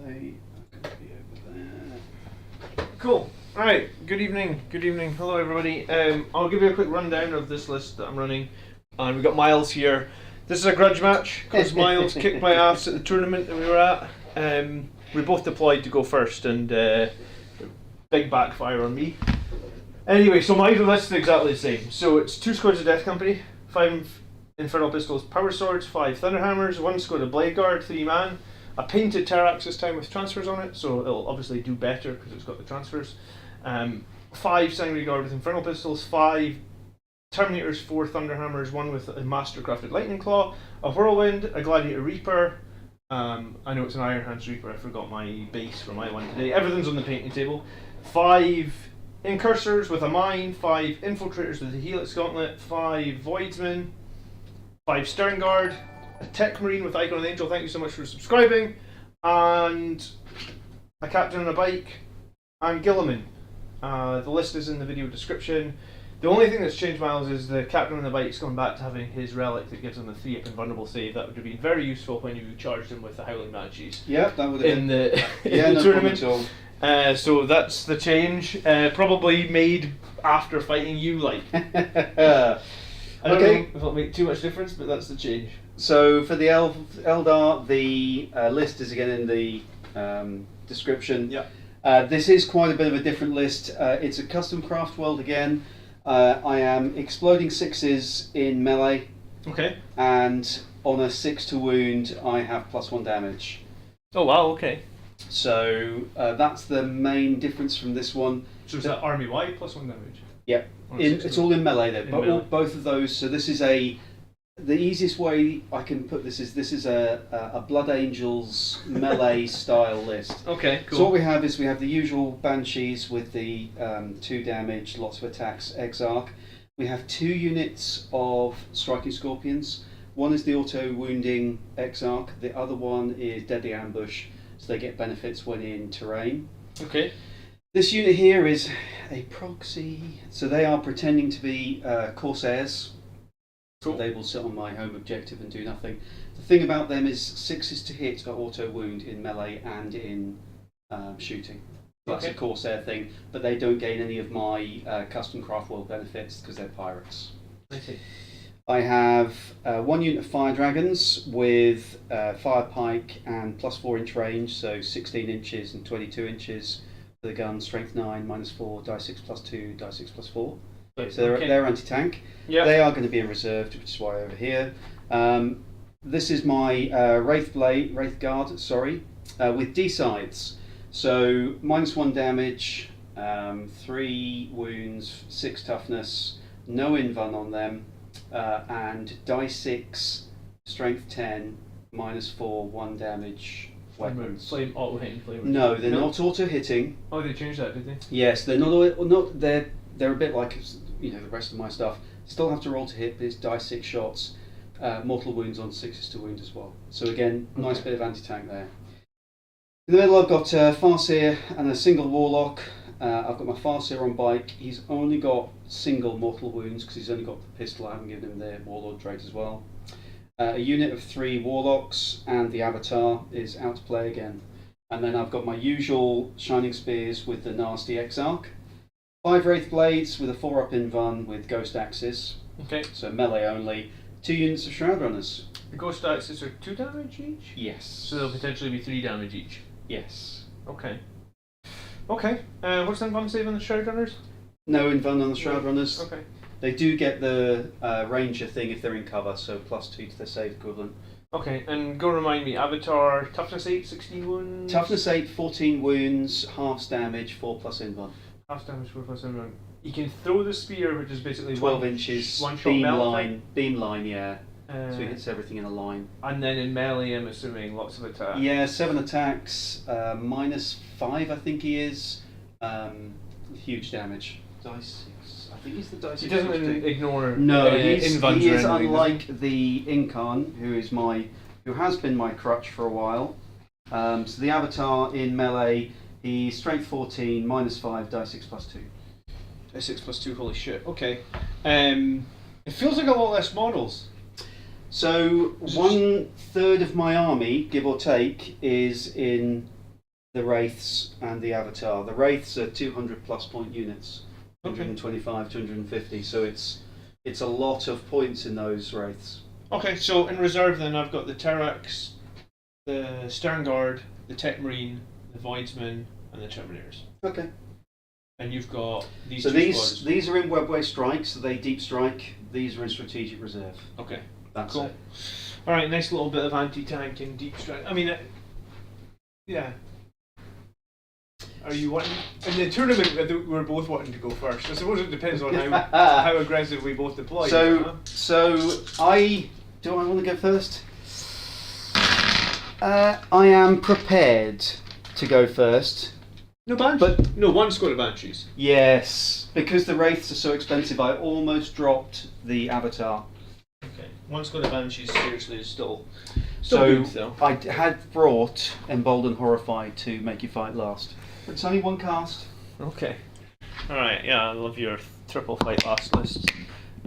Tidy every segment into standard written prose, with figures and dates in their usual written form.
they are going to be over there. Cool. Alright, good evening. Good evening. Hello everybody. I'll give you a quick rundown of this list that I'm running. And we've got Miles here. This is a grudge match because Miles kicked my ass at the tournament that we were at. We both deployed to go first and big backfire on me. Anyway, so my list is exactly the same. So it's 2 squads of Death Company, 5 Infernal Pistols, Power Swords, 5 Thunderhammers, 1 squad of Blade Guard, 3 man, a painted Terrax this time with transfers on it, so it'll obviously do better because it's got the transfers. 5 Sanguinary Guard with Infernal Pistols, 5 Terminators, 4 Thunderhammers, 1 with a Mastercrafted Lightning Claw, a Whirlwind, a Gladiator Reaper. I know it's an Iron Hands Reaper, I forgot my base for my one today. Everything's on the painting table. 5 Incursors with a Mine, 5 Infiltrators with a Helix Gauntlet, 5 Voidsmen, 5 Stern Guard, a Tech Marine with Icon of the Angel, thank you so much for subscribing, and a Captain on a Bike, and Gilliman. The list is in the video description. The only thing that's changed, Miles, is the Captain on the Bike's gone back to having his relic that gives him a 3-up invulnerable save. That would have been very useful when you charged him with the Howling Banshees. Yeah, that would have in been. The No tournament. problem at all. So that's the change. Probably made after fighting you, like. I don't know if it'll make too much difference, but that's the change. So for the Eldar, the list is again in the description. Yeah. This is quite a bit of a different list. It's a custom craft world again. I am exploding 6s in melee. Okay. And on a 6 to wound, I have +1 damage. Oh wow, okay. So that's the main difference from this one. So is that army-wide +1 damage? Yeah. It's all in melee though, but both of those. So this is the easiest way I can put this is a Blood Angels melee style list. Okay, cool. So what we have is the usual Banshees with the 2 damage, lots of attacks, Exarch. We have 2 units of Striking Scorpions. One is the auto wounding Exarch. The other one is Deadly Ambush, so they get benefits when in terrain. Okay. This unit here is a proxy, so they are pretending to be Corsairs. Cool. They will sit on my home objective and do nothing. The thing about them is 6s to hit are auto wound in melee and in shooting. That's a Corsair thing, but they don't gain any of my custom craft world benefits because they're pirates. I see. I have 1 unit of Fire Dragons with Fire Pike and +4 inch range, so 16 inches and 22 inches for the gun, strength 9, -4, die 6 +2, die 6 +4. So they're anti-tank. Yeah. They are going to be reserved, which is why over here. This is my Wraith Guard, with D-sides. So -1 damage, 3 wounds, 6 toughness, no invuln on them, and die 6, strength 10, -4, 1 damage weapons. Flame auto hitting flavors. No, they're not auto hitting. Oh, they changed that, did they? Yes, they're not. They're a bit like the rest of my stuff. Still have to roll to hit, but it's die 6 shots, mortal wounds on 6s to wound as well. So again, nice bit of anti-tank there. In the middle I've got Farseer and a single Warlock. I've got my Farseer on bike. He's only got single mortal wounds because he's only got the pistol. I haven't given him the Warlord trait as well. A unit of 3 Warlocks and the Avatar is out to play again. And then I've got my usual Shining Spears with the nasty Exarch. 5 Wraith Blades with a 4-up invuln with Ghost Axes. Okay. So melee only. 2 units of Shroud Runners. The Ghost Axes are 2 damage each? Yes. So they'll potentially be 3 damage each? Yes. Okay. Okay. What's the invuln save on the Shroud Runners? No invuln on the Shroud Runners. Okay. They do get the Ranger thing if they're in cover, so +2 to the save equivalent. Okay, and go remind me, Avatar, toughness 8, 16 wounds? Toughness 8, 14 wounds, half damage, 4+ invuln. Half damage, 4+ invuln. You can throw the spear, which is basically 12 inches, one shot beam line, yeah. So he hits everything in a line. And then in melee, I'm assuming lots of attacks. Yeah, 7 attacks, -5 I think he is. Huge damage. Dice 6. I think he's the dice. He doesn't ignore. No, he is anything, unlike the Incarn, who has been my crutch for a while. So the Avatar in melee, he's strength 14, -5, die 6 +2. Die 6 +2. Holy shit. Okay. It feels like a lot less models. So 1/3 of my army, give or take, is in the Wraiths and the Avatar. The Wraiths are 200 plus point units, 125, 250. So it's a lot of points in those Wraiths. Okay, so in reserve then I've got the Terrax, the Stern Guard, the Tech Marine, the Voidsman, and the Terminators. Okay. And you've got these. So two squads. these are in webway strikes. So they deep strike. These are in strategic reserve. Okay. That's cool. it. All right, nice little bit of anti-tank and deep strike. I mean, yeah. Are you wanting in the tournament? We're both wanting to go first. I suppose it depends on how aggressive we both deploy. So I want to go first. I am prepared to go first. No Banshees? But no, one squad of Banshees. Yes, because the Wraiths are so expensive, I almost dropped the Avatar. Okay, one squad of Banshees seriously is still so good, though. I had brought Emboldened Horrified to make you fight last. But it's only one cast. Okay. Alright, yeah, I love your triple fight last list.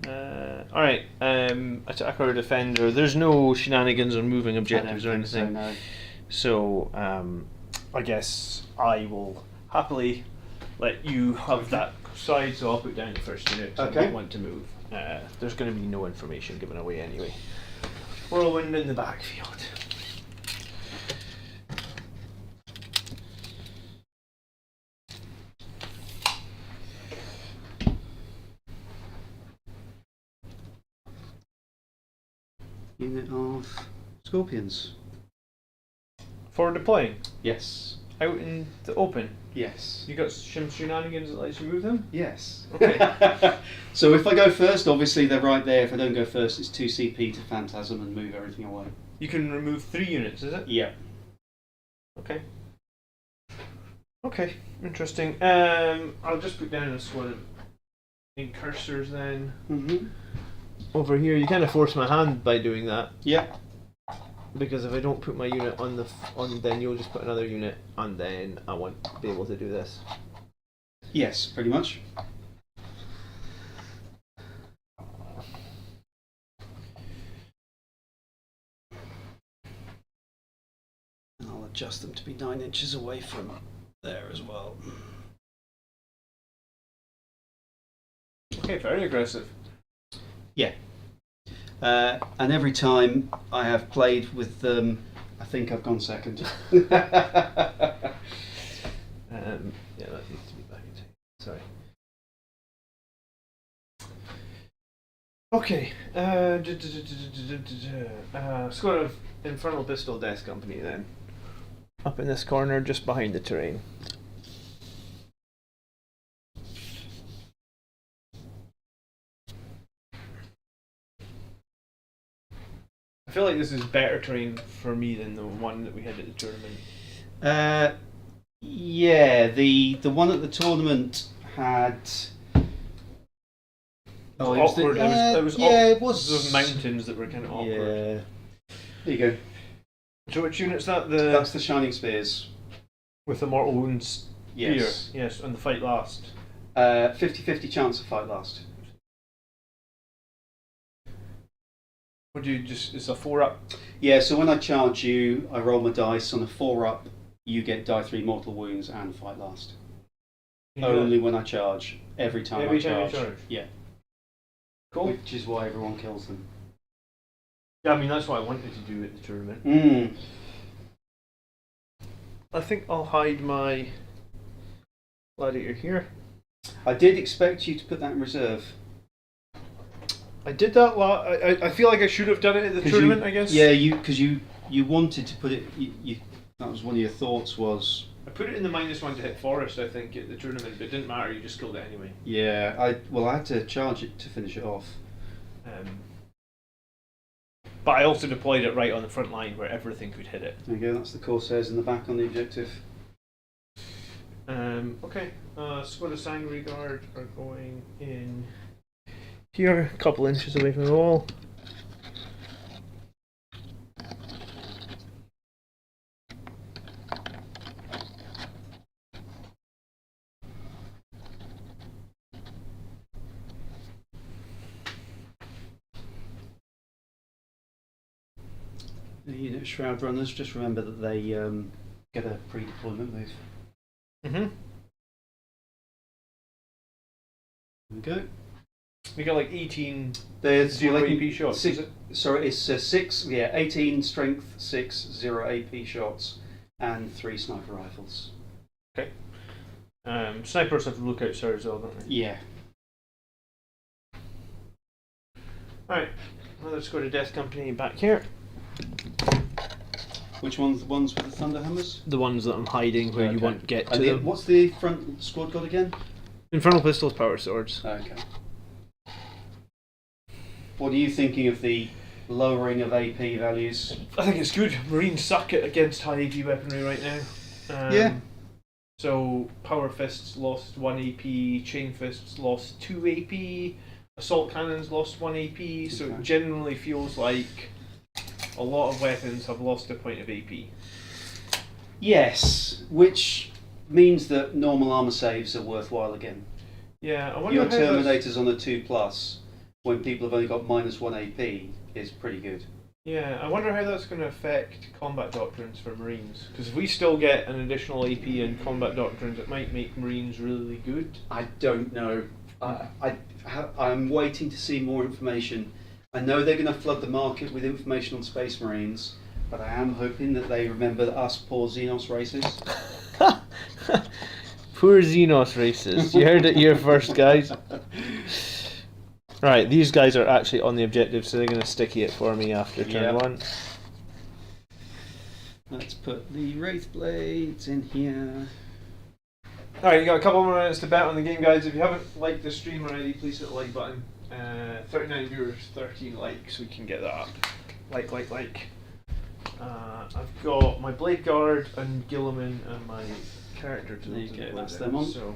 Alright, attacker or defender. There's no shenanigans on moving objectives or anything. So, I guess I will happily let you have that side, so I'll put down the first unit because I don't want to move. There's going to be no information given away anyway. Whirlwind in the backfield. Unit of Scorpions. For deploying? Yes. Out in the open? Yes. You got some shenanigans that lets you move them? Yes. Okay. So if I go first, obviously they're right there. If I don't go first, it's 2 CP to Phantasm and move everything away. You can remove 3 units, is it? Yeah. Okay. Okay, interesting. I'll just put down a squad of incursors then. Mm-hmm. Over here, you kind of force my hand by doing that. Yeah. Because if I don't put my unit on then you'll just put another unit, and then I won't be able to do this. Yes, pretty much. And I'll adjust them to be 9 inches away from there as well. Okay, very aggressive. Yeah. And every time I have played with them, I think I've gone second. Yeah, that needs to be back in. Sorry. Okay. Squad of Infernal Pistol Death Company then. Up in this corner, just behind the terrain. I feel like this is better terrain for me than the one that we had at the tournament. Yeah, the one at the tournament had. Oh, it was awkward. It was those mountains that were kind of awkward. Yeah. There you go. So which unit's that? That's the Shining Spears. With the mortal wounds. Yes. Spear. Yes, and the fight last. 50-50 chance of fight last. Would you just? It's a 4-up. Yeah. So when I charge you, I roll my dice. On a 4-up, you get die 3 mortal wounds and fight last. Only when I charge. Every time I charge. Yeah. Cool. Which is why everyone kills them. Yeah, I mean that's what I wanted to do at the tournament. Mm. I think I'll hide my gladiator here. I did expect you to put that in reserve. I did that I feel like I should have done it at the tournament, I guess. Yeah, because you wanted to put it. That was one of your thoughts was. I put it in the -1 to hit forest, I think, at the tournament, but it didn't matter. You just killed it anyway. Yeah, I had to charge it to finish it off. But I also deployed it right on the front line where everything could hit it. There you go. That's the Corsairs in the back on the objective. Okay. Squad of Sangry Guard are going in here, a couple inches away from the wall. The unit Shroud Runners, just remember that they get a pre-deployment move. Mm-hmm. There we go. We got like 18 There's 0 like AP shots. Six, is it? sorry, it's 6. Yeah, 18 strength, 6 0 AP shots, and 3 sniper rifles. Okay. Snipers have lookout there as well, don't they? Yeah. Alright, well, let's go to Death Company back here. Which ones? The ones with the thunder hammers? The ones that I'm hiding where you Okay. won't get to And them. what's the front squad got again? Infernal pistols, power swords. Okay. What are you thinking of the lowering of AP values? I think it's good. Marines suck it against high AP weaponry right now. Yeah. So power fists lost 1 AP, chain fists lost 2 AP, assault cannons lost 1 AP. So Okay. it generally feels like a lot of weapons have lost a point of AP. Yes, which means that normal armor saves are worthwhile again. Yeah, I wonder Your how that's- Terminators on a 2+, when people have only got -1 AP, is pretty good. Yeah, I wonder how that's going to affect combat doctrines for Marines. Because if we still get an additional AP in combat doctrines, it might make Marines really good. I don't know. I'm waiting to see more information. I know they're going to flood the market with information on Space Marines, but I am hoping that they remember us poor Xenos races. Poor Xenos races. You heard it here first, guys. Right, these guys are actually on the objective, so they're going to sticky it for me after turn Yep. 1. Let's put the Wraith Blades in here. Alright, you got a couple more minutes to bet on the game, guys. If you haven't liked the stream already, please hit the like button. 39 viewers, 13 likes, we can get that up. Like. I've got my Blade Guard and Gilliman and my character to Okay, that's them on. So,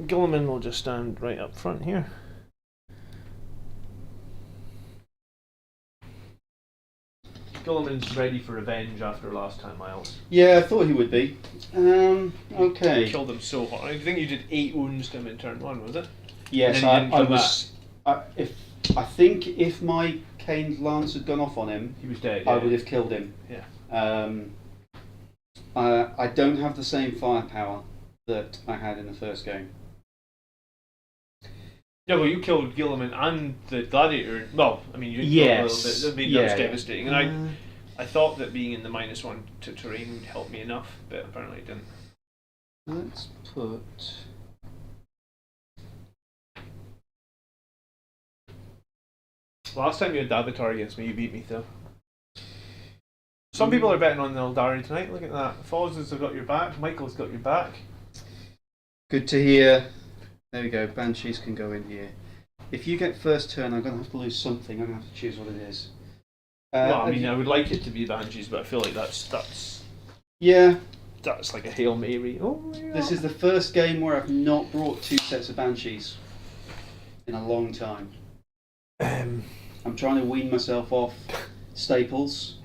Gilliman will just stand right up front here. Gilliman's ready for revenge after last time, Miles. Yeah, I thought he would be. Okay. You killed him so hard. I think you did 8 wounds to him in turn 1, was it? Yes, And then you didn't I kill was. I think if my Kane's lance had gone off on him, He was dead. I Yeah. would have killed him. Yeah. I don't have the same firepower that I had in the first game. Yeah, well, you killed Gilliman and the Gladiator. Well, I mean, you killed Yes. a little bit. I mean, Yeah, that was yeah. devastating. And I thought that being in the -1 to terrain would help me enough, but apparently it didn't. Let's put. Last time you had the Avatar against me, you beat me, though. Some people are betting on the Eldari tonight. Look at that. Fozzes have got your back. Michael's got your back. Good to hear. There we go. Banshees can go in here. If you get first turn, I'm going to have to lose something. I'm going to have to choose what it is. Well, I mean, I would like it to be Banshees, but I feel like that's Yeah, like a Hail Mary. Oh, yeah. this is the first game where I've not brought 2 sets of Banshees in a long time. I'm trying to wean myself off staples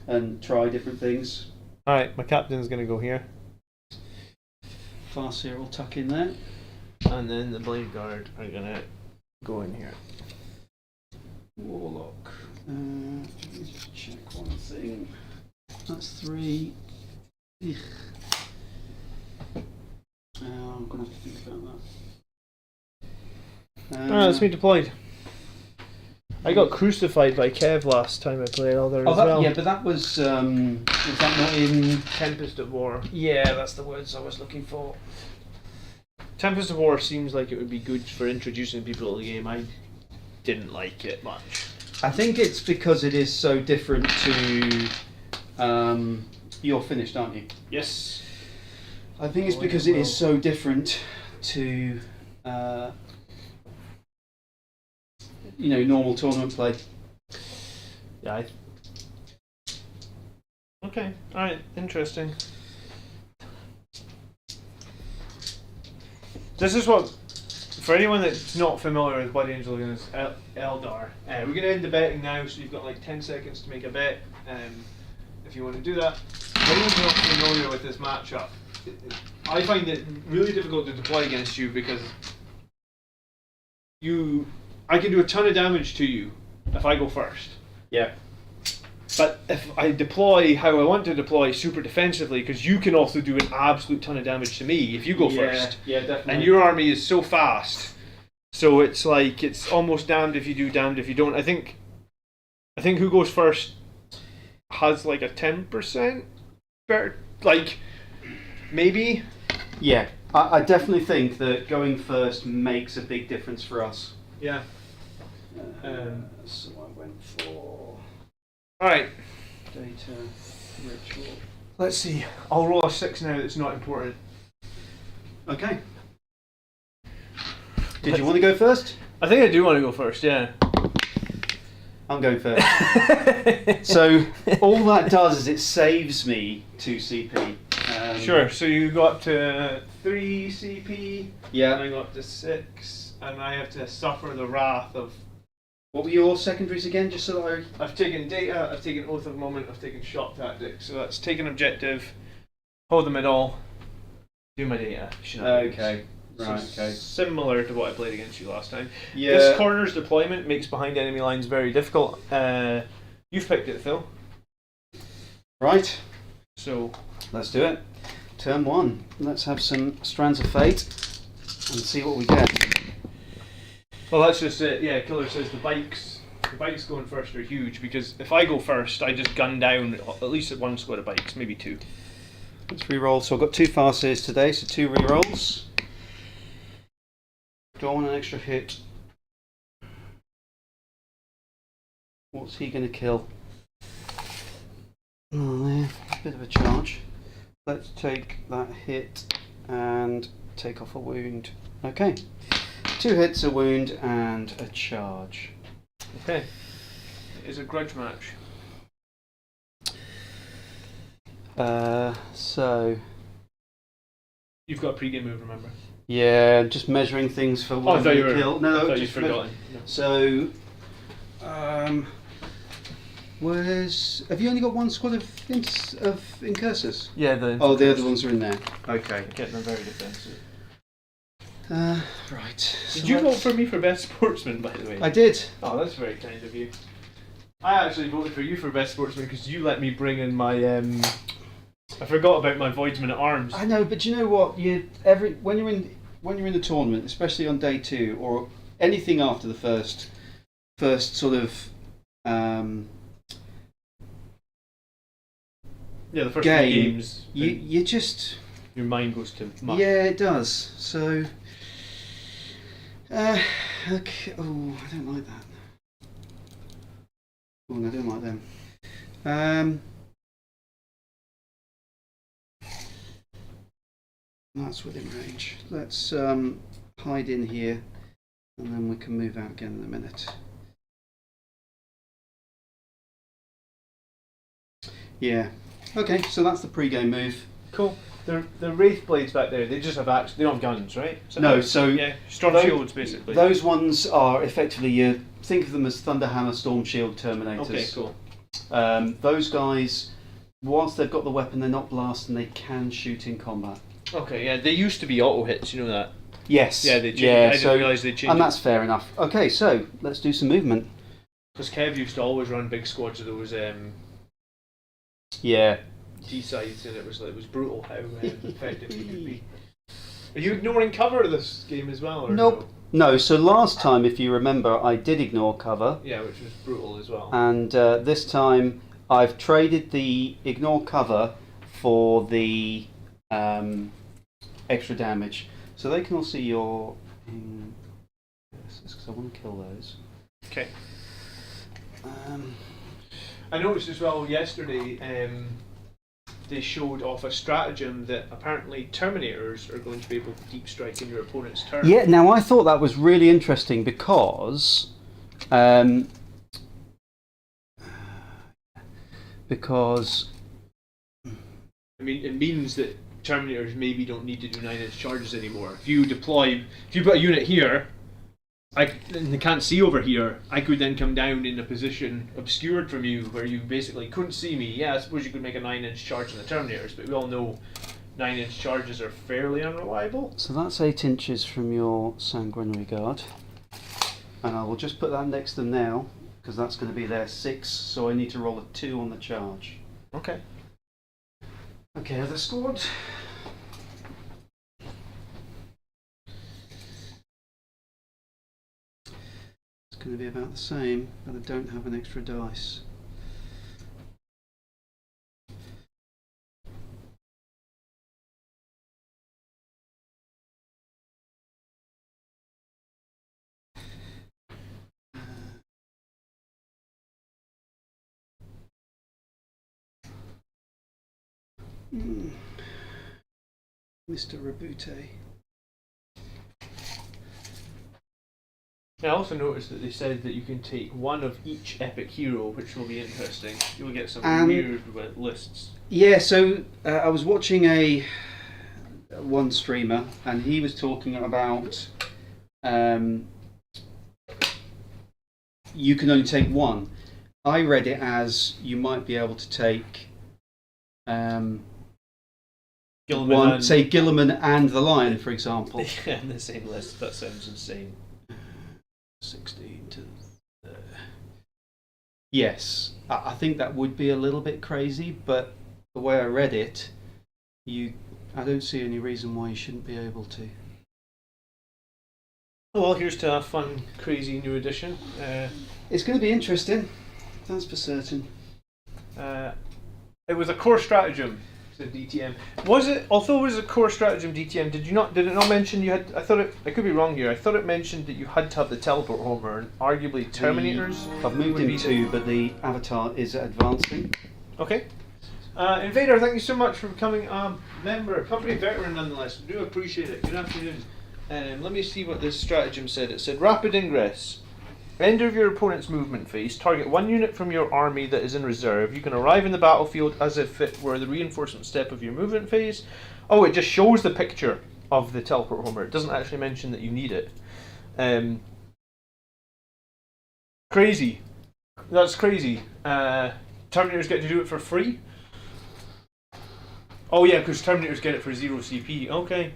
and try different things. Alright, my captain's going to go here. Farseer will tuck in there. And then the Blade Guard are going to go in here. Warlock. Let me just check one thing. That's 3. Ugh. I'm going to have to think about that. Alright, that's me deployed. I got crucified by Kev last time I played Eldar as well. Yeah, but that was that not in... Tempest of War. Yeah, that's the words I was looking for. Tempest of War seems like it would be good for introducing people to the game. I didn't like it much. I think it's because it is so different to... you're finished, aren't you? Yes. I think it's because it is so different to... normal tournament play. Yeah. Okay. Alright. Interesting. This is what, for anyone that's not familiar with Blood Angel against Eldar, we're going to end the betting now, so you've got like 10 seconds to make a bet if you want to do that. For anyone not familiar with this matchup, I find it really difficult to deploy against you because I can do a ton of damage to you if I go first. Yeah. But if I deploy how I want to deploy super defensively, because you can also do an absolute ton of damage to me if you go first. Yeah, definitely. And your army is so fast, so it's like it's almost damned if you do, damned if you don't. I think who goes first has like a 10% better, like maybe. Yeah, I definitely think that going first makes a big difference for us. Yeah. So I went for Alright. data ritual. Let's see. I'll roll a 6 now that's not important. Okay. Did you want to go first? I think I do want to go first, yeah. I'm going first. So all that does is it saves me 2 CP. Sure, so you go up to 3 CP, Yeah. and I go up to 6, and I have to suffer the wrath of... What were your secondaries again, just so that I've taken data, I've taken oath of moment, I've taken shock tactics. So that's take an objective, hold the middle, do my data. Okay. So Right, okay. similar to what I played against you last time. Yeah. This corner's deployment makes behind enemy lines very difficult. You've picked it, Phil. Right. So Let's do it. Turn 1. Let's have some Strands of Fate and see what we get. well, that's just it. Yeah, Killer says the bikes going first are huge, because if I go first, I just gun down at least one squad of bikes, maybe 2. Let's re-roll. So I've got 2 farces today, so 2 re-rolls. Do I want an extra hit? What's he going to kill? Oh, there. A bit of a charge. Let's take that hit and take off a wound. Okay. 2 hits, a wound, and a charge. Okay. It is a grudge match. So You've got a pre-game move, remember? yeah, just measuring things for Oh, I what thought I'm you going were. to kill. No, I thought just you'd forgotten. No. So, have you only got 1 squad of incursors? Yeah, the The other ones are in there. Okay. getting them very defensive. Right. Did you vote for me for best sportsman, by the way? I did. Oh, that's very kind of you. I actually voted for you for best sportsman because you let me bring in my. I forgot about my Voidsman at Arms. I know, but you know what? When you're in the tournament, especially on day 2 or anything after the first sort of Yeah, the first game, 3 games. you just Your mind goes to mush. yeah, it does. So okay. Oh, I don't like that. Oh, I don't like them. That's within range. Let's hide in here, and then we can move out again in a minute. Yeah. Okay, so that's the pre-game move. Cool. The Wraith Blades back there, they just have axes. They don't have guns, right? No, so yeah, strong those- shields basically. Those ones are effectively, you think of them as Thunderhammer, Storm Shield, Terminators. Okay, cool. Those guys, whilst they've got the weapon, they're not blast and they can shoot in combat. Okay, yeah, they used to be auto hits. You know that? Yes. Yeah, they changed. Yeah, I didn't realise they changed. and that's fair enough. Okay, so let's do some movement. Because Kev used to always run big squads of those Yeah. D-sides, and it was brutal how effective you could be. Are you ignoring cover this game as well? Or Nope. No, so last time, if you remember, I did ignore cover. Yeah, which was brutal as well. And this time, I've traded the ignore cover for the extra damage. So they can all see your... because I want to kill those. Okay. I noticed as well yesterday they showed off a stratagem that apparently Terminators are going to be able to deep strike in your opponent's turn. Yeah, now I thought that was really interesting because I mean, it means that Terminators maybe don't need to do 9-inch charges anymore. If you put a unit here, and they can't see over here, I could then come down in a position obscured from you where you basically couldn't see me. Yeah, I suppose you could make a 9-inch charge on the Terminators, but we all know 9-inch charges are fairly unreliable. So that's 8 inches from your Sanguinary Guard. And I will just put that next to them now. because that's going to be their 6, so I need to roll a 2 on the charge. Okay. Okay, other squad. It's going to be about the same, but I don't have an extra dice. Mr. Rabute. I also noticed that they said that you can take one of each epic hero, which will be interesting. You'll get some weird lists. Yeah, so I was watching one streamer, and he was talking about you can only take one. I read it as you might be able to take say Gilliman and the Lion, for example. Yeah, in the same list. That sounds insane. 16 to... Yes, I think that would be a little bit crazy, but the way I read it, I don't see any reason why you shouldn't be able to. Oh, well, here's to a fun, crazy new edition. It's going to be interesting, that's for certain. It was a core stratagem, said DTM. Was it? Although it was a core stratagem, DTM, did it not mention you had? I could be wrong here. I thought it mentioned that you had to have the teleport homer and arguably Terminators. I've moved him 2, but the avatar is advancing. Okay. Invader, thank you so much for becoming a member, company veteran nonetheless. We do appreciate it. Good afternoon. Let me see what this stratagem said. It said rapid ingress. End of your opponent's movement phase. Target 1 unit from your army that is in reserve. You can arrive in the battlefield as if it were the reinforcement step of your movement phase. Oh, it just shows the picture of the teleport homer. It doesn't actually mention that you need it. Crazy. That's crazy. Terminators get to do it for free? Oh yeah, because Terminators get it for 0 CP. Okay.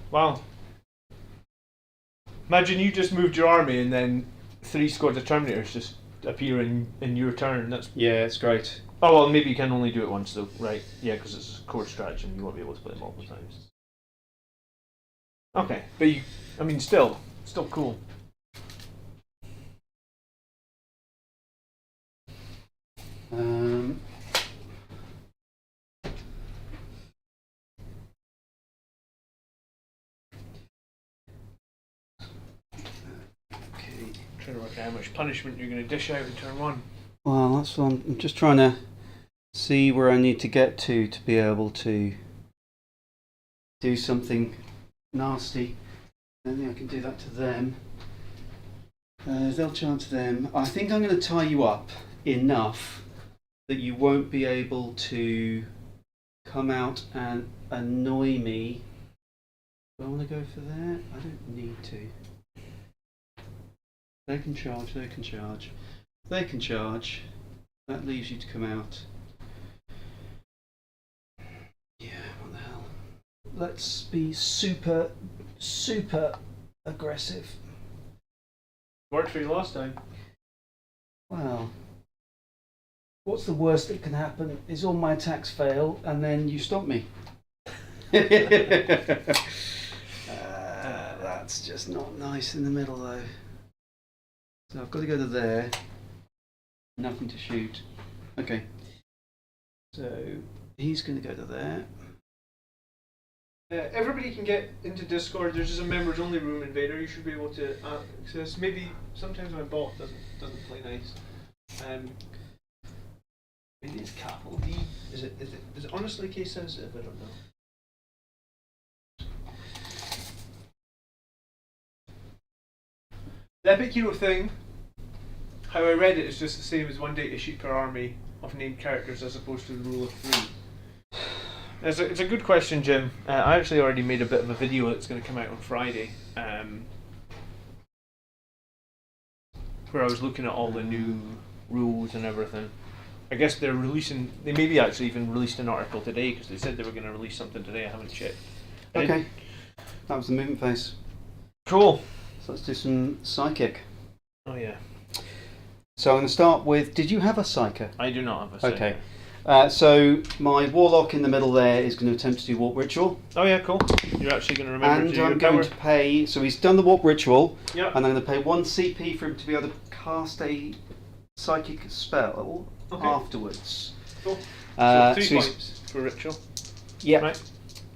Wow. Imagine you just moved your army and then 3 squads of Terminators just appear in your turn. Yeah, it's great. Oh well, maybe you can only do it once though, right? Yeah, because it's a core stratagem. You won't be able to play it multiple times. Okay, but still cool. Trying to work out how much punishment you're going to dish out in turn 1. Well, that's what I'm just trying to see where I need to get to be able to do something nasty. I don't think I can do that to them. They'll charge them. I think I'm going to tie you up enough that you won't be able to come out and annoy me. Do I want to go for that? I don't need to. They can charge, they can charge. They can charge. That leaves you to come out. Yeah, what the hell. Let's be super aggressive. Worked for you last time. Well, what's the worst that can happen is all my attacks fail and then you stop me. That's just not nice in the middle though. So I've got to go to there. Nothing to shoot. Okay. So he's going to go to there. Everybody can get into Discord. There's just a members only room, Invader. You should be able to access. Maybe sometimes my bot doesn't play nice. Maybe it's capital D. Is it honestly case sensitive? I don't know. The epic hero thing, how I read it, is just the same as 1 data sheet per army of named characters as opposed to the rule of 3. It's a good question, Jim. I actually already made a bit of a video that's going to come out on Friday, where I was looking at all the new rules and everything. I guess they maybe actually even released an article today because they said they were going to release something today. I haven't checked. Okay, that was the movement phase. Cool. So let's do some psychic. Oh yeah. So I'm going to start with. Did you have a psyker? I do not have a psyker. Okay. So my warlock in the middle there is going to attempt to do warp ritual. Oh yeah, cool. You're actually going to remember to And do I'm your going power. to pay. So he's done the warp ritual. Yeah. And I'm going to pay 1 CP for him to be able to cast a psychic spell afterwards. Cool. So 3 he's- points for ritual. Yep. Right.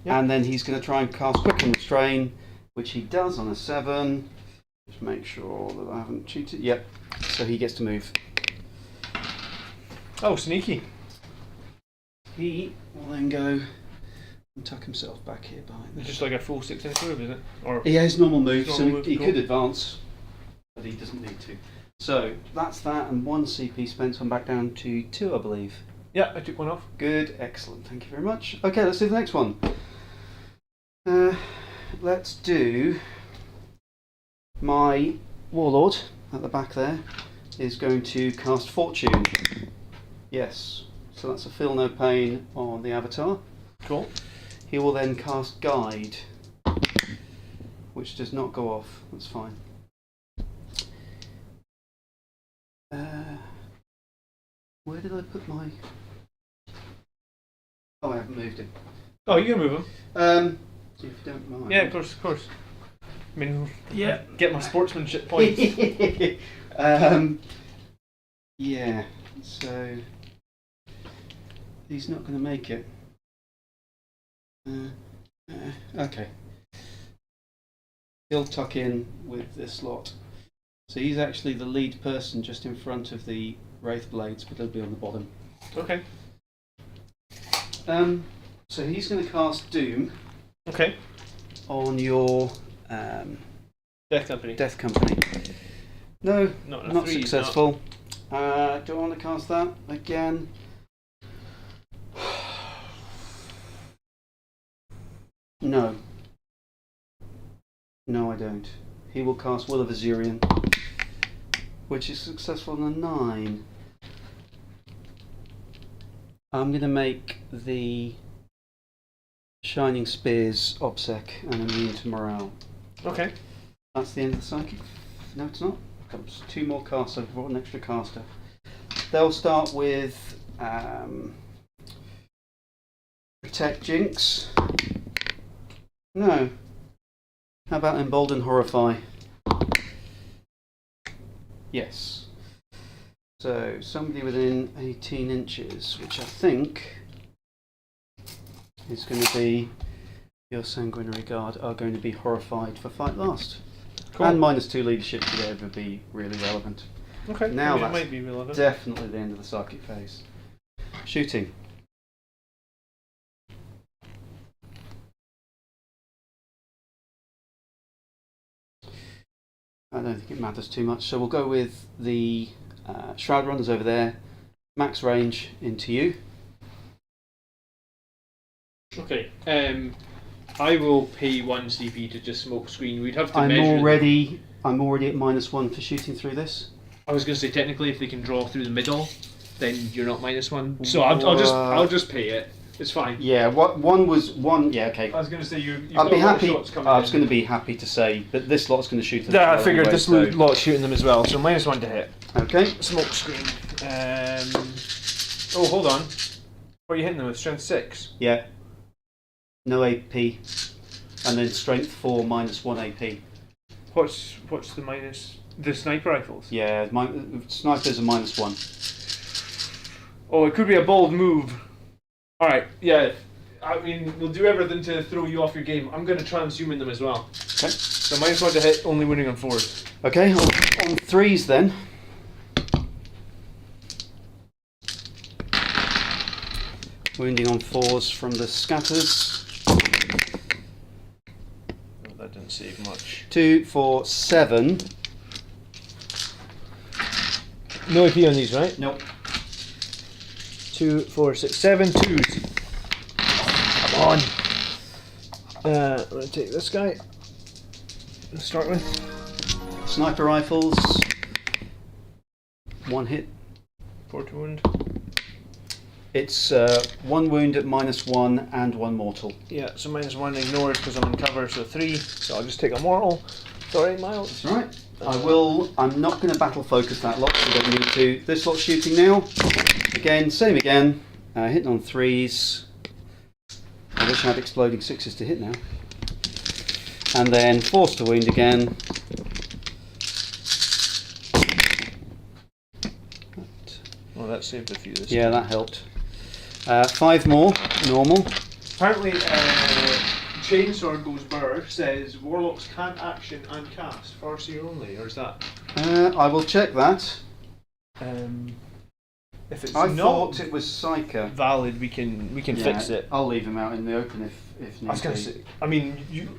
Yep. And then he's going to try and cast Quicken Restrain, which he does on a 7. Just make sure that I haven't cheated. Yep. So he gets to move. Oh, sneaky. He will then go and tuck himself back here behind It's this. just like a full 6 inch move, is it? Or He has normal move, Normal so move, he cool. could advance, but he doesn't need to. So that's that, and 1 CP spent. So I'm back down to 2, I believe. yeah, I took one off. Good, excellent. Thank you very much. Okay, let's do the next one. Let's do my warlord at the back there is going to cast Fortune. Yes, so that's a feel no pain on the avatar. Cool. He will then cast Guide, which does not go off. That's fine. Where did I put my? Oh, I haven't moved him. Oh, you can move him. If you don't mind. Yeah, of course, of course. I mean, Yeah. get my sportsmanship points. Yeah. So he's not going to make it. Okay. He'll tuck in with this lot. So he's actually the lead person just in front of the Wraith Blades, but he'll be on the bottom. Okay. So he's going to cast Doom Okay. on your Death Company. Death Company. No, Not a not 3, successful. Do I want to cast that again? No. No, I don't. He will cast Will of Azurian, which is successful on a 9. I'm going to make the Shining Spears OBSEC and immune to morale. Okay. That's the end of the psychic. No, it's not. Comes 2 more casts. I've brought an extra caster. They'll start with Protect Jinx. No. How about Embolden Horrify? Yes. So somebody within 18 inches, which I think is going to be your Sanguinary Guard, are going to be horrified for Fight Last. Cool. And -2 leadership should ever be really relevant. Okay. Now I mean, it that's might be relevant. definitely the end of the psychic phase. Shooting. I don't think it matters too much, so we'll go with the Shroud Runners over there. Max range into you. Okay. I will pay 1 CP to just smoke screen. We'd have to I'm measure. already at -1 for shooting through this. I was going to say technically, if they can draw through the middle, then you're not -1. So I'll just pay it. It's fine. Yeah, one was one. Yeah, okay. I was going to say you've I'd be happy. shots coming I was in. going to be happy to say that this lot's going to shoot. Yeah, I well figured anyway, this so- lot's shooting them as well. So -1 to hit. Okay. Smoke screen. Oh, hold on. What are you hitting them with? Strength 6. Yeah. No AP, and then strength 4 -1 AP. What's the minus? The sniper rifles. Yeah, snipers are -1. Oh, it could be a bold move. All right. Yeah. I mean, we'll do everything to throw you off your game. I'm going to transhuman in them as well. Okay. So -1 to hit, only winning on 4s. Okay, on 3s then. Wounding on 4s from the scatters. Oh, that didn't save much. 2, 4, 7. No AP on these, right? Nope. 2, 4, 6, 7 twos. Come on. I'm going to take this guy. To start with. Sniper rifles. 1 hit. 4 to wound. It's 1 wound at -1 and 1 mortal. Yeah, so -1 ignored because I'm in cover, so 3. So I'll just take a mortal. Sorry, Miles. That's right. I'm not going to battle focus that lot, so I don't need to. This lot's shooting now. Again, same again. Hitting on 3s. I wish I had exploding 6s to hit now. And then force to wound again. Well, that saved a few this Yeah, time. that helped. 5 more, normal. Apparently, Chainsaw Goes Burr says Warlocks can't action and cast. Farseer only, or is that? I will check that. If it's I not thought it was Psyker. valid, we can fix it. I'll leave him out in the open if need I was going to say, I mean, do you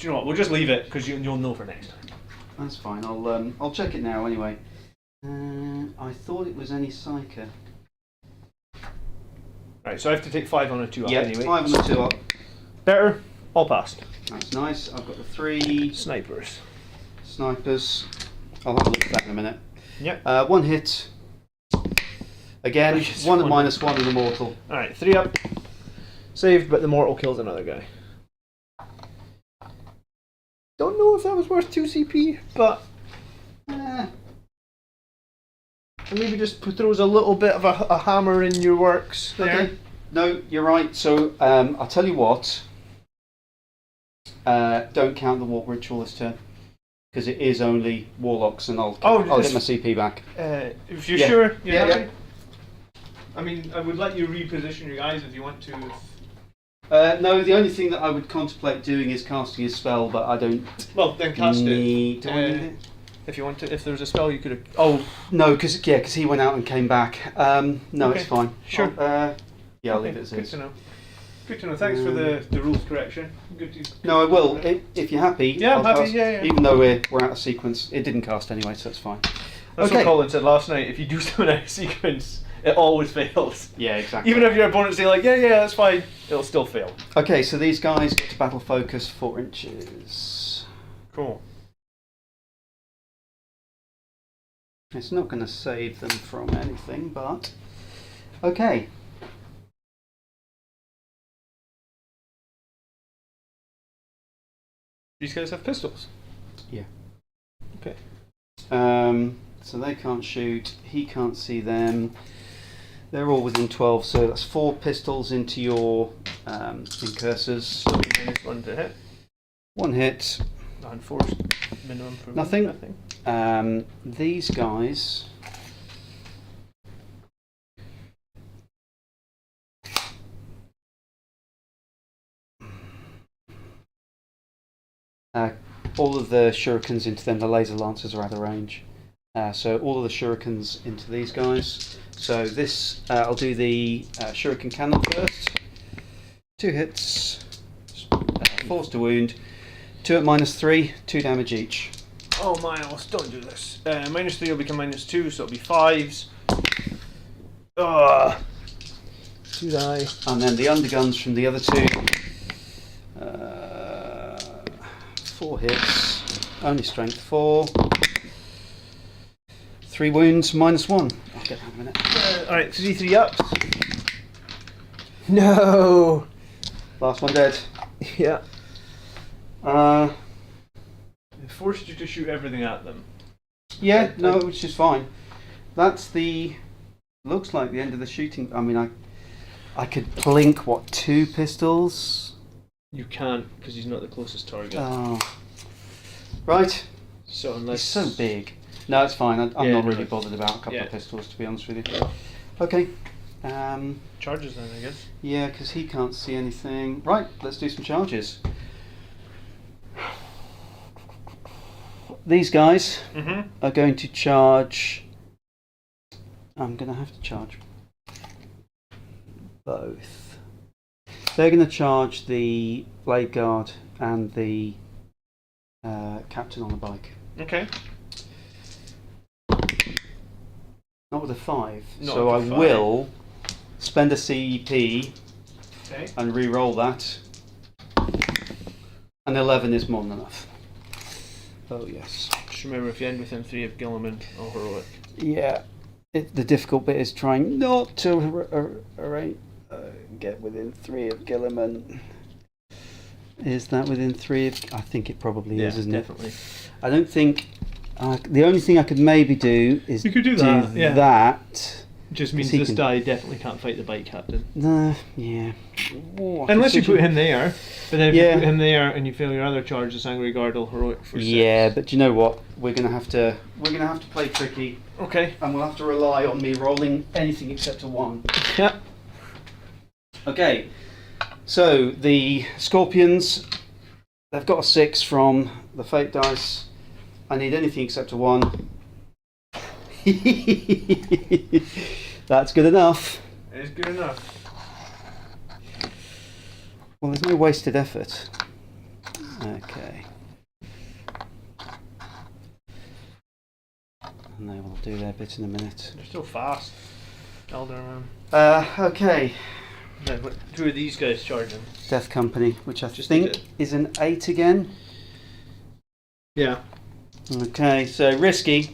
know what? We'll just leave it because you'll know for next time. That's fine. I'll check it now anyway. I thought it was any Psyker. Right, so I have to take 5 on a 2 up Yeah, anyway. 5 on the 2 up. Better, all passed. That's nice. I've got the 3 Snipers. snipers. I'll have a look at that in a minute. Yep. 1 hit. Again, Yes, 1 at one. -1 and the mortal. Alright, 3 up. Saved, but the mortal kills another guy. Don't know if that was worth 2 CP, but maybe just throws a little bit of a hammer in your works there. Okay. No, you're right. So I'll tell you what. Don't count the warp ritual this turn because it is only warlocks, and I'll get my CP back. If you're Yeah. sure, you're Yeah, happy. I mean, I would let you reposition your guys if you want to. No, the only thing that I would contemplate doing is casting a spell, but I don't Well, then cast need. it. Do I need it? If you want to, if there's a spell you could have. Oh, No, because he went out and came back. No, Okay. it's fine. Sure. I'll okay, leave it as good is. to know. Good to know. Thanks for the rules correction. Good to. No, I will. If you're happy. Yeah, I'm I'll happy, cast, yeah. Even though we're out of sequence, it didn't cast anyway, so that's fine. That's Okay. what Colin said last night. If you do something out of sequence, it always fails. Yeah, exactly. Even if your opponents say like, yeah, that's fine, it'll still fail. Okay, so these guys get to battle focus 4 inches. Cool. It's not going to save them from anything, but okay. These guys have pistols. Yeah. Okay. So they can't shoot. He can't see them. They're all within 12, so that's 4 pistols into your incursors. -1 to hit. 1 hit. And force minimum for Nothing. Nothing. These guys. All of the shurikens into them, the laser lancers are out of range. So all of the shurikens into these guys. So this, I'll do the shuriken cannon first. 2 hits, force to wound, 2 at -3, 2 damage each. Oh, Miles, don't do this. -3 will become -2, so it'll be 5s. 2 die. And then the underguns from the other 2. 4 hits, only strength 4. 3 wounds, -1. I'll get that in a minute. Alright, 3 ups. No! Last one dead. Yeah. Uh, It forced you to shoot everything at them. yeah, no, which is fine. That's the. Looks like the end of the shooting. I mean, I could blink, 2 pistols? You can't, because he's not the closest target. Oh. Right. So unless... It's so big. No, it's fine. I'm Yeah, not no. really bothered about a couple Yeah. of pistols, to be honest with you. Okay. Charges then, I guess. Yeah, because he can't see anything. Right, let's do some charges. These guys Mm-hmm. are going to charge. I'm going to have to charge both. They're going to charge the blade guard and the captain on a bike. Okay. Not with a 5. Not so I with a 5. will spend a CEP Okay. and re-roll that. An 11 is more than enough. Oh yes. Just remember, if you end within 3 of Gilliman or heroic. Yeah. The difficult bit is trying not to get within 3 of Gilliman. Is that within 3 of... I think it probably is, isn't definitely. it? I don't think The only thing I could maybe do is You could do that, yeah. that. Just means he this can- guy definitely can't fight the bike captain. Yeah. Oh, I Unless you consider- put him there, but then if Yeah. you put him there and you fail your other charges, Angry Guard will heroic for 6. Yeah, but do you know what? We're gonna have to play tricky, Okay. and we'll have to rely on me rolling anything except a 1. Yeah. Okay. So the Scorpions, they've got a 6 from the Fate dice. I need anything except a 1. That's good enough. It's good enough. Well, there's no wasted effort. Okay. And they will do their bit in a minute. They're still fast. Eldar, man. Okay. No, but who are these guys charging? Death Company, which I Just think did. is an 8 again. Yeah. Okay, so risky,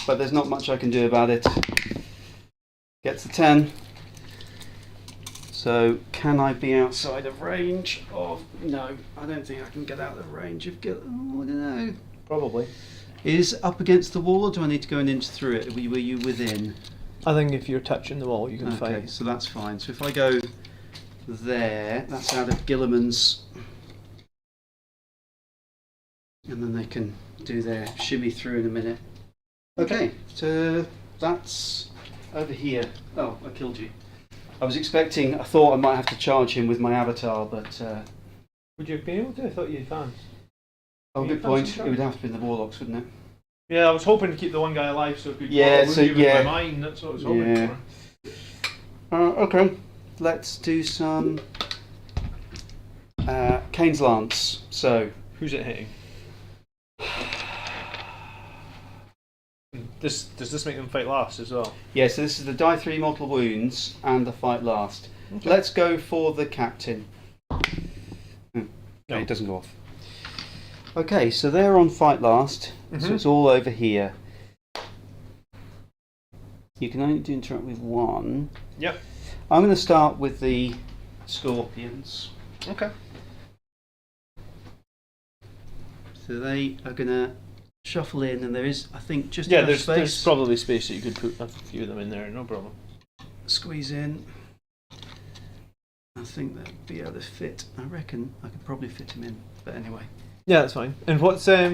but there's not much I can do about it. Gets a 10. So, can I be outside of range of... No, I don't think I can get out of range of... I don't know. Probably. Is up against the wall, or do I need to go an inch through it? Were you within? I think if you're touching the wall, you can Okay, fight. so that's fine. So if I go there, that's out of Gilliman's. And then they can do their shimmy through in a minute. Okay, so that's over here. Oh, I killed you. I thought I might have to charge him with my avatar, but... Would you have been able to? I thought you'd advanced. Oh, You good fancy point. charge? It would have to be in the Warlocks, wouldn't it? Yeah, I was hoping to keep the one guy alive so I could Yeah, so, him yeah. in my mind. That's what I was hoping Yeah. for. Okay, let's do some Kane's Lance. So, Who's it hitting? Does this make them fight last as well? yeah, so this is the die 3 mortal wounds and the fight last. Okay. Let's go for the captain. No. It doesn't go off. Okay, so they're on fight last, so Mhm. it's all over here. You can only do interact with 1. Yep. I'm going to start with the Scorpions. Okay. So they are going to shuffle in, and there is, I think, just Yeah, enough there's space. probably space that you could put a few of them in there, no problem. Squeeze in. I think that would be able to fit. I reckon I could probably fit him in, but anyway. Yeah, that's fine. And what's their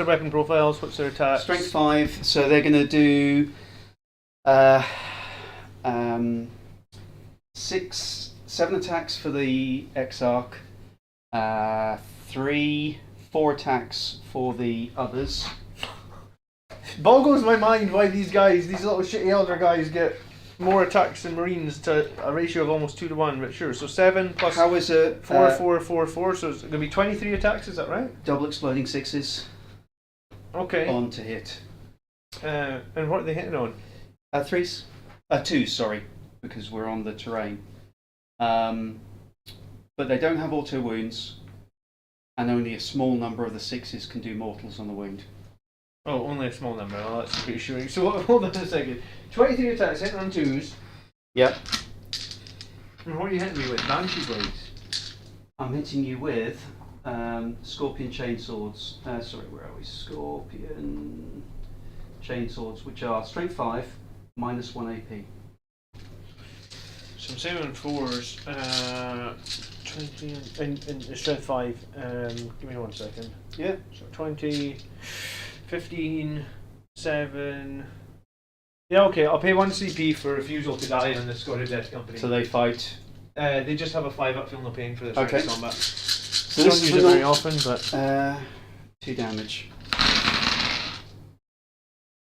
weapon profiles? What's their attacks? Strength 5, so they're going to do 7 attacks for the Exarch, 4 attacks for the others. Boggles my mind why these little shitty elder guys, get more attacks than Marines to a ratio of almost 2 to 1. But sure, so 7 plus How is it? 4, 4, 4, 4. So it's going to be 23 attacks. Is that right? Double exploding 6s Okay. on to hit. And what are they hitting on? 3s? 2s, sorry, because we're on the terrain. But they don't have auto wounds, and only a small number of the 6s can do mortals on the wound. Oh, only a small number. Oh, that's reassuring. So hold on a second. 23 attacks hitting on 2s. Yep. And what are you hitting me with? Banshee blades. I'm hitting you with Scorpion Chainswords. Sorry, where are we? Scorpion Chainswords, which are Strength 5, minus 1 AP. So I'm saying on 4s. 20 and strength 5. Give me 1 second. Yeah. So 20, 15, 7. Yeah, okay. I'll pay 1 CP for refusal to die on the Scottish Death Company. So they fight. They just have a 5 up, feel no pain for this Okay. next combat. So Don't this use is it a very often, but 2 damage.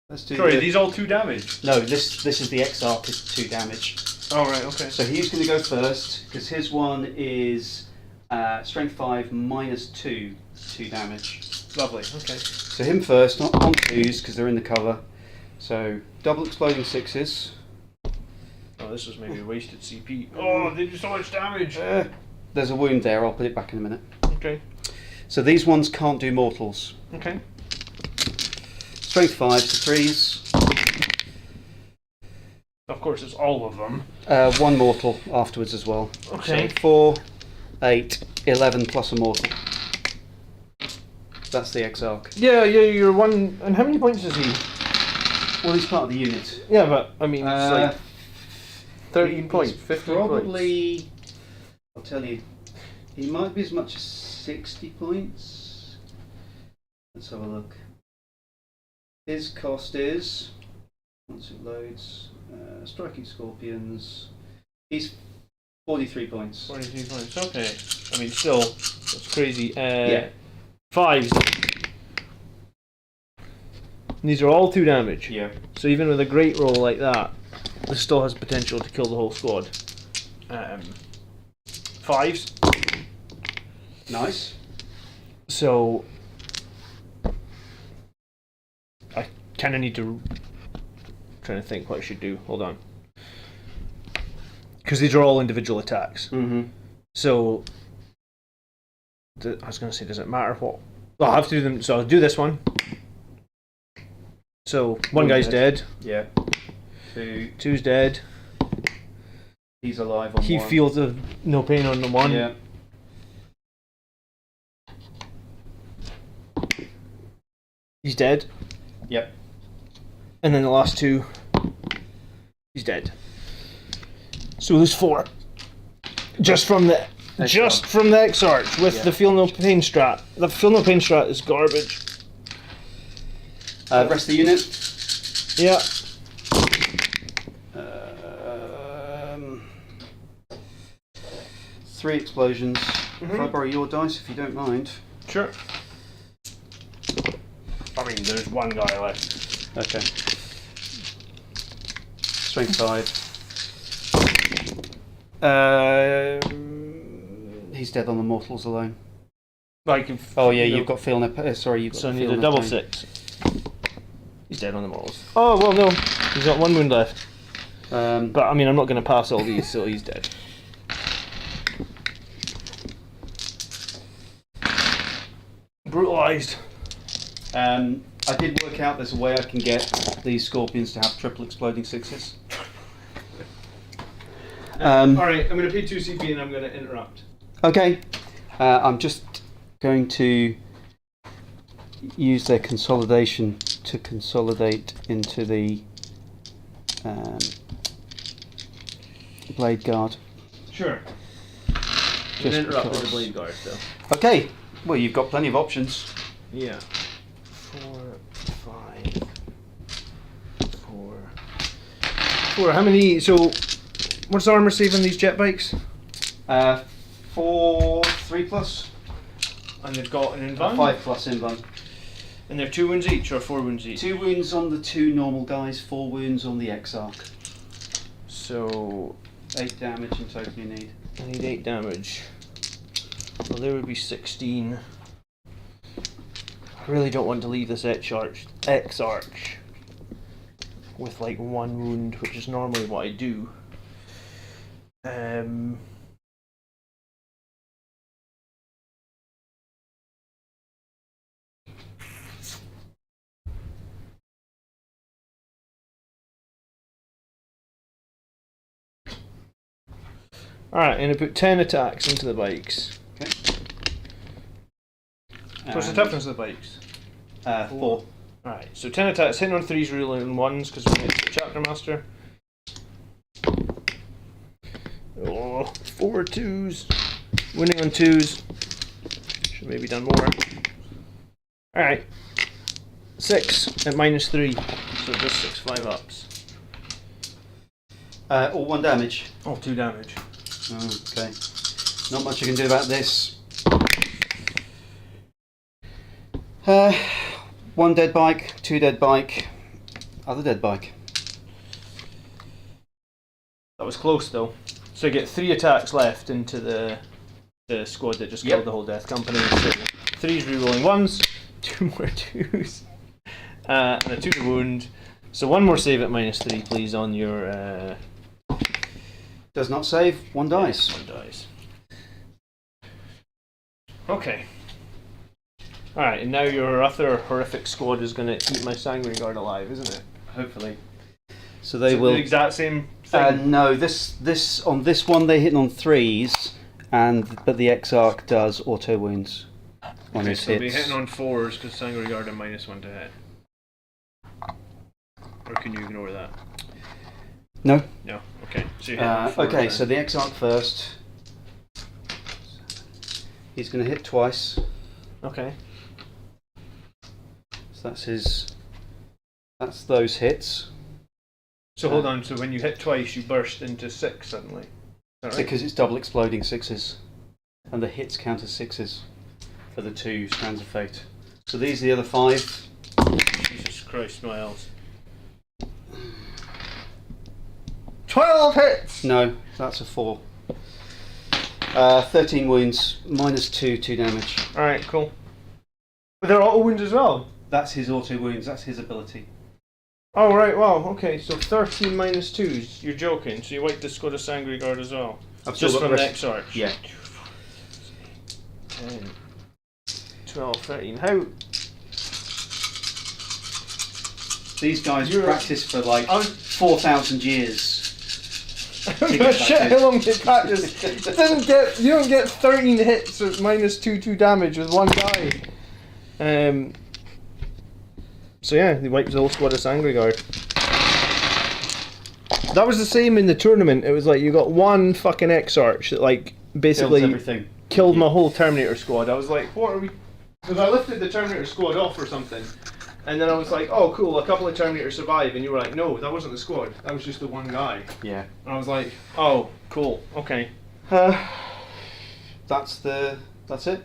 Let's do sorry, the- these all 2 damage. No, this is the Exarch is 2 damage. Oh right, okay. So he's going to go first because his one is Strength 5 minus 2 damage. Lovely. Okay. So him first, not on 2s because they're in the cover. So double exploding 6s. Oh, this was maybe a wasted CP. Oh, they do so much damage. There's a wound there. I'll put it back in a minute. Okay. So these ones can't do mortals. Okay. Strength 5 to 3s. Of course, it's all of them. 1 mortal afterwards as well. Okay. So 4, 8, 11 plus a mortal. That's the Exarch. Yeah, you're one. And how many points is he? Well, he's part of the unit. Yeah, but I mean, it's like 13 points, 15 probably, points. I'll tell you, he might be as much as 60 points. Let's have a look. His cost is, once it loads, striking scorpions. He's 43 points. 43 points, okay. I mean, still, that's crazy. Yeah. 5s. These are all 2 damage. Yeah. So even with a great roll like that, this still has potential to kill the whole squad. 5s. Nice. So I kind of need to trying to think what I should do. Hold on, because these are all individual attacks. Mm-hmm. So I was going to say, does it matter what? Well, I'll have to do them. So I'll do this one. So one guy's dead. Yeah. Two's dead. He's alive on He one. feels no pain on the one. Yeah. He's dead. Yep. And then the last 2, he's dead. So there's 4. Just from the Exarch with the feel no pain strat. The feel no pain strat is garbage. Rest of the unit. Yeah. 3 explosions. If I borrow your dice, if you don't mind. Sure. I mean, there's one guy left. Okay. Strength 5. He's dead on the mortals alone. Like, Oh yeah, you've got feel no. Sorry, you've got. So I need feel a no double pain. 6. He's dead on the morals. Oh well, no, he's got 1 wound left. But I mean, I'm not going to pass all these, so he's dead. Brutalized. I did work out there's a way I can get these scorpions to have triple exploding 6s. Alright, I'm going to pay 2 CP and I'm going to interrupt. Okay. I'm just going to use their consolidation to consolidate into the blade guard. Sure. Just interrupt with the because. blade guard though. Okay. Well, you've got plenty of options. Yeah. 4, 5, 4. How many? So, what's the armor save on these jet bikes? 4, 3 plus. And they've got an invuln? 5 plus invuln. And they're 2 wounds each or 4 wounds each? 2 wounds on the 2 normal guys, 4 wounds on the Exarch. So 8 damage in total you need. I need 8 damage. Well, there would be 16. I really don't want to leave this Exarch with like 1 wound, which is normally what I do. Alright, and I put 10 attacks into the bikes. Okay. What's the toughness of the bikes? 4. Alright, so 10 attacks, hitting on 3s, rolling 1s, because we're the Chapter Master. Oh, 4 2s. Winning on 2s. Should maybe done more. Alright. 6 at -3. So just 6 5-ups. All 1 damage. Oh, 2 damage. Okay. Not much I can do about this. 1 dead bike, 2 dead bike, other dead bike. That was close though. So I get 3 attacks left into the squad that just killed the whole Death Company. So 3's rerolling 1s, 2 more 2s, and a 2 to wound. So 1 more save at -3, please, on your. Does not save, 1 dice. 1 dice. Okay. Alright, and now your other horrific squad is going to eat my Sanguinary Guard alive, isn't it? Hopefully. So they Is it will. the exact same thing? No, this on this one they hit on 3s, but the Exarch does auto wounds. on his so he'll be hits. hitting on 4s because Sangre Guard are -1 to hit. Or can you ignore that? No. No. Okay. So you hit on 4s okay, then. so the Exarch first. He's going to hit twice. Okay. So that's those hits. So hold on. So when you hit twice, you burst into 6 suddenly. Is that right? Because it's double exploding 6s, and the hits count as 6s for the 2 strands of fate. So these are the other 5. Jesus Christ, Miles. 12 hits! No, that's a 4. 13 wounds, -2, 2 damage. Alright, cool. But they're auto wounds as well? That's his auto wounds, that's his ability. Oh, right, wow, okay, so 13 -2s, you're joking, so you wiped the squad of Sangre Guard as well? I've still Just got from the the rest- Exarch? Yeah. 10, 12, 13, how... These guys You're- practice for like 4,000 years. Shit, how long did practice? You don't get 13 hits with -2 damage with one guy. So yeah, he wipes the whole squad of Sangre Guard. That was the same in the tournament. It was like you got one fucking Exarch that like basically Kills everything. killed my whole Terminator squad. I was like, what are we? Because I lifted the Terminator squad off or something, and then I was like, oh cool, a couple of Terminators survive, and you were like, no, that wasn't the squad. That was just the one guy. Yeah. And I was like, oh cool, okay. That's it.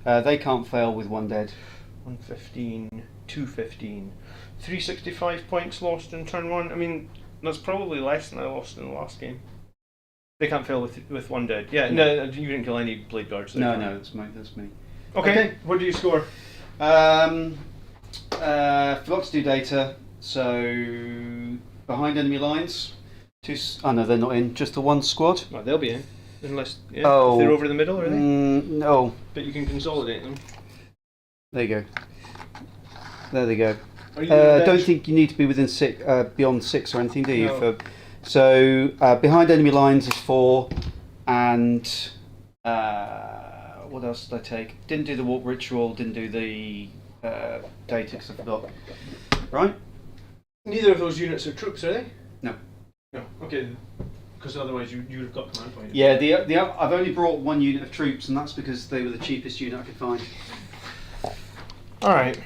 They can't fail with 1 dead. 115, 215, 365 points lost in turn 1. I mean, that's probably less than I lost in the last game. They can't fail with 1 dead. Yeah, no, you didn't kill any Blade Guards. No, that's me. Okay, what do you score? Forgot to do data. So behind enemy lines, no, they're not in. Just the 1 squad. Well, they'll be in, unless if Oh. they're over the middle, are they? No. But you can consolidate them. There you go. There they go. Are you Don't think you need to be within beyond 6 or anything, do you? No. So behind enemy lines is 4, and what else did I take? Didn't do the warp ritual. Didn't do the data because I forgot. Right? Neither of those units are troops, are they? No. No. Okay. Because otherwise you would have got command point. Yeah. I've only brought 1 unit of troops, and that's because they were the cheapest unit I could find. All right.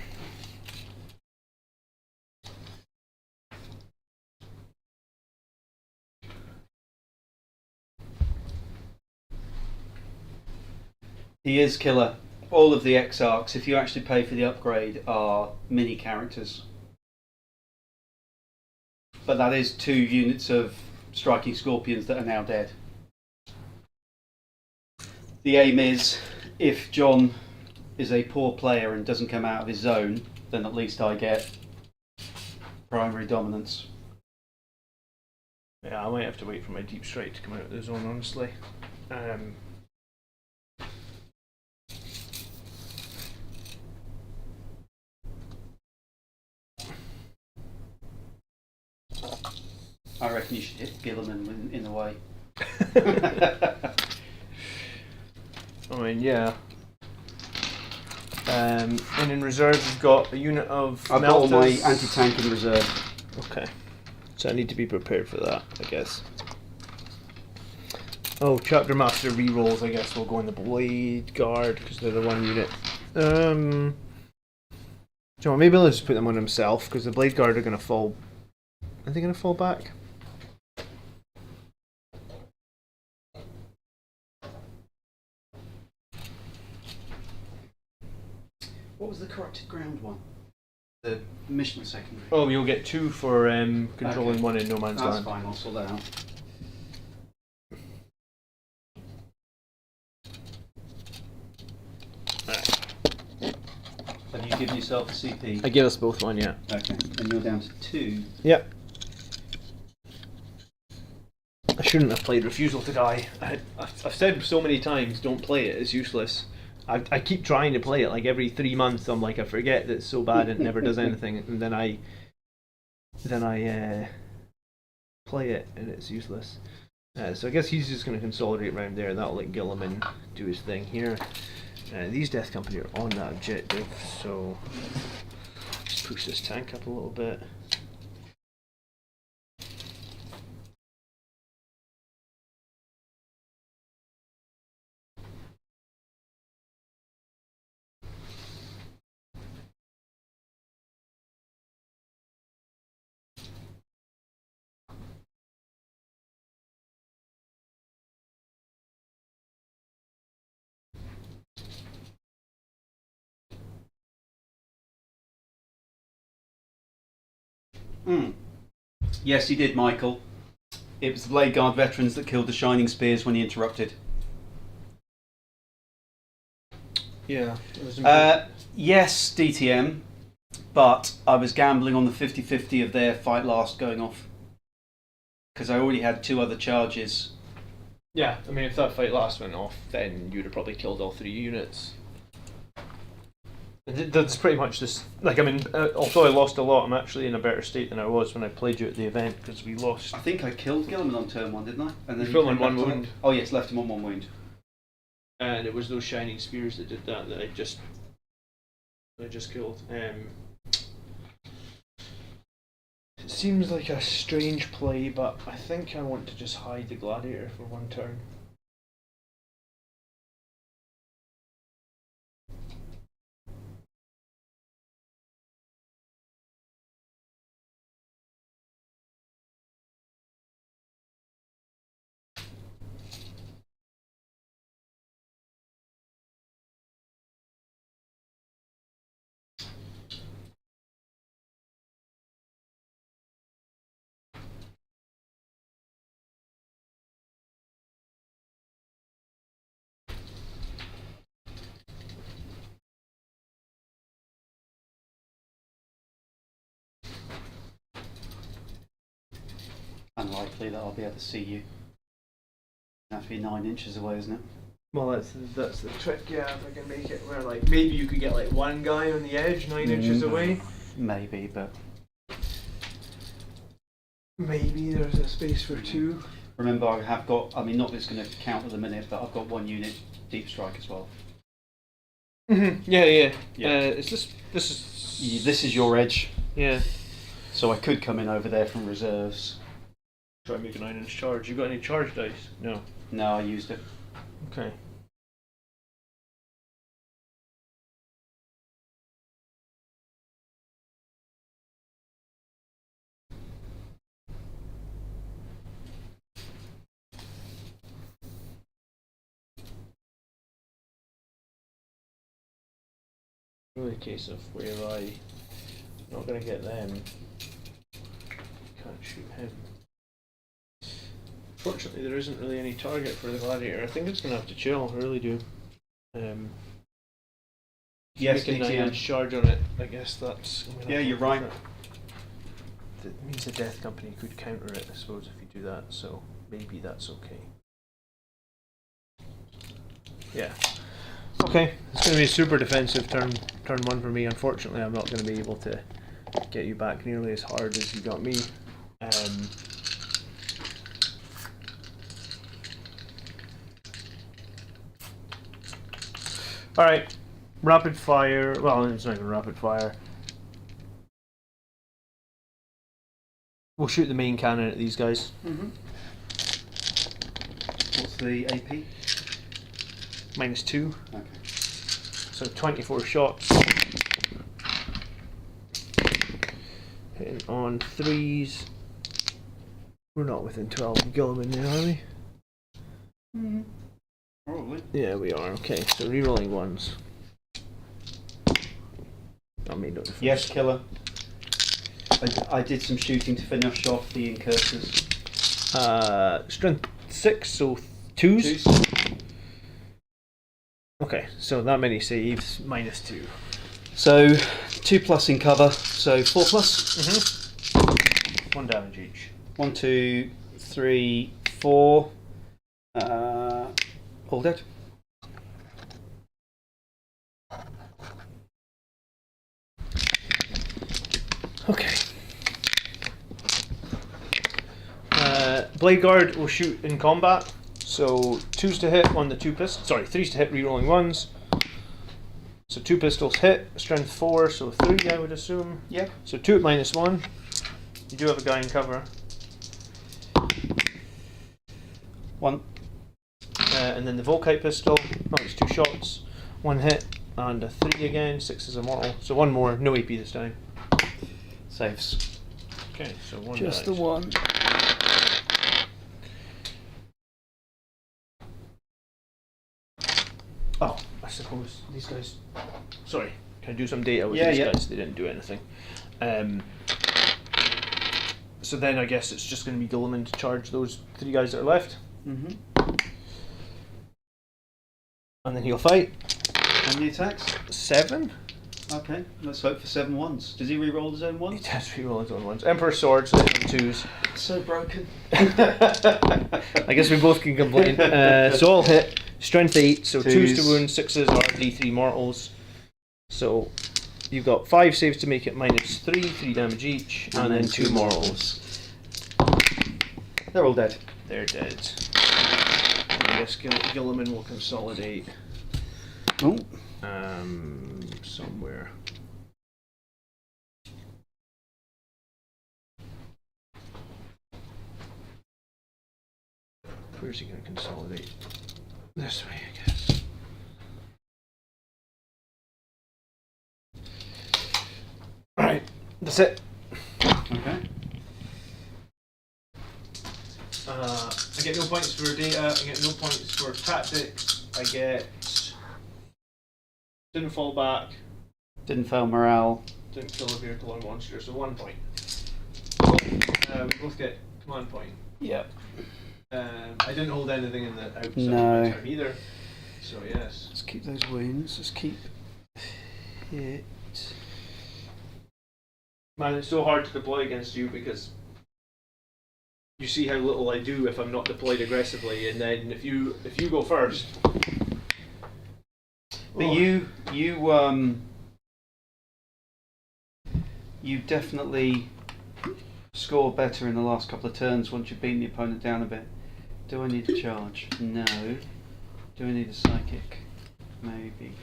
He is killer. All of the Exarchs, if you actually pay for the upgrade, are mini characters. But that is 2 units of striking scorpions that are now dead. The aim is, if John is a poor player and doesn't come out of his zone, then at least I get primary dominance. Yeah, I might have to wait for my deep strike to come out of the zone, honestly. I reckon you should hit Gilliman in the way. I mean, yeah. And in reserve, you've got a unit of I've got all my Meltas. anti-tank in reserve. Okay. So I need to be prepared for that, I guess. Oh, Chapter Master rerolls, I guess, will go in the Blade Guard, because they're the 1 unit. Do you know what, maybe I'll just put them on himself, because the Blade Guard are going to fall... Are they going to fall back? What was the corrupted ground one? The mission secondary. Oh, you'll get 2 for controlling Okay. 1 in No Man's That's Land. fine, I'll sort that out. Have you given yourself a CP? I give us both 1, yeah. Okay, and you're down to 2. Yep. I shouldn't have played Refusal to Die. I've said so many times, don't play it, it's useless. I keep trying to play it, like every 3 months I'm like, I forget that it's so bad and it never does anything, and then I play it and it's useless. So I guess he's just going to consolidate around there. That'll let Gilliman do his thing here. These Death Company are on that objective, so let's push this tank up a little bit. Yes, he did, Michael. It was the Blade Guard veterans that killed the Shining Spears when he interrupted. Yeah. Yes, DTM, but I was gambling on the 50-50 of their fight last going off. Because I already had 2 other charges. Yeah, I mean, if that fight last went off, then you'd have probably killed all 3 units. That's pretty much this. Like, I mean, although I lost a lot, I'm actually in a better state than I was when I played you at the event because we lost. I think I killed Gilliman on turn 1, didn't I? And then you killed him on 1 wound. Oh yes, left him on 1 wound. And it was those Shining Spears that did that I just killed. It seems like a strange play, but I think I want to just hide the Gladiator for 1 turn. Unlikely that I'll be able to see you. Have to be 9 inches away, isn't it? Well, that's the trick. Yeah, if I can make it where like maybe you could get like 1 guy on the edge 9 inches away. Maybe, but maybe there's a space for 2. remember I have got. I mean, not that it's going to count at the minute, but I've got 1 unit deep strike as well. Yeah. Yeah. This is This is your edge. Yeah. So I could come in over there from reserves. Try and make a 9-inch charge. You got any charge dice? No. No, I used it. Okay. Really a case of where I'm not going to get them. Can't shoot him. Fortunately, there isn't really any target for the Gladiator. I think it's going to have to chill. I really do. Yes, make a DTM. 9-inch charge on it. I guess that's. Yeah, you're right. That means the Death Company could counter it, I suppose, if you do that. So maybe that's okay. Yeah. Okay, it's going to be a super defensive turn 1 for me. Unfortunately, I'm not going to be able to get you back nearly as hard as you got me. Alright, rapid fire. Well, it's not even rapid fire. We'll shoot the main cannon at these guys. What's the AP? -2. Okay. So 24 shots. Hitting on 3s. We're not within 12 of Gilliman there, are we? Probably. Yeah, we are. Okay, so rerolling 1s. That made no difference. Yes, killer. I did some shooting to finish off the incursors. Strength 6, so 2s. Okay, so that many saves, -2. So 2+ in cover, so 4+. 1 damage each. 1, 2, 3, 4. All dead. Okay. Blade Guard will shoot in combat. So 2's to hit on the 2 pistols. Sorry, 3's to hit, rerolling 1s. So 2 pistols hit, strength 4, so 3 I would assume. Yep. So 2 at -1. You do have a guy in cover. 1. And then the Volkite pistol. Oh, it's 2 shots, 1 hit, and a 3 again. 6 is a mortal. So 1 more, no AP this time. Saves. Okay, so 1 Just dies. the 1. Oh, I suppose these guys. Sorry, can I do some data with Yeah, these yeah. guys? They didn't do anything. So then I guess it's just going to be Gilliman to charge those 3 guys that are left, Mm-hmm. and then he'll fight. How many attacks? 7. Okay, let's hope for 7 ones. Does he re-roll his own He ones? does reroll his own ones. Emperor's Sword, so 2s. So broken. I guess we both can complain. So I'll hit strength 8, so 2's to 2s. wound, 6's are D3 mortals. So you've got 5 saves to make it -3, 3 damage each, and then 2 mortals. They're all dead. They're dead. I guess Gilliman will consolidate Oh. somewhere. Where's he going to consolidate? This way, I guess. Alright, that's it. Okay. I get no points for data, I get no points for tactics, I get... Didn't fall back, Didn't fail morale. didn't kill a vehicle or monster, so 1 point. We both get command point. Yep. I didn't hold anything in the outside No. of my turn either, so yes. Let's keep those wounds. Let's keep hit. Man, it's so hard to deploy against you because you see how little I do if I'm not deployed aggressively, and then if you go first. But you definitely score better in the last couple of turns once you've beaten the opponent down a bit. Do I need a charge? No. Do I need a psychic? Maybe.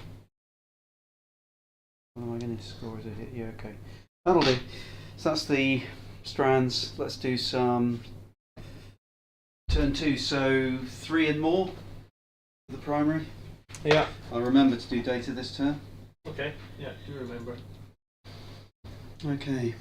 What am I going to score as a hit? Yeah, okay. That'll do. So that's the strands. Let's do some turn 2. So 3 and more for the primary. Yeah. I'll remember to do data this turn. Okay. Yeah. Do remember. Okay.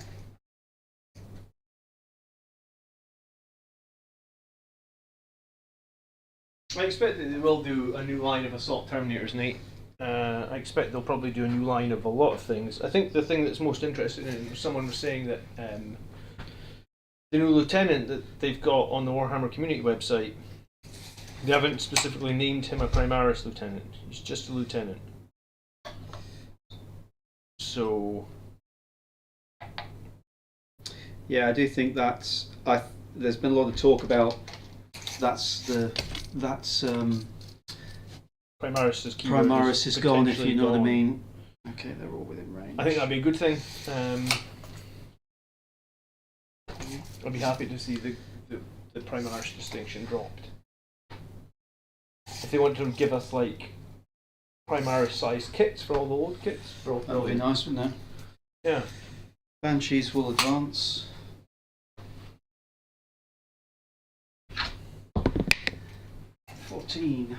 I expect that they will do a new line of assault terminators, Nate. I expect they'll probably do a new line of a lot of things. I think the thing that's most interesting, and someone was saying that the new lieutenant that they've got on the Warhammer community website, they haven't specifically named him a Primaris lieutenant. He's just a lieutenant. So Yeah, I do think that's. There's been a lot of talk about. That's Primaris' keyword Primaris is gone, if you know what I gone. mean. Okay, they're all within range. I think that'd be a good thing. I'd be happy to see the Primaris distinction dropped. If they want to give us like Primaris sized kits for all the old kits, That would be nice, wouldn't it? Yeah. Banshees will advance. $14.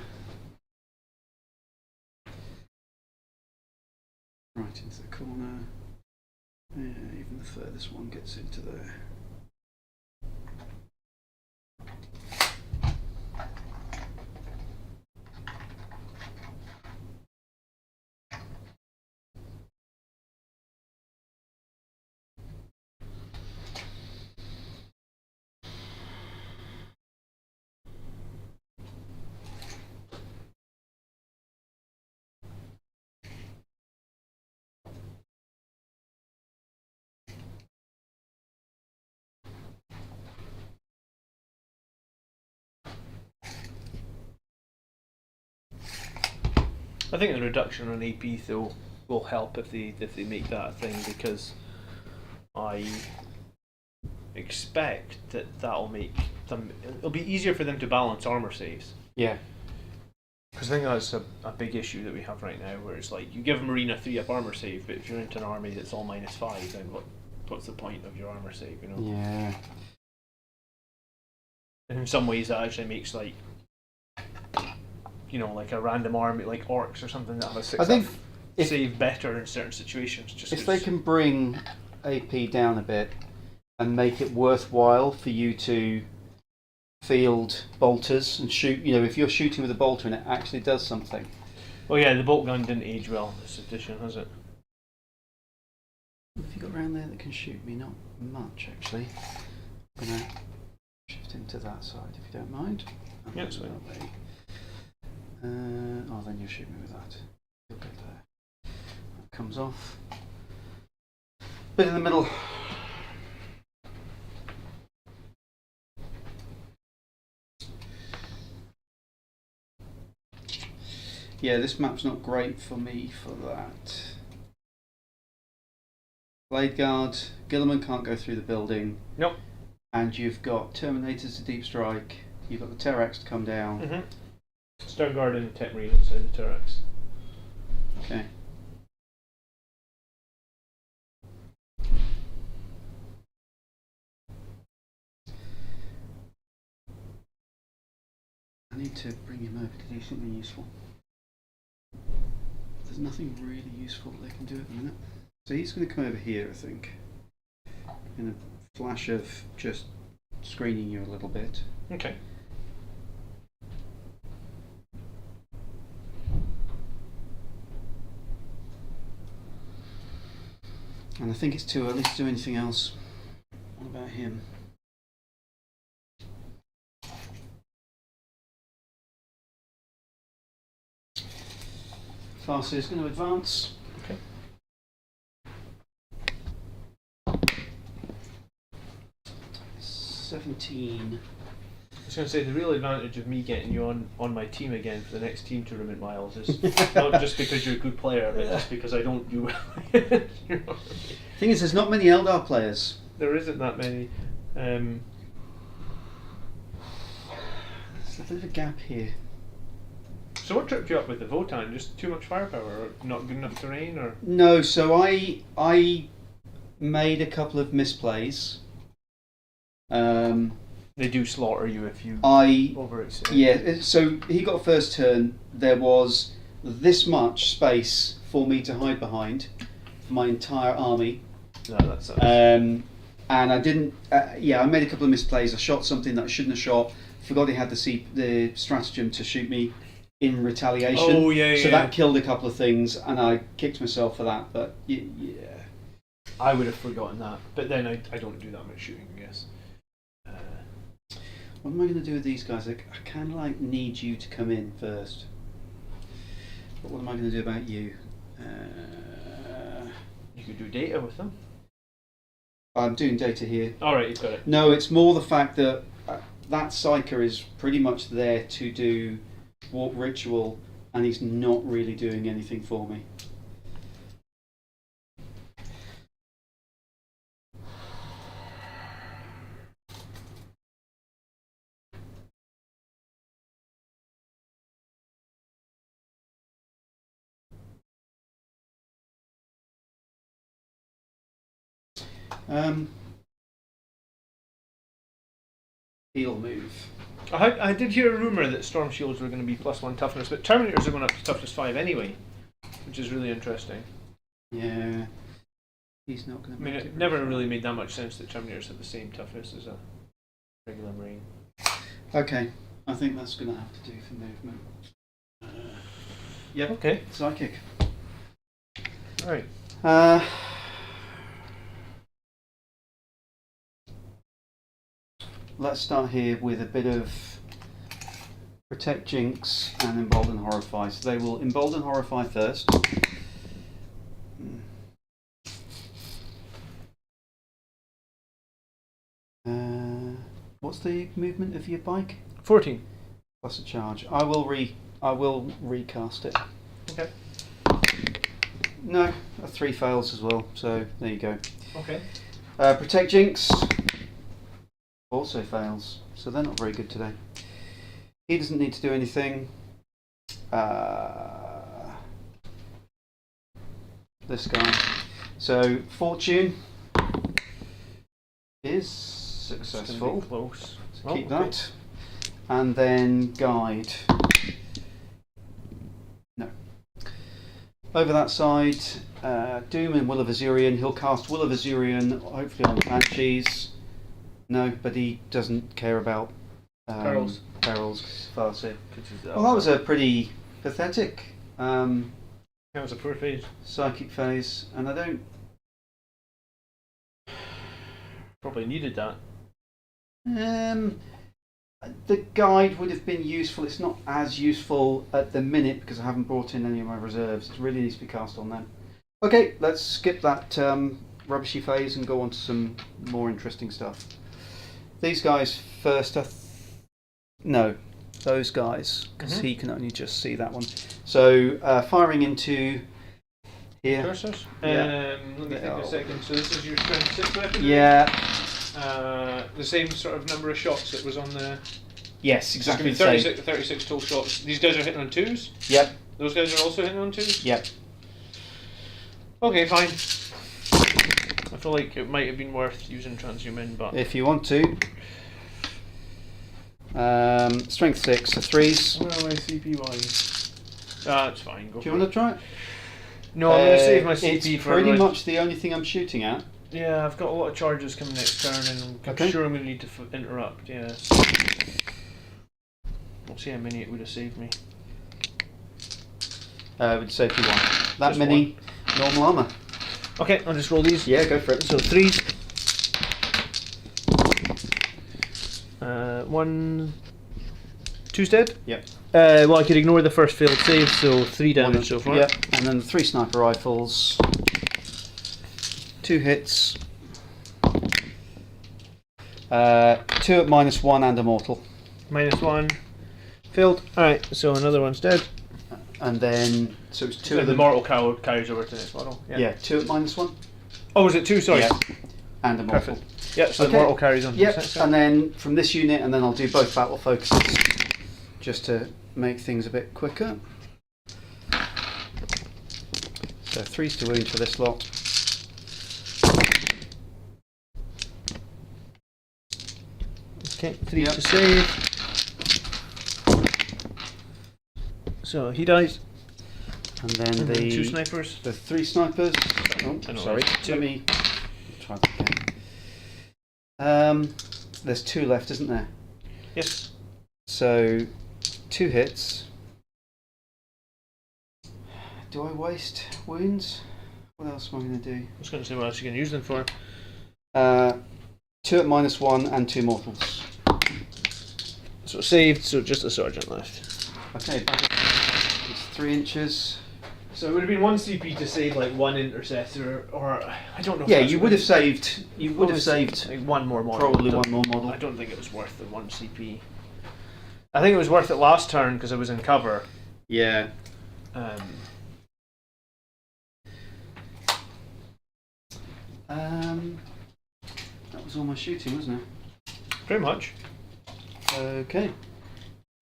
Right into the corner. Yeah, even the furthest one gets into there. I think the reduction on AP though will help if they make that a thing, because I expect that that'll make them. It'll be easier for them to balance armor saves. Yeah. Because I think that's a big issue that we have right now, where it's like you give a Marine a 3-up armor save, but if you're into an army that's all -5, then what's the point of your armor save? You know. Yeah. And in some ways, that actually makes like a random army like orcs or something that have a 6-up save better in certain situations. Just if they can bring AP down a bit and make it worthwhile for you to field bolters and shoot, if you're shooting with a bolter and it actually does something. Oh yeah, the bolt gun didn't age well this edition, has it? What have you got around there that can shoot me? Not much, actually. I'm going to shift into that side if you don't mind. Yeah, that's fine. Then you'll shoot me with that. You'll go there. That comes off. Bit in the middle. Yeah, this map's not great for me for that. Blade Guard, Gilliman can't go through the building. Nope. And you've got Terminators to deep strike. You've got the Terrax to come down. Mm-hmm. Stone Guard and Tech Marine inside the Terrax. Okay. I need to bring him over to do something useful. There's nothing really useful they can do at the minute. So he's going to come over here, I think, in a flash of just screening you a little bit. Okay. And I think it's too early to do anything else. What about him? Farsi is going to advance. Okay. $17. I was going to say, the real advantage of me getting you on my team again for the next team tournament, Miles, is not just because you're a good player, but just because I don't do well. Thing is, there's not many Eldar players. There isn't that many. There's a bit of a gap here. So what tripped you up with the Votan? Just too much firepower, or not good enough terrain, or? No, so I made a couple of misplays. They do slaughter you if you overextend. Yeah, so he got first turn. There was this much space for me to hide behind for my entire army. No, that's and I didn't. I made a couple of misplays. I shot something that I shouldn't have shot. Forgot he had the stratagem to shoot me in retaliation. Oh yeah. So that killed a couple of things, and I kicked myself for that. But yeah. I would have forgotten that, but then I don't do that much shooting, I guess. What am I going to do with these guys? I kind of need you to come in first. But what am I going to do about you? You could do data with them. I'm doing data here. Alright, you've got it. No, it's more the fact that that Psyker is pretty much there to do Warp Ritual, and he's not really doing anything for me. He'll move. I did hear a rumour that Storm Shields were going to be +1 toughness, but Terminators are going up to toughness 5 anyway, which is really interesting. Yeah. He's not going to make it. It never really made that much sense that Terminators had the same toughness as a regular Marine. Okay. I think that's going to have to do for movement. Yep. Okay. Psychic. Alright. Let's start here with a bit of Protect, Jinx, and Embolden, Horrify. So they will Embolden, Horrify first. What's the movement of your bike? 14. Plus a charge. I will recast it. Okay. No, a 3 fails as well. So there you go. Okay. Protect, Jinx. also fails, so they're not very good today. He doesn't need to do anything. This guy. So fortune is successful. Close. So keep that. And then guide. No. Over that side, Doom and Will of Azurian. He'll cast Will of Azurian, hopefully on Banshees. No, but he doesn't care about Perils. Farsi. Well, that was a pretty pathetic That was a poor phase. psychic phase, and I don't. Probably needed that. The guide would have been useful. It's not as useful at the minute because I haven't brought in any of my reserves. It really needs to be cast on them. Okay, let's skip that rubbishy phase and go on to some more interesting stuff. These guys first. No, those guys, because he can only just see that one. So firing into here. Cursors? Yeah. Let me think a second. So this is your strength 6 weapon? Yeah. The same sort of number of shots that was on the... Yes, exactly the 36, same. 36 total shots. These guys are hitting on 2s? Yep. Those guys are also hitting on 2s? Yep. Okay, fine. I feel like it might have been worth using Transhuman in, but... If you want to. Strength 6, so 3s. Where am I CP wise? That's fine. Go Do you for want it. to try it? No, I'm going to save my CP it's for pretty like- much the only thing I'm shooting at. Yeah, I've got a lot of charges coming next turn, and I'm Okay. sure I'm going to need to interrupt. Yes. We'll see how many it would have saved me. With safety 1. That Just many normal armour. Okay, I'll just roll these. Yeah, go for it. So 3s. 1. 2's dead. Yep. Well, I could ignore the first failed save, so 3 damage so far. Yep. And then 3 sniper rifles. 2 hits. 2 at -1 and a mortal. -1. Failed. Alright, so another one's dead. And then, so it's 2 of the them. mortal carries over to the next model. Yeah, 2 at -1. Oh, was it 2? Sorry. Yeah. And a mortal. Perfect. Yep, so Okay. the mortal carries on. Yep, and then from this unit, and then I'll do both battle focuses just to make things a bit quicker. So 3's to wound for this lot. Okay, 3 Yep. to save. So he dies. And then And the then 2 snipers. the 3 snipers. Oh, I know, sorry. that's 2. Let me try that again. There's 2 left, isn't there? Yes. So 2 hits. Do I waste wounds? What else am I going to do? I was going to say what else you can use them for. 2 at -1 and 2 mortals. So saved, so just a sergeant left. Okay, it's 3 inches. So it would have been 1 CP to save like 1 intercessor, or I don't know. If Yeah, that's you would have saved. You would have saved like 1 more model. probably 1 more model. I don't think it was worth the 1 CP. I think it was worth it last turn because I was in cover. Yeah. That was all my shooting, wasn't it? Pretty much. Okay.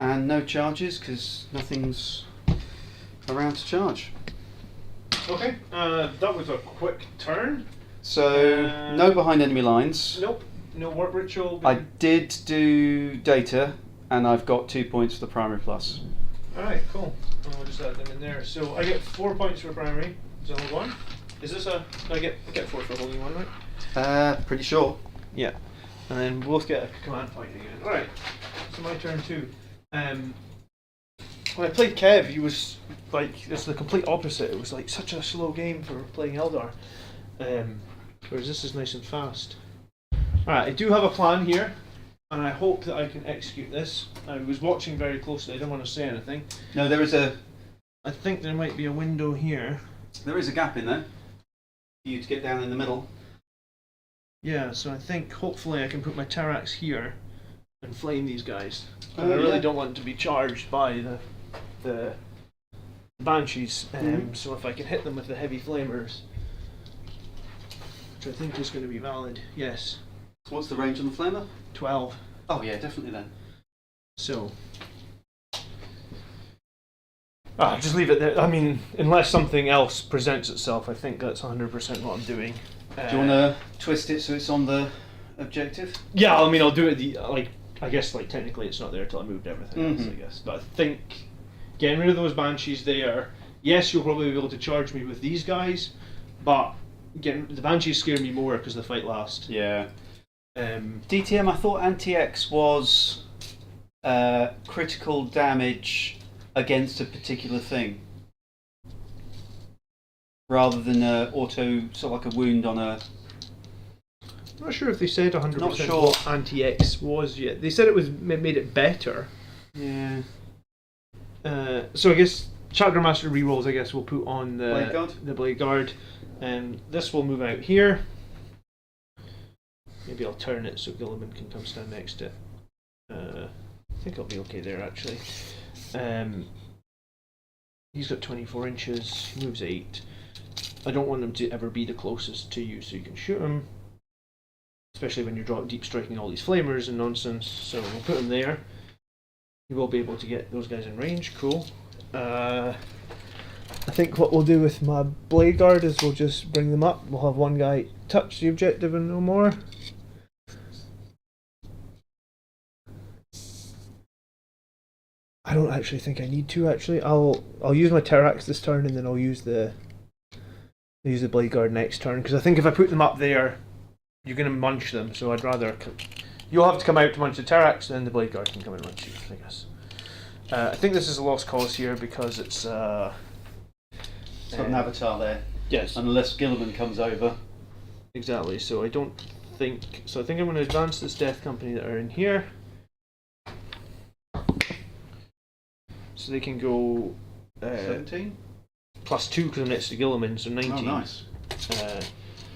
And no charges because nothing's around to charge. Okay, that was a quick turn. So no behind enemy lines. Nope, no work ritual. I did do data, and I've got 2 points for the primary plus. Alright, cool. I'll just add them in there. So I get 4 points for primary. So hold on. Is this a? I get 4 for holding 1, right? Pretty sure. Yeah. And then we both get a command point again. Alright. So my turn too. When I played Kev, he was like, it's the complete opposite. It was like such a slow game for playing Eldar. Whereas this is nice and fast. Alright, I do have a plan here, and I hope that I can execute this. I was watching very closely, I don't want to say anything. No, there is a think there might be a window here. gap in there for you to get down in the middle. Yeah, so I think hopefully I can put my Tarax here and flame these guys. Oh, I really yeah. don't want to be charged by the Banshees, so if I can hit them with the heavy flamers, which I think is going to be valid, yes. What's the range on the flamer? 12. Oh yeah, definitely then. So. Just leave it there. I mean, unless something else presents itself, I think that's 100% what I'm doing. Do you want to twist it so it's on the objective? Yeah, I mean, I'll do it I guess technically it's not there till I moved everything else, I guess. But I think getting rid of those Banshees there, yes, you'll probably be able to charge me with these guys, but the Banshees scare me more because the fight lasts. Yeah. DTM, I thought anti-X was critical damage against a particular thing, rather than auto, sort of like a wound on a. I'm not sure if they said 100% Not sure. what anti-X was yet. They said it made it better. Yeah. So I guess Chapter Master rerolls, I guess we'll put on the Blade Guard, and this will move out here. Maybe I'll turn it so Gilliman can come stand next to it. I think I'll be okay there actually. He's got 24 inches, he moves 8. I don't want him to ever be the closest to you so you can shoot him. Especially when you're deep striking all these flamers and nonsense. So we'll put him there. You will be able to get those guys in range, cool. I think what we'll do with my Blade Guard is we'll just bring them up. We'll have one guy touch the objective and no more. I don't actually think I need to actually. I'll use my Terrax this turn and then I'll use the Blade Guard next turn, because I think if I put them up there you're going to munch them, so I'd rather you'll have to come out to munch the Terrax and then the Blade Guard can come and munch you, I guess. I think this is a lost cause here because it's got an avatar there. Yes. Unless Gilliman comes over. Exactly, so I think I'm going to advance this Death Company that are in here. So they can go 17? Plus 2 because I'm next to Gilliman, so 19. Oh, nice.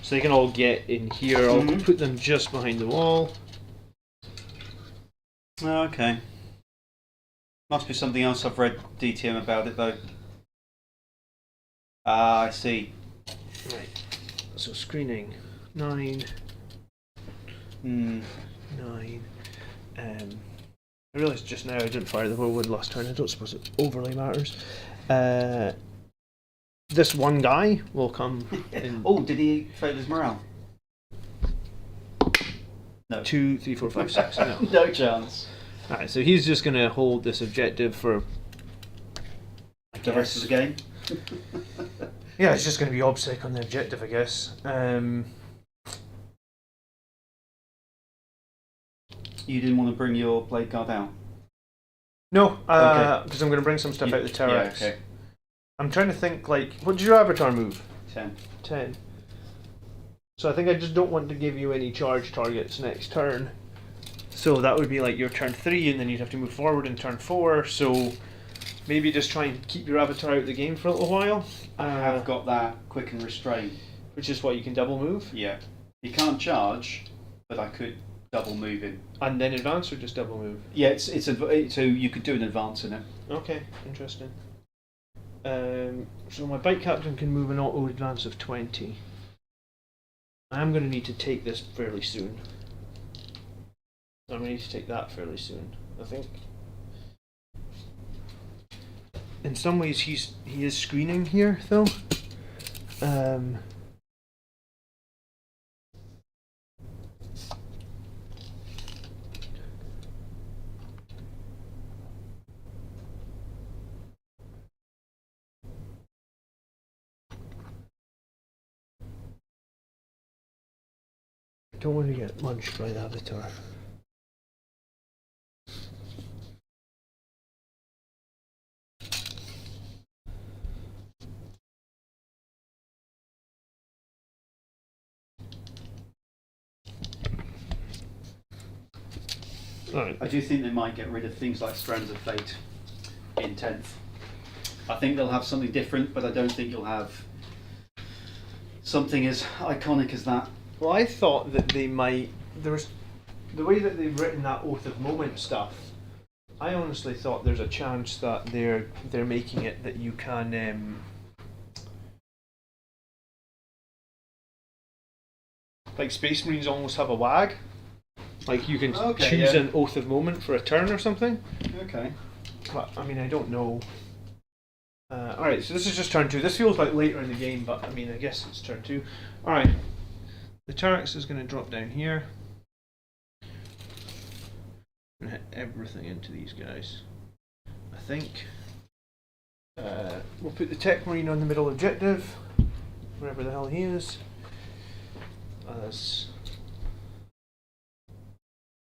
So they can all get in here. I'll put them just behind the wall. Oh, okay. Must be something else I've read DTM about it though. Ah, I see. Right. So screening 9. 9. I realised just now I didn't fire the whirlwind last turn. I don't suppose it overly matters. This one guy will come in. Oh, did he fail his morale? No. 2, 3, 4, 5, 6. No. No chance. Alright, so he's just going to hold this objective for the rest of the game? Yeah, it's just going to be obsec on the objective, I guess. You didn't want to bring your Blade Guard out? No, because I'm going to bring some stuff out the Terrax. Yeah, okay. I'm trying to think, what did your avatar move? 10. So I think I just don't want to give you any charge targets next turn. So that would be your turn 3, and then you'd have to move forward in turn 4, so maybe just try and keep your avatar out of the game for a little while. I have got that quick and restrain. Which is what you can double move? Yeah. You can't charge, but I could double move in. And then advance or just double move? Yeah, so you could do an advance in it. Okay, interesting. So my bike captain can move an auto advance of 20. I'm going to need to take this fairly soon. I'm going to need to take that fairly soon, I think. In some ways he is screening here though. I don't want to get munched by the avatar. Right. I do think they might get rid of things like Strands of Fate in 10th. I think they'll have something different, but I don't think you'll have something as iconic as that. Well, I thought that they might. There was the way that they've written that Oath of Moment stuff. I honestly thought there's a chance that they're making it that you can Space Marines almost have a WAG, Like you can Okay, choose yeah. an Oath of Moment for a turn or something. Okay. But I mean, I don't know. Alright, so this is just turn 2. This feels like later in the game, but I mean, I guess it's turn 2. Alright, the Tarax is going to drop down here. I'm going to hit everything into these guys, I think. We'll put the Tech Marine on the middle objective, wherever the hell he is. As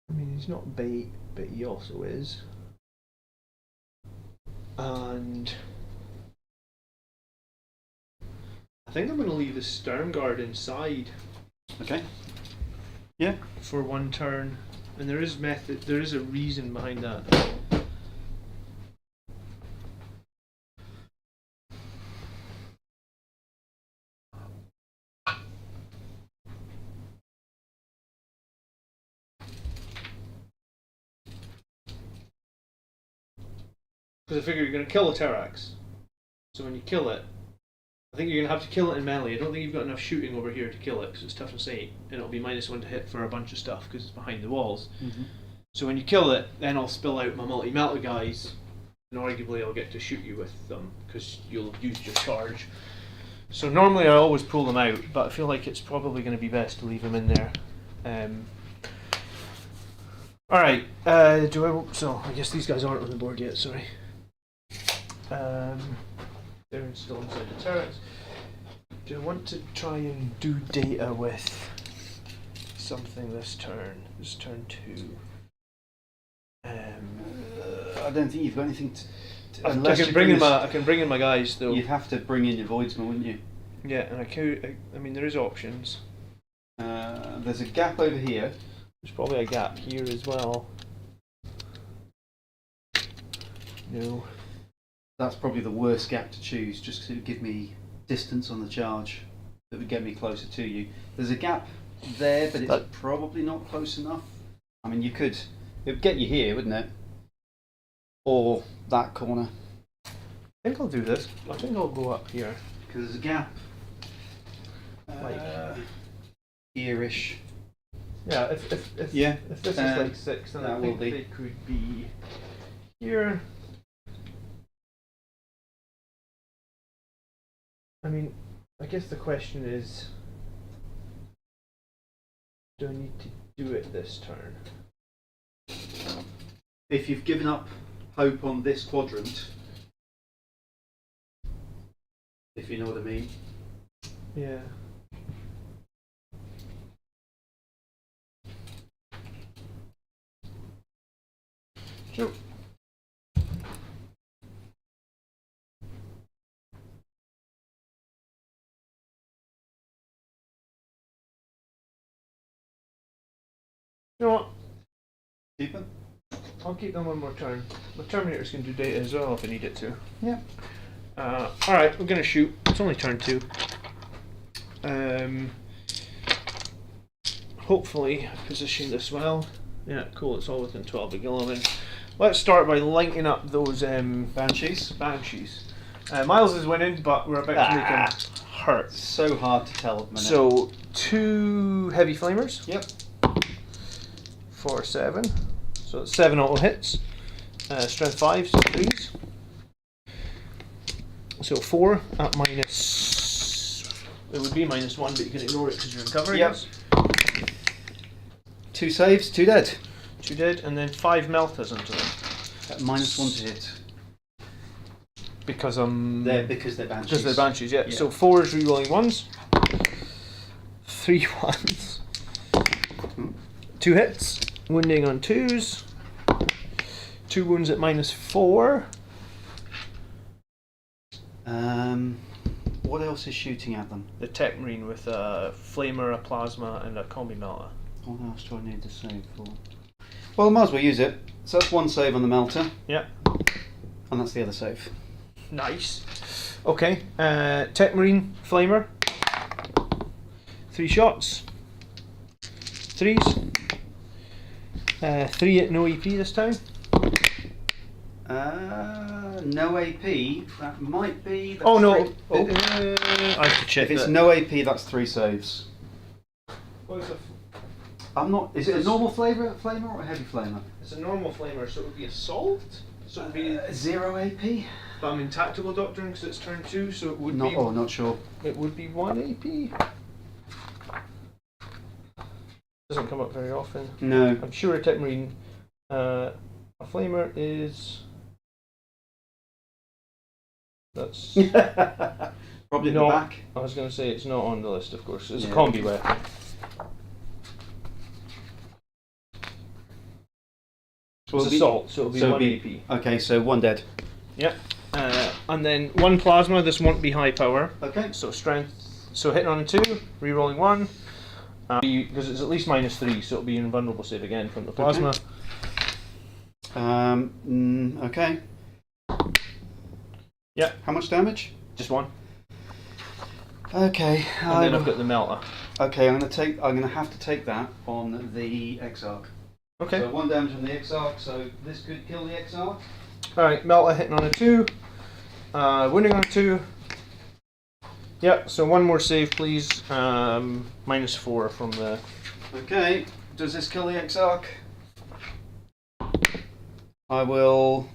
I mean, he's not bait, but he also is. And I think I'm going to leave the Stern Guard inside. Okay. Yeah. For one turn, and there is a reason behind that. Because I figure you're going to kill a Terax. So when you kill it, I think you're going to have to kill it in melee. I don't think you've got enough shooting over here to kill it because it's toughness 8. And it'll be -1 to hit for a bunch of stuff because it's behind the walls. Mm-hmm. So when you kill it, then I'll spill out my multi-melta guys. And arguably I'll get to shoot you with them because you'll have used your charge. So normally I always pull them out, but I feel like it's probably going to be best to leave them in there. Alright, so I guess these guys aren't on the board yet, sorry. They're still inside the turrets. Do I want to try and do data with something this turn? This turn 2. I don't think you've got anything to. I can bring in my guys though. You'd have to bring in your voidsman, wouldn't you? Yeah, and I mean there is options. There's a gap over here. There's probably a gap here as well. No. That's probably the worst gap to choose, just to give me distance on the charge that would get me closer to you. There's a gap there, but it's probably not close enough. I mean, it would get you here, wouldn't it? Or that corner. I think I'll do this. I think I'll go up here. Because there's a gap. Like here-ish. Yeah, if this is like 6, then I think they could be here. I mean, I guess the question is, do I need to do it this turn? If you've given up hope on this quadrant, if you know what I mean. Yeah. Sure. You know what? Keep them? I'll keep them one more turn. The Terminators can do data as well if I need it to. Yeah. Alright, we're going to shoot. It's only turn 2. Hopefully position this well. Yeah, cool, it's all within 12 of 11. Let's start by lighting up those Banshees. Miles is winning, but we're about to make him hurt. So hard to tell at the minute. So, 2 heavy flamers. Yep. For 7. So it's 7 auto hits. Strength 5, so 3s. So 4 at minus. It would be -1, but you can ignore it because you're in cover. Yep. 2 saves, 2 dead. 2 dead, and then 5 meltas onto them. At -1 to hit. Because because they're banshees. Because they're banshees, yeah. So 4 is rerolling 1s. 3 1s. 2 hits. Wounding on 2s. 2 wounds at -4. What else is shooting at them? The Tech Marine with a Flamer, a Plasma, and a Combi Melta. What else do I need to save for? Well, I might as well use it. So that's 1 save on the melter. Yeah. And that's the other save. Nice. Okay. Tech Marine, Flamer. 3 shots. 3s. 3 at no EP this time. No AP. That might be. Oh no! I have to check. If it's no AP, that's 3 saves. What is it? I'm not. Is it a normal flamer or a heavy flamer? It's a normal flamer, so it would be assault. So it would be 0 AP. But I'm in tactical doctrine because it's turn 2, so it would be. Oh, not sure. It would be 1 AP. Doesn't come up very often. No. I'm sure a tech marine. A flamer is. That's. Probably not, the back. I was going to say it's not on the list, of course. It's a Yeah. combi weapon. Well, It's assault, so it'll be 1 AP. Okay, so 1 dead. Yep. And then 1 plasma. This won't be high power. Okay. So strength. So hitting on a 2, re-rolling 1. Because it's at least -3, so it'll be an invulnerable save again from the plasma. Okay. Yeah. How much damage? Just 1. Okay. And then I've got the melter. Okay, I'm gonna have to take that on the Exarch. Okay. So 1 damage on the Exarch, so this could kill the Exarch. Alright, melter hitting on a 2. Wounding on a 2. Yep, so 1 more save please. -4 from the... Okay, does this kill the Exarch? I will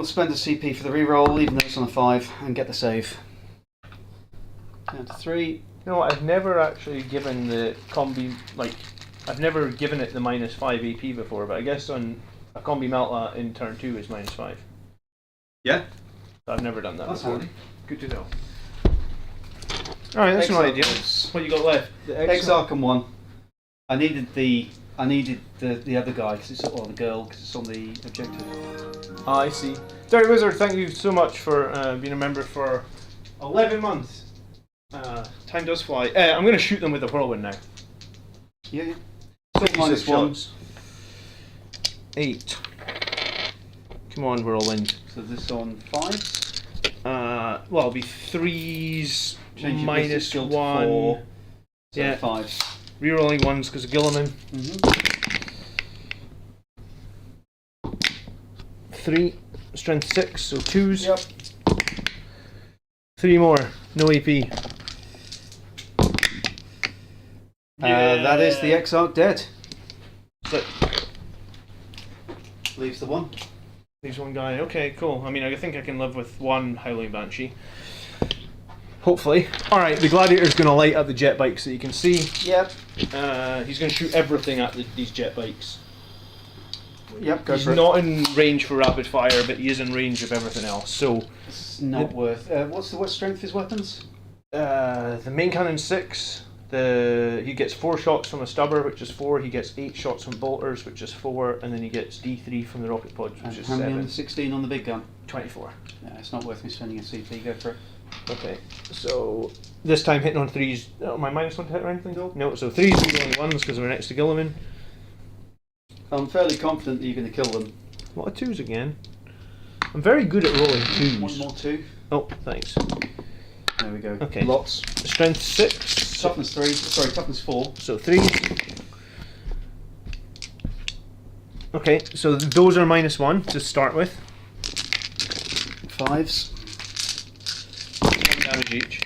spend a CP for the reroll, even though it's on a 5, and get the save. Down to 3. You know what, I've never actually given the combi, like, I've never given it the -5 AP before, but I guess on a combi melta in turn 2 is -5. Yeah? I've never done that That's before. handy. Good to know. Alright, that's not ideal. What you got left? The Exarch and 1. I needed the other guy, or the girl, because it's on the objective. I see. Dirty Wizard, thank you so much for being a member for 11 months. Time does fly. I'm going to shoot them with a whirlwind now. Yeah. So minus 1. 8. Come on, whirlwind. So this on 5. Well, it'll be 3s Change your minus mystic skill to 1. 4. So Yeah. 5s. Rerolling 1s because of Gilliman. 3. Strength 6, so 2s. Yep. 3 more. No AP. That is the Exarch dead. But Leaves the 1. leaves 1 guy. Okay, cool. I mean, I think I can live with 1 Howling Banshee. Hopefully. Alright, the Gladiator's going to light up the jet bikes that you can see. Yep. He's going to shoot everything at these jet bikes. Yep, go He's for it. not in range for rapid fire, but he is in range of everything else. So, It's not worth. What's the strength of his weapons? the main cannon 6. He gets 4 shots from a stubber, which is 4. He gets 8 shots from bolters, which is 4, and then he gets D3 from the rocket pods, which And is how many on 7. the 16 on the big gun? 24. Yeah, it's not worth me spending a CP. Go for it. Okay, so this time hitting on 3s. Oh, am I -1 to hit or anything? Nope. No, so 3s are only 1s because we're next to Gilliman. I'm fairly confident that you're going to kill them. What are 2s again? I'm very good at rolling 2s. 1 more 2. Oh, thanks. There we go. Okay. Lots. Strength 6. Toughness 3. Sorry, toughness 4. So 3s. Okay, so those are -1 to start with. 5s. 1 damage each.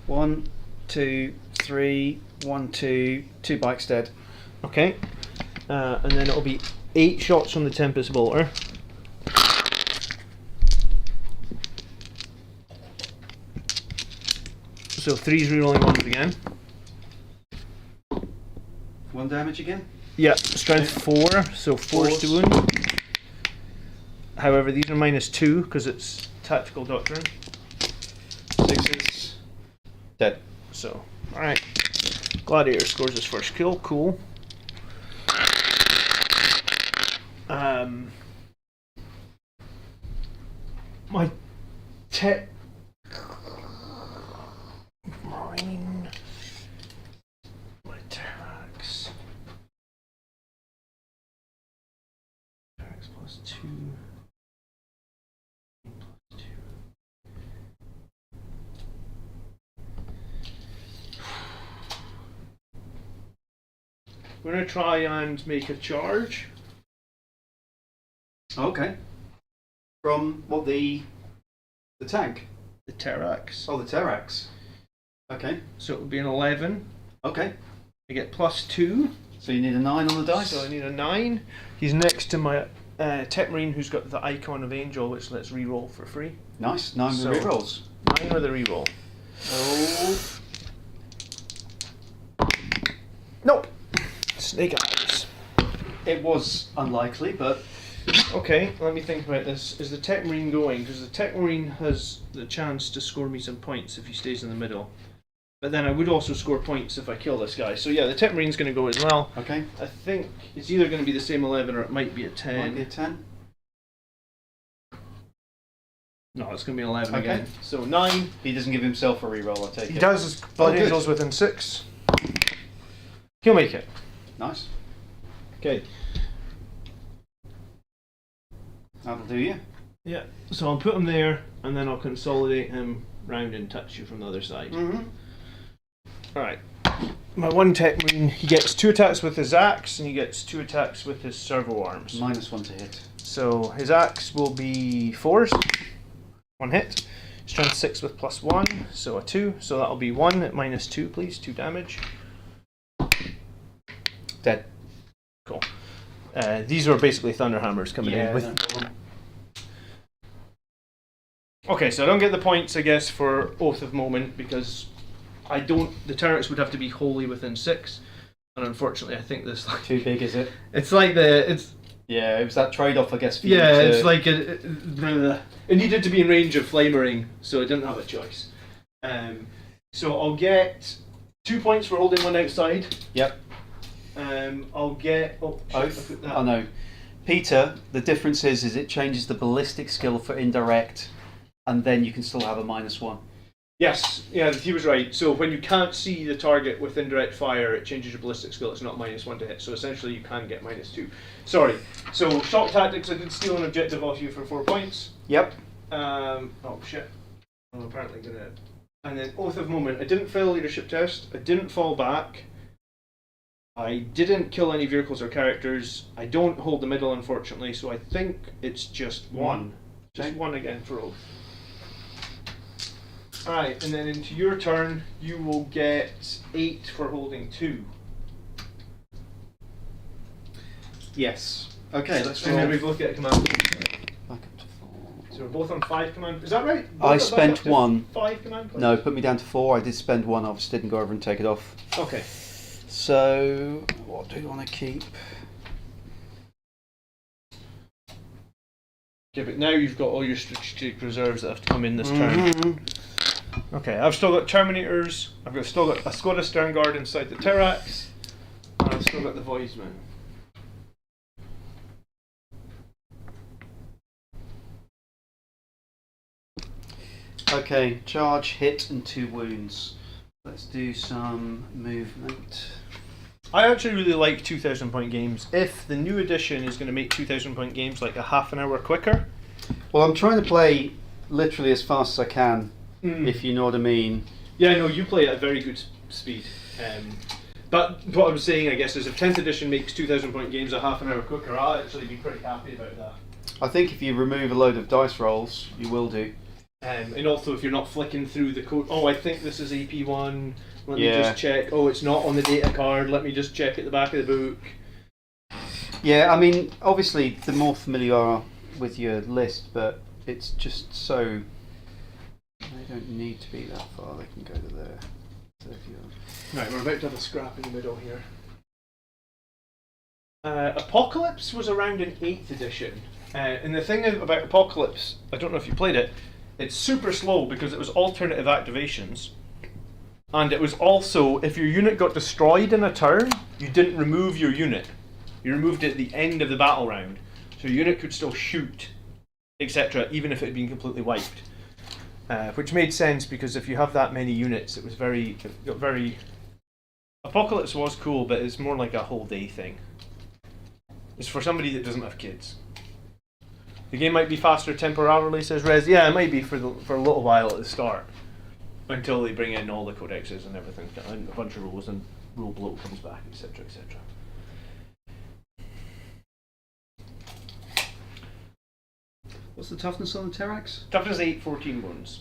1, 2, 3, 1, 2. 2 bikes dead. Okay. And then it'll be 8 shots from the Tempest Bolter. So 3's rerolling 1s again. 1 damage again. Yeah, strength 4, so 4's to wound. However, these are -2 because it's tactical doctrine. 6s. Dead. So, alright. Gladiator scores his first kill, cool. My tech marine, my tax plus 2 plus 2. We're gonna try and make a charge. Okay. From what, the tank? The Terrax. Oh, the Terrax. Okay. So it would be an 11. Okay. I get +2. So you need a 9 on the dice? So I need a 9. He's next to my Tech Marine who's got the icon of Angel, which lets reroll for free. Nice, 9 with rerolls. 9 with a reroll. Oh. Nope. Snake eyes. It was unlikely, but... Okay, let me think about this. Is the Tech Marine going? Because the Tech Marine has the chance to score me some points if he stays in the middle. But then I would also score points if I kill this guy. So yeah, the Tech Marine's going to go as well. Okay. I think it's either going to be the same 11 or it might be a 10. Might be a 10. No, it's going to be an 11 again. So 9. He doesn't give himself a reroll, I take it. He does. His Blood Angel's within 6. He'll make it. Nice. Okay. That'll do you. Yeah. So I'll put him there, and then I'll consolidate him round and touch you from the other side. Mm-hmm. Alright. My one Tech Marine, he gets 2 attacks with his axe, and he gets 2 attacks with his servo arms. -1 to hit. So his axe will be 4s. 1 hit. Strength 6 with +1, so a 2. So that'll be 1 at -2, please. 2 damage. Dead. Cool. These are basically Thunderhammers coming in with. No problem. Okay, so I don't get the points, I guess, for Oath of Moment because I don't. The turrets would have to be wholly within 6, and unfortunately, I think this like Too big, is it? it's like it's. Yeah, it was that trade-off, I guess. For you Yeah, to... it's like it needed to be in range of Flamering, so I didn't have a choice. So I'll get 2 points for holding one outside. Yep. I'll get Oath. Oh no, Peter. The difference is it changes the ballistic skill for indirect, and then you can still have a -1. Yes, yeah, he was right. So when you can't see the target with indirect fire, it changes your ballistic skill. It's not -1 to hit. So essentially, you can get -2. Sorry. So shock tactics. I did steal an objective off you for 4 points. Yep. Oh shit. I'm apparently gonna. And then Oath of Moment. I didn't fail a leadership test. I didn't fall back. I didn't kill any vehicles or characters. I don't hold the middle, unfortunately. So I think it's just 1. Just 1 again for Oath. Alright, and then into your turn, you will get 8 for holding 2. Yes. Okay, let's And roll. then we both get a command. Back up to 4. So we're both on 5 command. Is that right? I Both spent back up to 1. 5 command points? No, put me down to 4. I did spend 1. I just didn't go over and take it off. Okay. So, what do you want to keep? Okay, but now you've got all your strategic reserves that have to come in this turn. Okay, I've still got Terminators, still got a squad of Stern Guard inside the Terrax, and I've still got the Voidsman. Okay, charge, hit, and 2 wounds. Let's do some movement. I actually really like 2,000 point games. If the new edition is going to make 2,000 point games like a half an hour quicker. Well, I'm trying to play literally as fast as I can, if you know what I mean. Yeah, no, you play at a very good speed. But what I'm saying, I guess, is if 10th edition makes 2,000 point games a half an hour quicker, I'll actually be pretty happy about that. I think if you remove a load of dice rolls, you will do. And also if you're not flicking through the code, oh, I think this is AP1, let me Yeah. just check, oh, it's not on the data card, let me just check at the back of the book. Yeah, I mean, obviously, the more familiar you are with your list, but it's just so... They don't need to be that far, they can go to there. So if you're... Right, we're about to have a scrap in the middle here. Apocalypse was around in 8th edition, and the thing about Apocalypse, I don't know if you played it, it's super slow because it was alternative activations, and it was also, if your unit got destroyed in a turn, you didn't remove your unit. You removed it at the end of the battle round, so your unit could still shoot, etc., even if it had been completely wiped. Which made sense because if you have that many units, it got very... Apocalypse was cool, but it's more like a whole day thing. It's for somebody that doesn't have kids. The game might be faster temporarily, says Rez. Yeah, it might be for a little while at the start, until they bring in all the codexes and everything, and a bunch of rules, and rule bloat comes back, etc., etc. What's the toughness on the Terrax? Toughness 8, 14 wounds.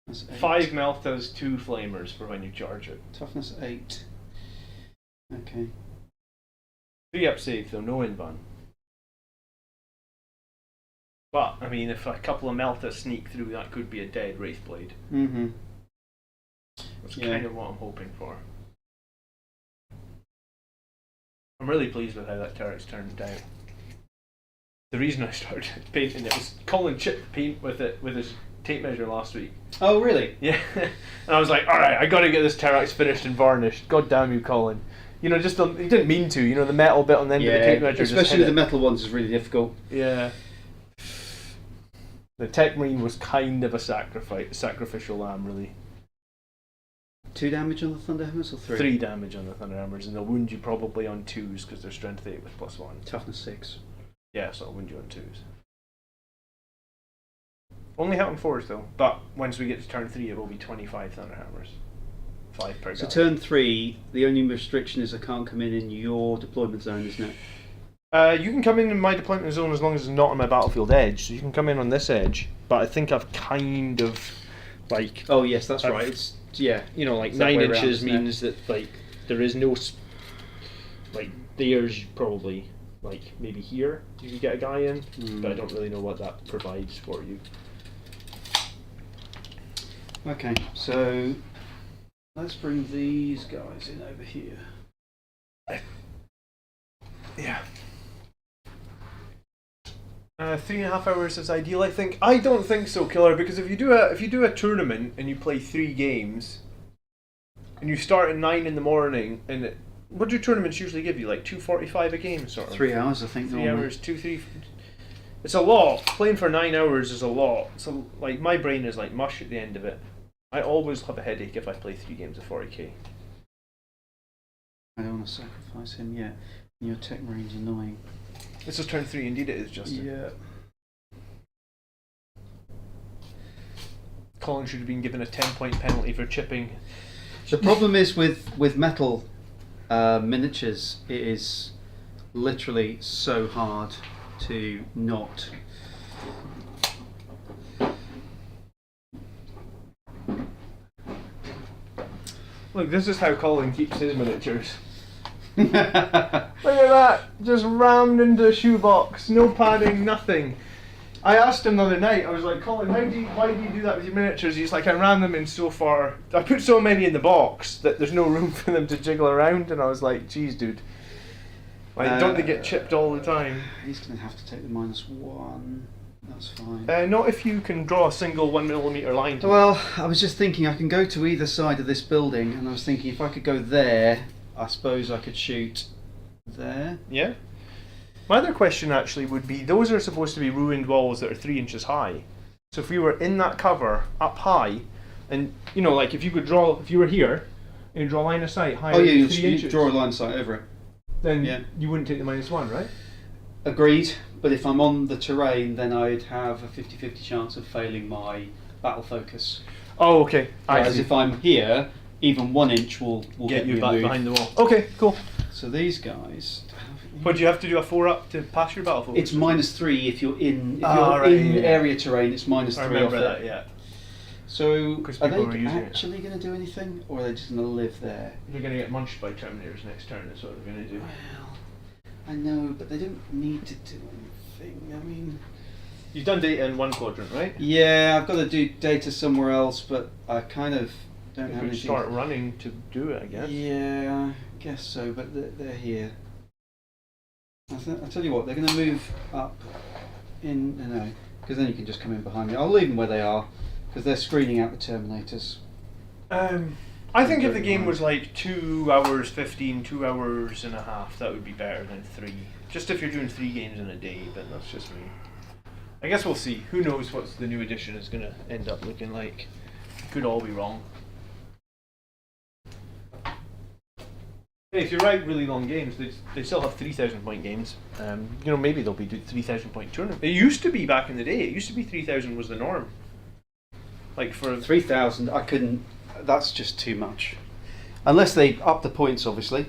That's 8. 5 Meltas, 2 Flamers for when you charge it. Toughness 8. Okay. 3 up save though, no in-ban. But, I mean, if a couple of Melta sneak through, that could be a dead Wraithblade. Mm-hmm. That's kind of what I'm hoping for. I'm really pleased with how that turret's turned out. The reason I started painting it was Colin chipped paint with his tape measure last week. Oh, really? Yeah. And I was like, alright, I gotta get this Terrax finished and varnished. God damn you, Colin. You know, just he didn't mean to. You know, the metal bit on the end of the tape measure. Especially with the metal ones is really difficult. Yeah. The Tech Marine was kind of a sacrificial lamb, really. 2 damage on the Thunderhammers or 3? 3 damage on the Thunderhammers, and they'll wound you probably on 2s because they're strength 8 with +1. Toughness 6. Yeah, so it'll wound you on 2s. Only hit on 4s though, but once we get to turn 3 it will be 25 Thunderhammers. 5 per guy. So turn 3, the only restriction is I can't come in your deployment zone, isn't it? You can come in my deployment zone as long as it's not on my battlefield edge. So you can come in on this edge, but I think I've kind of like. Oh yes, that's right. It's You know, like it's that 9 way inches around, means that like there is no like there's probably like maybe here you can get a guy in, but I don't really know what that provides for you. Okay, so let's bring these guys in over here. Yeah. 3.5 hours is ideal, I think. I don't think so, Killer, because if you do a tournament and you play 3 games, and you start at 9 in the morning, and what do tournaments usually give you? Like 2:45 a game, sort of. 3 hours, I think. 3 normally. hours, 2-3. It's a lot. Playing for 9 hours is a lot. So like my brain is like mush at the end of it. I always have a headache if I play 3 games of 40k. I don't want to sacrifice him yet. Your Tech Marine's annoying. This is turn 3, indeed it is, Justin. Yeah. Colin should have been given a 10-point penalty for chipping. The problem is with metal miniatures, it is literally so hard to not. Look, this is how Colin keeps his miniatures. Look at that! Just rammed into a shoebox, no padding, nothing. I asked him the other night, I was like, Colin, why do you do that with your miniatures? He's like, I ran them in so far. I put so many in the box that there's no room for them to jiggle around, and I was like, geez, dude. Like, don't they get chipped all the time? He's going to have to take the -1. That's fine. Not if you can draw a single 1mm line. Well, I was just thinking I can go to either side of this building, and I was thinking if I could go there, I suppose I could shoot there. Yeah. My other question actually would be, those are supposed to be ruined walls that are 3 inches high. So if we were in that cover, up high, and you know, like if you were here, and you draw a line of sight higher than 3 inches, draw a line of sight over it. Then you wouldn't take the -1, right? Agreed, but if I'm on the terrain, then I'd have a 50-50 chance of failing my battle focus. Oh, okay. Whereas if I'm here, even 1 inch will get you me back a move. behind the wall. Okay, cool. So these guys. But do you have to do a 4 up to pass your battle focus? It's -3 if you're in area terrain. It's -3 I off remember it. that, yeah. So are people were they using actually going to do anything, or are they just going to live there? They're going to get munched by Terminators next turn. That's what they're going to do. Well, I know, but they don't need to do anything. I mean, you've done data in 1 quadrant, right? Yeah, I've got to do data somewhere else, but I kind of don't have anything. Start running to do it, I guess. Yeah, I guess so, but they're here. I'll tell you what, they're going to move up in, because then you can just come in behind me. I'll leave them where they are, because they're screening out the Terminators. I think if the game was like 2 hours 15, 2 hours and a half, that would be better than 3. Just if you're doing 3 games in a day, but that's just me. I guess we'll see. Who knows what the new edition is going to end up looking like. Could all be wrong. Hey, if you write really long games, they still have 3,000 point games. You know, maybe they'll be 3,000 point tournament. It used to be back in the day. It used to be 3,000 was the norm. Like for 3,000, I couldn't. That's just too much. Unless they up the points, obviously.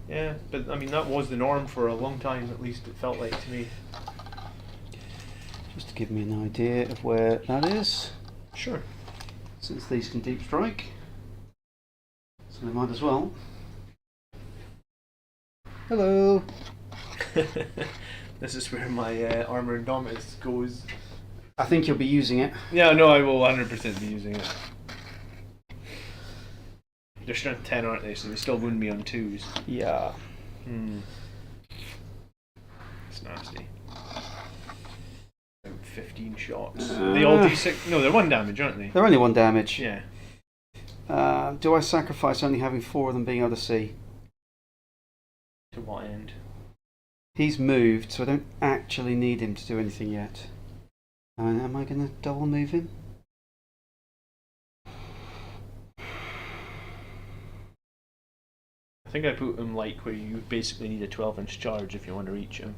Yeah, but I mean that was the norm for a long time. At least it felt like to me. Just to give me an idea of where that is. Sure. Since these can deep strike, so they might as well. Hello. This is where my armor indomitus goes. I think you'll be using it. Yeah, no, I will 100% be using it. They're strength 10, aren't they? So they still wound me on 2s. Yeah. It's nasty. 15 shots. They all d6. No, they're 1 damage, aren't they? They're only 1 damage. Yeah. Do I sacrifice only having 4 of them being able to see? To what end? He's moved, so I don't actually need him to do anything yet. Am I going to double move him? I think I put him like where you basically need a 12-inch charge if you want to reach him.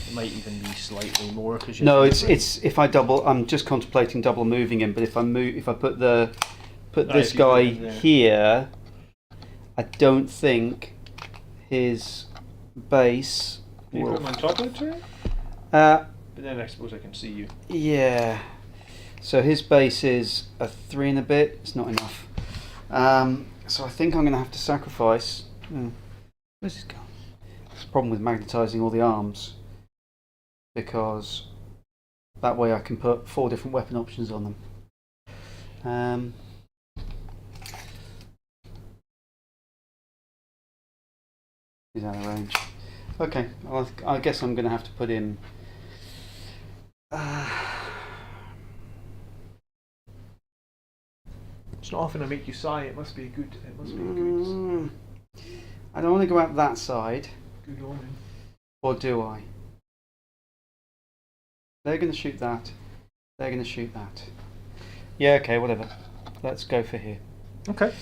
It might even be slightly more because no, it's if I double. I'm just contemplating double moving him, but if I put this guy here, I don't think his base. Can you put him on top of the tree? But then I suppose I can see you. Yeah. So his base is a 3 and a bit. It's not enough. So I think I'm going to have to sacrifice. Where's this gone? There's a problem with magnetising all the arms, because that way I can put 4 different weapon options on them. He's out of range. Okay, well, I guess I'm going to have to put in. It's not often I make you sigh. It must be a good. It must be a good. I don't want to go out that side. Good omen. Or do I? They're going to shoot that. They're going to shoot that. Yeah, okay, whatever. Let's go for here. Okay.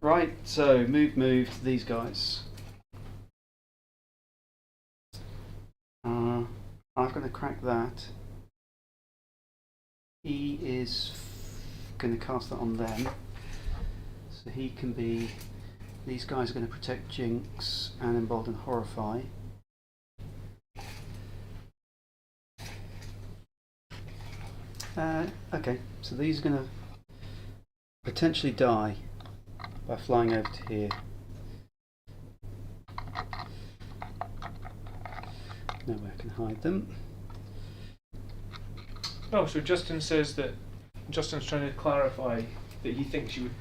Right, so move to these guys. I'm going to crack that. He is going to cast that on them. So he can be... These guys are going to protect Jinx and Embolden Horrify. Okay, so these are going to potentially die by flying over to here. Nowhere I can hide them. Oh, so Justin says that Justin's trying to clarify that he thinks you would.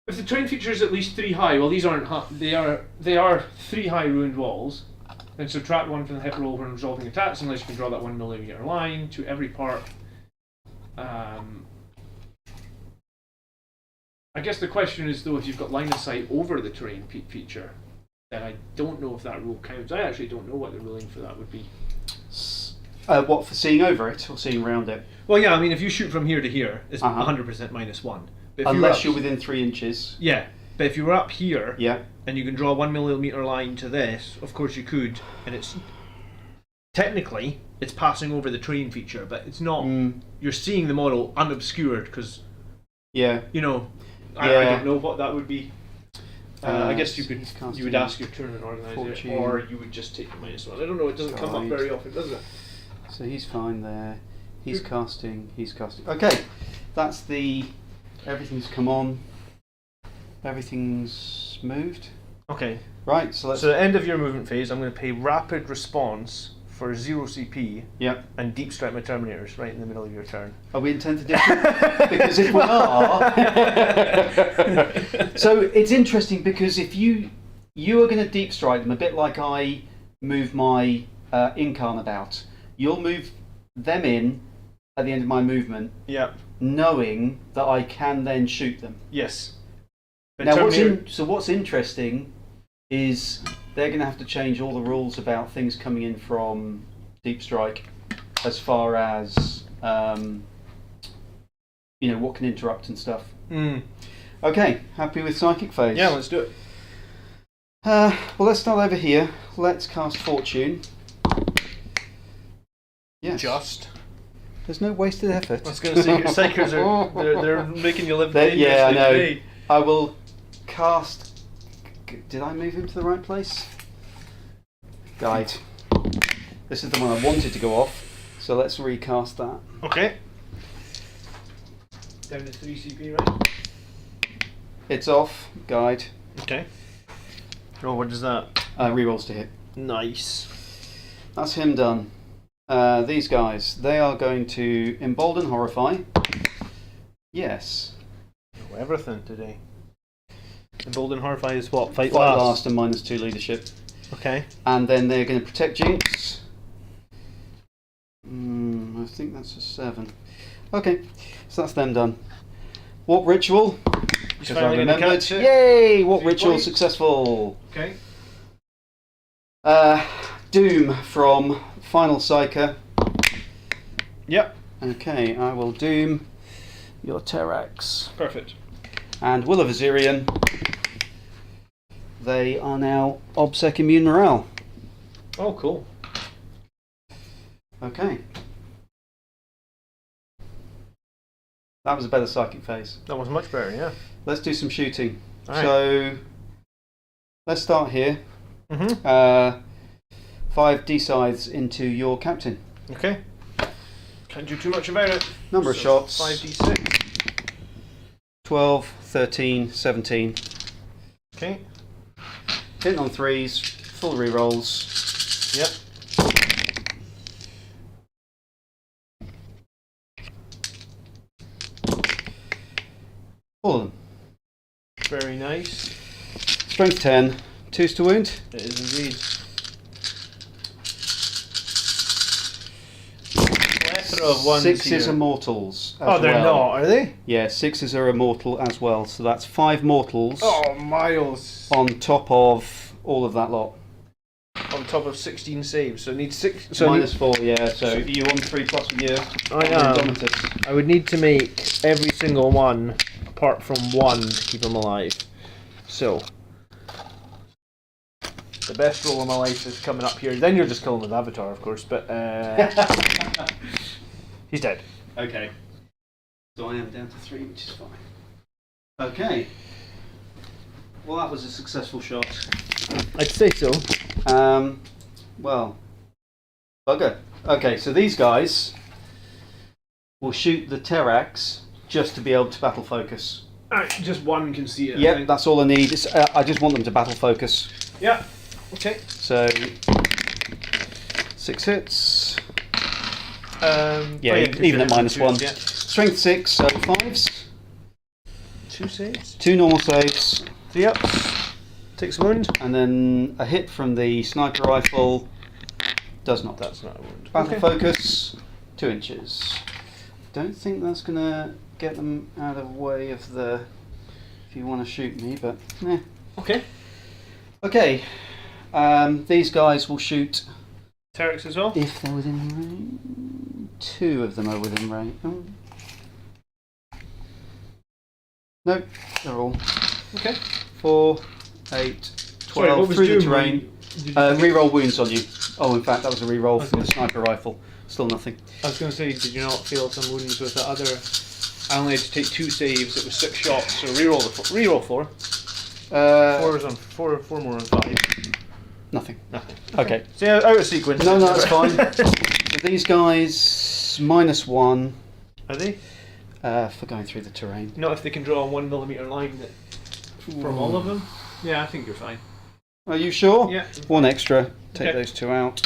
If the terrain feature is at least 3 high, well, these aren't high. They are 3 high ruined walls. Then subtract 1 from the hit roll when resolving attacks, unless you can draw that 1 millimeter line to every part. I guess the question is, though, if you've got line of sight over the terrain feature, then I don't know if that rule counts. I actually don't know what the ruling for that would be. What, for seeing over it or seeing around it? Well, yeah, I mean, if you shoot from here to here, it's 100% -1. But if unless you're within 3 inches. Yeah, but if you were up here, yeah, and you can draw a 1 millimeter line to this, of course you could, and it's technically it's passing over the terrain feature, but it's not. You're seeing the model unobscured because, yeah, you know, I don't know what that would be. I guess you would ask your tournament organizer, or you would just take the -1. I don't know. It doesn't come up very often, does it? So he's fine there. He's casting. Okay, that's the. Everything's come on. Everything's moved. Okay. Right. So let's. So the end of your movement phase, I'm going to pay rapid response for 0 CP. Yep. And deep strike my Terminators right in the middle of your turn. Are we in 10th edition? Because if we are, so it's interesting because if you are going to deep strike them a bit like I move my Incarn about. You'll move them in at the end of my movement. Yeah. Knowing that I can then shoot them. Yes. But now, what's interesting is they're going to have to change all the rules about things coming in from Deep Strike, as far as what can interrupt and stuff. Okay, happy with Psychic Phase? Yeah, let's do it. Well, let's start over here. Let's cast Fortune. Yes. Just. There's no wasted effort. I was going to say, your Psychers they're making you live dangerously. Yeah, I know. Today. I will cast... Did I move him to the right place? Guide. This is the one I wanted to go off, so let's recast that. Okay. Down to 3 CP, right? It's off. Guide. Okay. Oh, what is that? Rerolls to hit. Nice. That's him done. These guys, they are going to embolden, horrify. Yes. Oh, everything today. Embolden, horrify is what? Fight Fight last. last and -2 leadership. Okay. And then they're going to protect Jinx. I think that's a 7. Okay, so that's them done. Warp ritual. Because I remembered. Yay! Warp ritual successful. Okay. Doom from Final Psyker. Yep. Okay, I will doom your Terrax. Perfect. And Will of Azirian. They are now Obsec Immune Morale. Oh, cool. Okay. That was a better psychic phase. That was much better, yeah. Let's do some shooting. Right. So, let's start here. 5 D-scythes into your captain. Okay. Can't do too much about it. Number of shots. 5d6. 12, 13, 17. Okay. Hitting on 3s, full rerolls. Yep. All of them. Very nice. Strength 10, 2s to wound. It is indeed. Plethora of ones 6s here. are mortals. Oh, they're well. not, are they? Yeah, 6s are immortal as well. So that's 5 mortals Oh, Miles. on top of all of that lot. On top of 16 saves, so it needs 6. So -4, yeah. So you on 3+ with your I am. Indomitus. I would need to make every single one apart from 1 to keep him alive. So the best roll of my life is coming up here. Then you're just killing with Avatar, of course, but he's dead. Okay. So I am down to 3, which is fine. Okay. Well, that was a successful shot. I'd say so. Well, bugger. Okay, so these guys will shoot the Terrax just to be able to battle focus. Just 1 can see it. Yep, that's all I need. It's, I just want them to battle focus. Yeah. Okay. So 6 hits. Yeah, even at -1. Yeah. Strength 6, so 5s. 2 saves. 2 normal saves. 3 ups. Takes a wound. And then a hit from the sniper rifle does not. That's not a wound. Battle Okay. focus, 2 inches. Don't think that's going to get them out of the way of the... if you want to shoot me, but... eh. Okay. Okay, these guys will shoot... Terex as well? if they're within range. 2 of them are within range. Oh. Nope, they're all. Okay. 4, 8, 12, Sorry, what was through the Doom? terrain. Reroll wounds on you. Oh, in fact, that was a reroll from the sniper rifle. Still nothing. I was going to say, did you not feel some wounds with the other? I only had to take 2 saves. It was 6 shots. So reroll 4. 4 was on 4 more on 5. Nothing. Nothing. Okay. So yeah, out of sequence. No, that's fine. So these guys -1 Are they? for going through the terrain. Not if they can draw a 1 millimeter line from all of them. Yeah, I think you're fine. Are you sure? Yeah. 1 extra. Take Okay. those 2 out.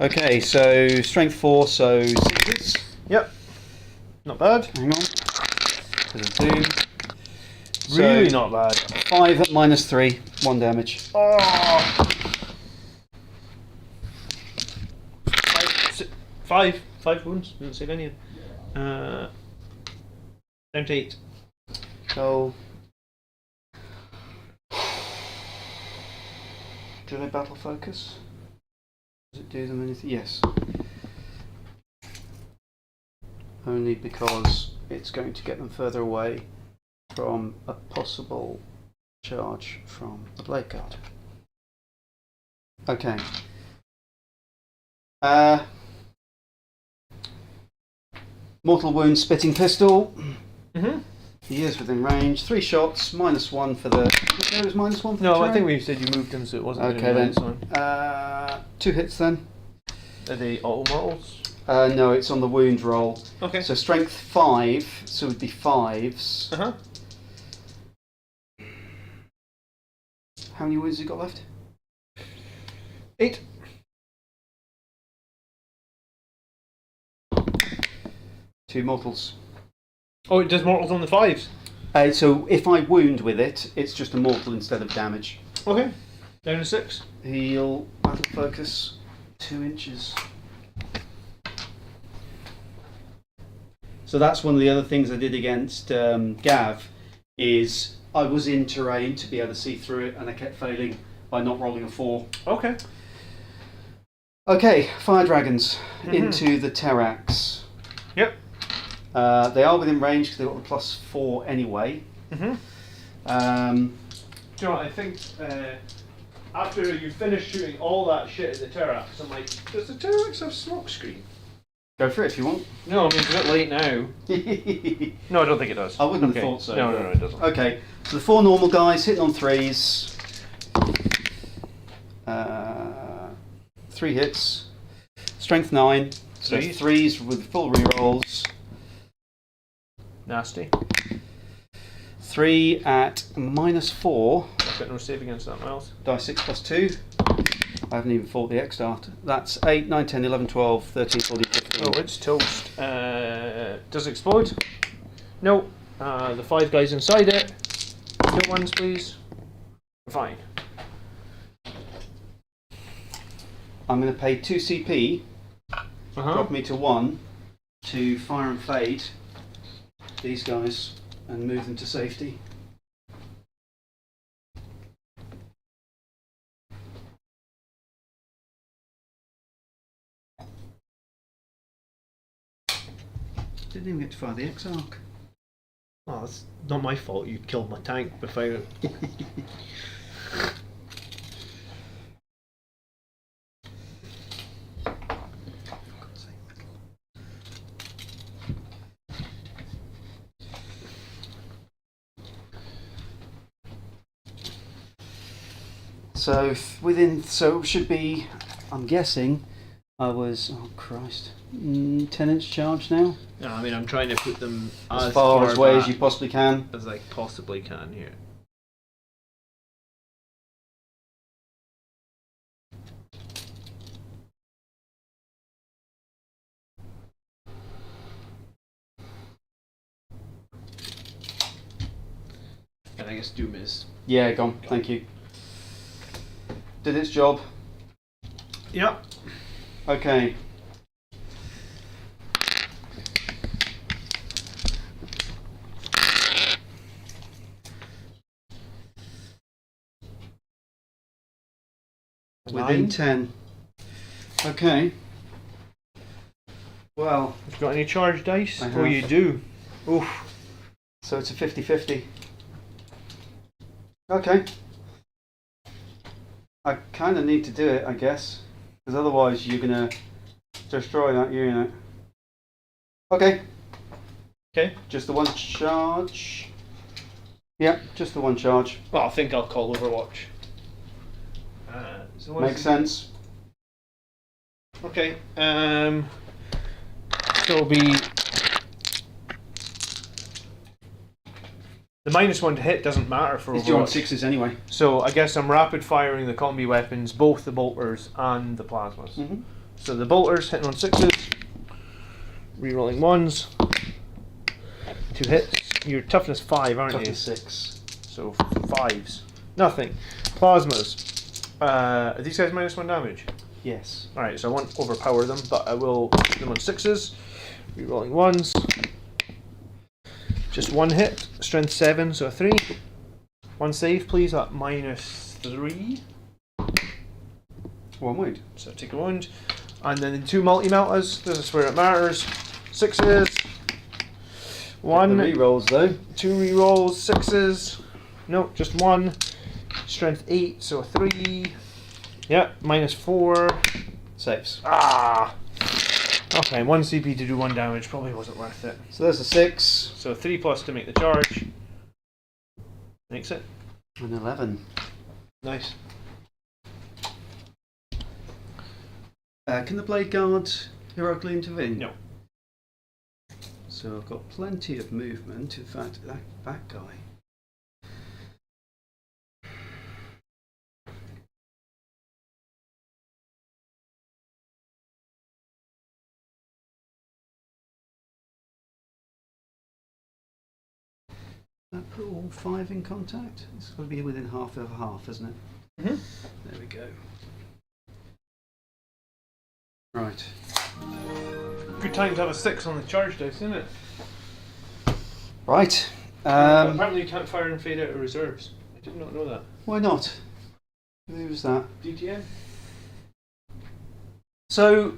Okay, so strength 4, so 6s. Yep. Not bad. Hang on. To the doom. Really So, not bad. 5 at -3, 1 damage. Oh. 5 wounds. Didn't save any of them. Down to 8. So, do they battle focus? Does it do them anything? Yes. Only because it's going to get them further away from a possible charge from the blade guard. Okay. Mortal wound, spitting pistol. Mm-hmm. He is within range. 3 shots, -1 for the. There was -1 for the No, I terrain? think we said you moved him, so it wasn't. Okay then. One. 2 hits then. Are they auto mortals? No, it's on the wound roll. Okay. So strength 5, so it would be 5s. Uh huh. How many wounds has he got left? 8. Two mortals. Oh, it does mortals on the 5s. So if I wound with it, it's just a mortal instead of damage. Okay. Down to 6. He'll battle focus 2 inches. So that's one of the other things I did against Gav, is I was in terrain to be able to see through it, and I kept failing by not rolling a 4. Okay. Okay, fire dragons into the Terrax. Yep. They are within range because they've got the +4 anyway. Do you know what, I think after you finish shooting all that shit at the Terrax, I'm like, does the Terrax have smoke screen? Go for it if you want. No, I mean, it's a bit late now. No, I don't think it does. I wouldn't have thought so. No, it doesn't. Okay, so the 4 normal guys hitting on 3s. 3 hits. Strength 9. So 3s with full rerolls. Nasty. 3 at -4. I've got no save against that, Miles. Die 6 + 2. I haven't even fought the X-Dart. That's 8, 9, 10, 11, 12, 13, 14, 15. Oh, it's toast. Does it explode? No. The 5 guys inside it. Hit ones, please. Fine. I'm going to pay 2 CP, drop me to 1, to fire and fade these guys and move them to safety. Didn't even get to fire the X-Arc. Oh, that's not my fault. You killed my tank before it. So so it should be, I'm guessing, I was, oh Christ, 10-inch charge now? No, I mean, I'm trying to put them as far away as you possibly can. As I possibly can here. I think it's Doom is. Yeah, gone. Thank you. Did its job. Yep. Okay. Within 10. Okay. Well, Have you got any charge dice? I Oh, have. you do. Oof. so it's a 50-50. Okay. I kind of need to do it, I guess, because otherwise you're going to destroy that unit. Okay. Okay. Just the 1 charge. Yeah, just the 1 charge. Well, I think I'll call Overwatch. So Makes sense. Okay. So it'll be the -1 to hit doesn't matter for It's your Overwatch. 6s anyway. So I guess I'm rapid firing the combi weapons, both the bolters and the plasmas. Mm-hmm. So the bolters hitting on 6s, rerolling 1s, 2 hits. You're toughness 5, aren't Toughness you? 6. So 5s. Nothing. Plasmas. Are these guys -1 damage? Yes. Alright, so I won't overpower them, but I will put them on 6s. Rerolling 1s. Just 1 hit. Strength 7, so a 3. 1 save, please, at -3. 1 wound. So take a wound. And then 2 multi-meltas. This is where it matters. 6s. 1. The rerolls though. 2 rerolls. 6s. No, just 1. Strength 8, so a 3. Yeah, -4. Saves. Ah! Okay, 1 CP to do 1 damage probably wasn't worth it. So there's a 6. So 3+ to make the charge. Makes it. An 11. Nice. Can the Blade Guard heroically intervene? No. So I've got plenty of movement. In fact, that guy. That put all 5 in contact? It's got to be within half of a half, isn't it? Mm-hmm. There we go. Right. Good time to have a 6 on the charge dice, isn't it? Right. Apparently you can't fire and fade out of reserves. I did not know that. Why not? Who was that? DTM? So,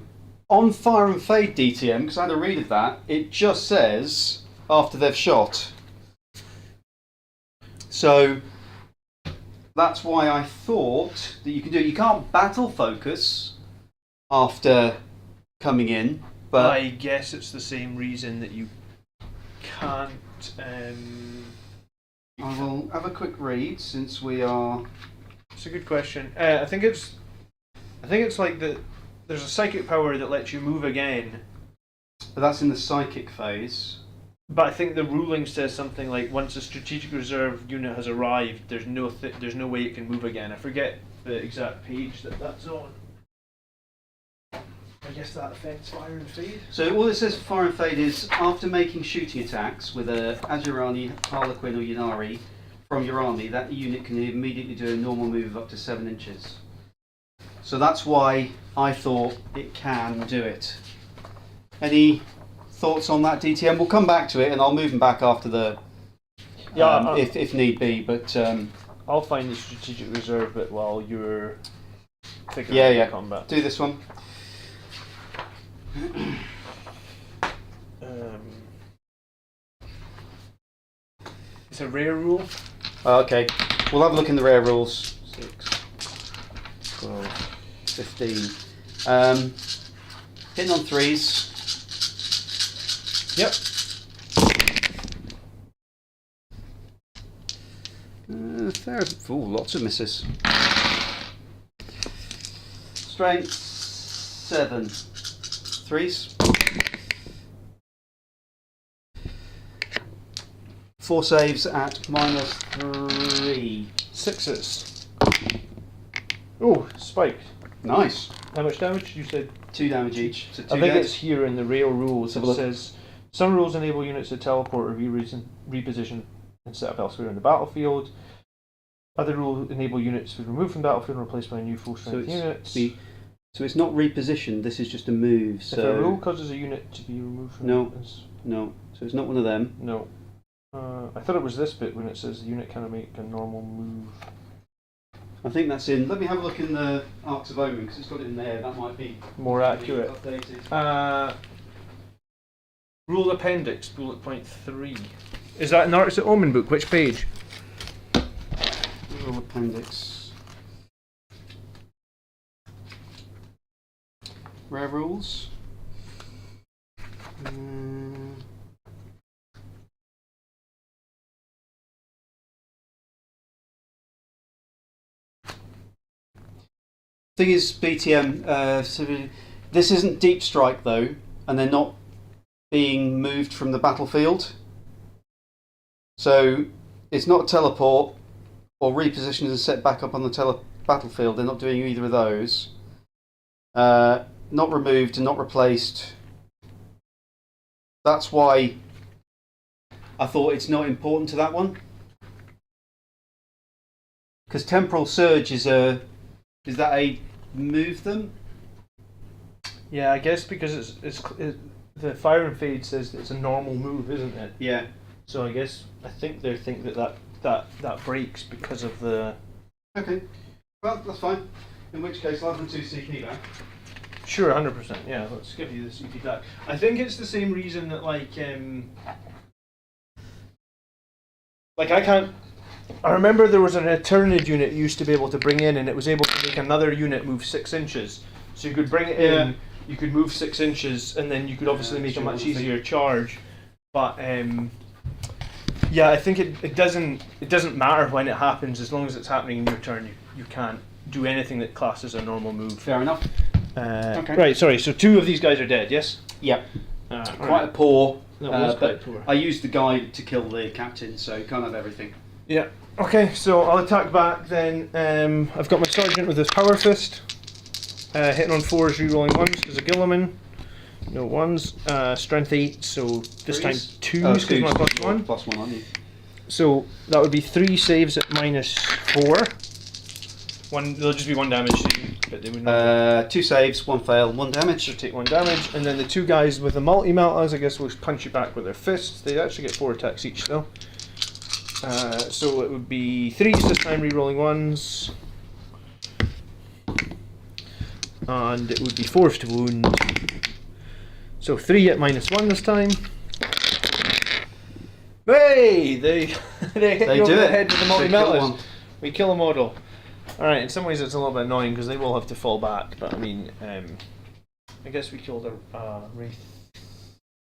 on fire and fade DTM, because I had a read of that, it just says after they've shot. So, that's why I thought that you can do it. You can't battle focus after coming in, but I guess it's the same reason that you can't. I will have a quick read since we are. It's a good question. I think it's like there's a psychic power that lets you move again. But that's in the psychic phase. But I think the ruling says something like once a strategic reserve unit has arrived, there's no way it can move again. I forget the exact page that's on. I guess that affects fire and fade. So all it says for fire and fade is after making shooting attacks with a Azurani, Harlequin or Ynnari from your army, that unit can immediately do a normal move of up to 7 inches. So that's why I thought it can do it. Any thoughts on that, DTM? We'll come back to it and I'll move them back after the if need be, but I'll find the strategic reserve bit while you're figuring out combat. Do this one. It's a rare rule. Okay, we'll have a look in the rare rules. 6, 12, 15. Hitting on 3s. Yep. Lots of misses. Strength 7. 3s. 4 saves at -3. 6s. Oh, spiked. Nice. How much damage? You said 2 damage each. So 2 I think dead. it's here in the rail rules. Have a It look. says some rules enable units to teleport or reposition and set up elsewhere in the battlefield. Other rules enable units to be removed from the battlefield and replaced by new full strength units. So it's not repositioned. This is just a move. So if a rule causes a unit to be removed from no. So it's not one of them. No. I thought it was this bit when it says the unit cannot make a normal move. I think that's in. Let me have a look in the Arcs of Omen because it's got it in there. That might be More accurate. Updated. Rule appendix, bullet point 3. Is that an Arcs of Omen book? Which page? Rule appendix. Rare rules. Thing is, BTM. So this isn't deep strike though, and they're not being moved from the battlefield. So it's not a teleport or repositioned and set back up on the battlefield. They're not doing either of those. Not removed and not replaced. That's why I thought it's not important to that one. Because Temporal Surge is that a move them? Yeah, I guess because the fire and fade says that it's a normal move, isn't it? Yeah. So I think they think that breaks because of the. Okay. Well, that's fine. In which case, I'll have the 2 CP back. Sure, 100%. Yeah, let's give you the CP back. I think it's the same reason that like I can't. I remember there was an Eternid unit you used to be able to bring in, and it was able to make another unit move 6 inches. So you could bring it in, you could move 6 inches, and then you could obviously make a much easier charge. But yeah, I think it doesn't matter when it happens as long as it's happening in your turn. You can't do anything that classes a normal move. Fair enough. Okay. Right. Sorry. So 2 of these guys are dead. Yes. Yep. Quite Quite a poor. That was quite but poor. I used the guide to kill the captain, so you can't have everything. Yeah. Okay, so I'll attack back then. I've got my sergeant with his power fist. Hitting on 4s, rerolling 1s because of Gilliman. No 1s. Strength 8, so this time 2s because my +1. +1, aren't you? So that would be 3 saves at -4. There'll just be 1 damage to you, but they would not. 2 saves, 1 fail, 1 damage. So take 1 damage, and then the 2 guys with the multi-meltas, I guess, will punch you back with their fists. They actually get 4 attacks each, though. So it would be 3s this time, re-rolling 1s. And it would be forced wound. So 3 at -1 this time. Hey! They hit you over the head with the multi-meltas. We kill a model. Alright, in some ways it's a little bit annoying because they will have to fall back, but I mean, I guess we killed a wraith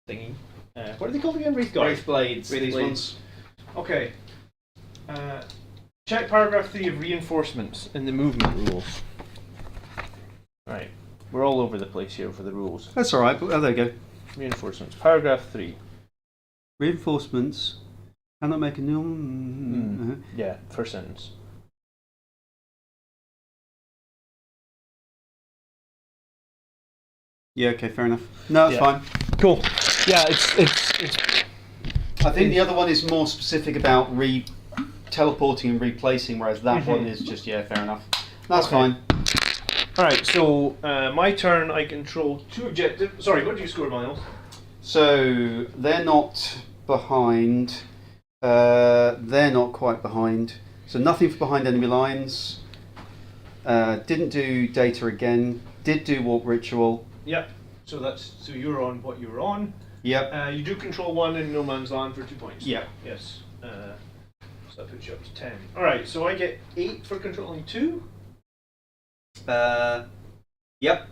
thingy. What are they called again? Wraith guard? Wraith blades. These ones. Okay. Check paragraph 3 of reinforcements in the movement rules. Right. We're all over the place here for the rules. That's alright, but there you go. Reinforcements. Paragraph 3. Reinforcements cannot make a new... Yeah, first sentence. Yeah, okay, fair enough. No, it's fine. Cool. Yeah, it's I think the other one is more specific about teleporting and replacing, whereas that one is just, yeah, fair enough. That's fine. Alright, so my turn, I control 2 objectives. Sorry, what did you score, Miles? So, they're not behind. They're not quite behind. So nothing for behind enemy lines. Didn't do data again. Did do warp ritual. Yep. So you're on what you were on. Yep. You do control 1 in No Man's Land for 2 points. Yep. Yes. So that puts you up to 10. Alright, so I get 8 for controlling 2. Yep.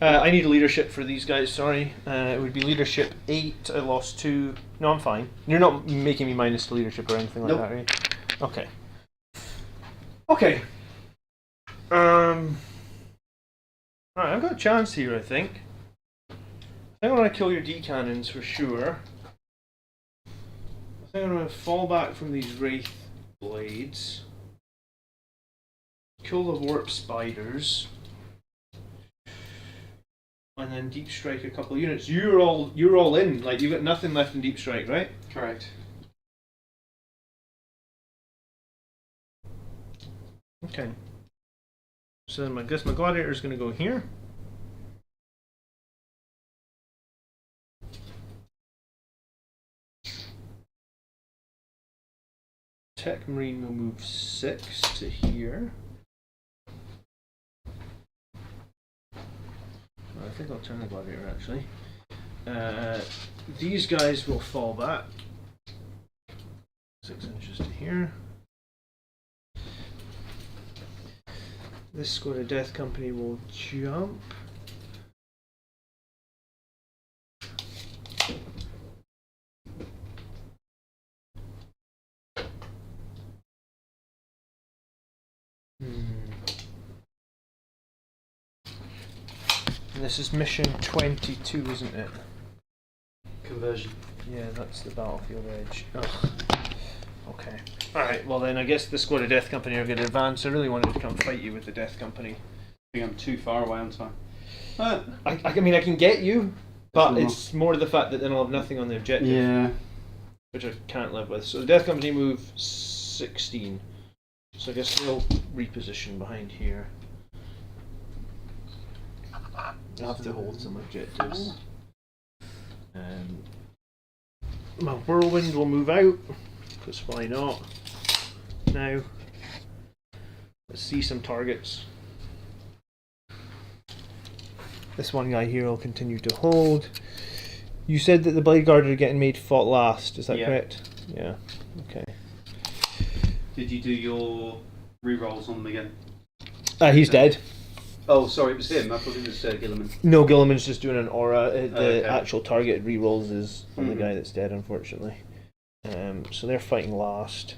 I need leadership for these guys, sorry. It would be leadership 8, I lost 2. No, I'm fine. You're not making me minus the leadership or anything like that, are you? Okay. Okay. Alright, I've got a chance here, I think. I think I'm going to kill your D-cannons for sure. I think I'm going to fall back from these Wraith blades. Kill the warp spiders. And then deep strike a couple of units. You're all in. Like, you've got nothing left in deep strike, right? Correct. Okay. So then I guess my gladiator is going to go here. Tech Marine will move 6 to here. I think I'll turn the gladiator actually. These guys will fall back 6 inches to here. This squad of Death Company will jump. And this is mission 22, isn't it? Conversion. Yeah, that's the battlefield edge. Ugh. Okay. Alright, well then I guess the squad of Death Company are going to advance. I really wanted to come fight you with the Death Company. I think I'm too far away on time. I mean, I can get you, but it's more the fact that then I'll have nothing on the objective. Yeah. Which I can't live with. So the Death Company move 16. So I guess they'll reposition behind here. I'll have to hold some objectives. My whirlwind will move out, because why not? Now, let's see some targets. This one guy here will continue to hold. You said that the Blade Guard are getting made fought last, is that correct? Yeah, okay. Did you do your rerolls on them again? He's dead. Oh, sorry, it was him. I thought it was Gilliman. No, Gilliman's just doing an aura. The actual target rerolls is on the guy that's dead, unfortunately. So they're fighting last.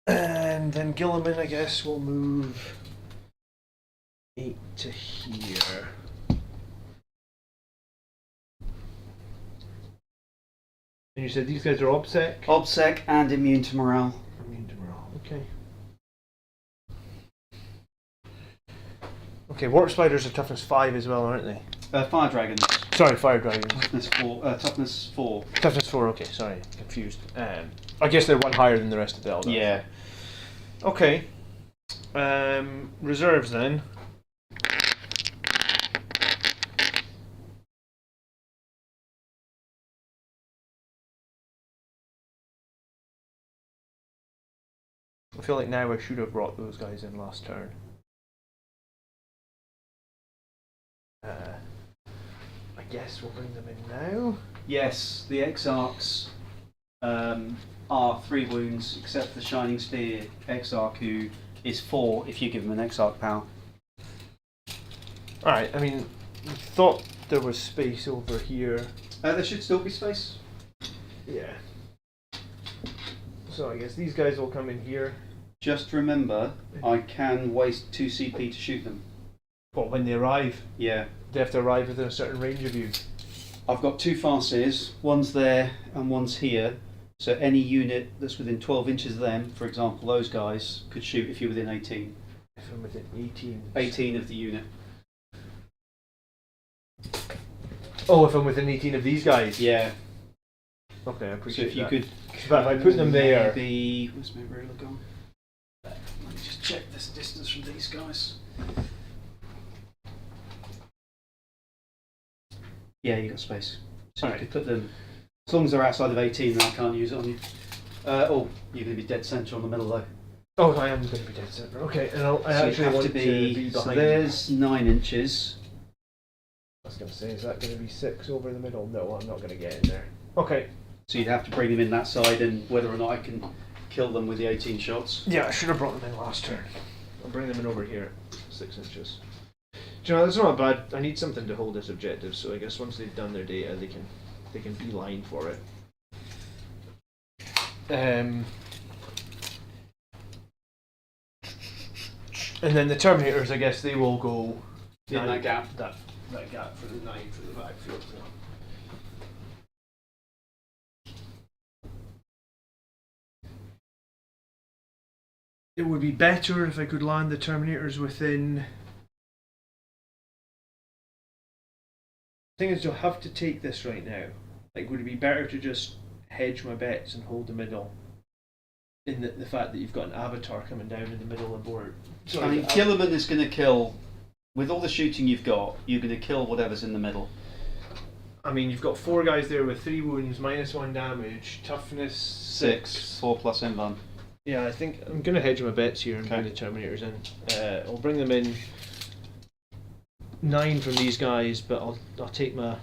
And then Gilliman, I guess, will move 8 to here. And you said these guys are OBSEC? OBSEC and immune to morale. Immune to morale, okay. Okay, warp spiders are toughness 5 as well, aren't they? Fire dragons. Sorry, fire dragons. Toughness 4. Toughness 4. Toughness 4, okay, sorry, confused. I guess they're one higher than the rest of the Eldar. Yeah. Okay. Reserves then. I feel like now I should have brought those guys in last turn. I guess we'll bring them in now. Yes, the Exarchs are 3 wounds, except the Shining Spear Exarch, who is 4 if you give him an Exarch power. Alright, I mean, I thought there was space over here. There should still be space. Yeah. So I guess these guys will come in here. Just remember, I can waste 2 CP to shoot them. But when they arrive, Yeah. they have to arrive within a certain range of you. I've got 2 farces, one's there and one's here. So any unit that's within 12 inches of them, for example, those guys, could shoot if you're within 18. If I'm within 18. 18 of the unit. Oh, if I'm within 18 of these guys? Yeah. Okay, I So appreciate if you that. could... But if I put them there... Maybe... Where's my ruler gone? Let me just check this distance from these guys. Yeah, you got space. So Alright. you could put them... As long as they're outside of 18, then I can't use it on you. Oh, you're going to be dead centre on the middle though. Oh, I am going to be dead center. Okay, and I So actually have want to be... behind. So there's 9 inches. I was going to say, is that going to be 6 over the middle? No, I'm not going to get in there. Okay. So you'd have to bring them in that side, and whether or not I can kill them with the 18 shots. Yeah, I should have brought them in last turn. I'll bring them in over here, 6 inches. Do you know, that's not bad. I need something to hold this objective, so I guess once they've done their data, they can beeline for it. And then the Terminators, I guess they will go In that gap. That gap for the 9 for the backfield. So. It would be better if I could land the Terminators within. The thing is, you'll have to take this right now. Like, would it be better to just hedge my bets and hold the middle? In the fact that you've got an avatar coming down in the middle of the board. I mean, Gilliman is going to kill, with all the shooting you've got, you're going to kill whatever's in the middle. I mean, you've got 4 guys there with 3 wounds, -1 damage, toughness 6. 4 plus invan. Yeah, I think I'm going to hedge my bets here and Okay. bring the Terminators in. I'll bring them in 9 from these guys, but I'll take my.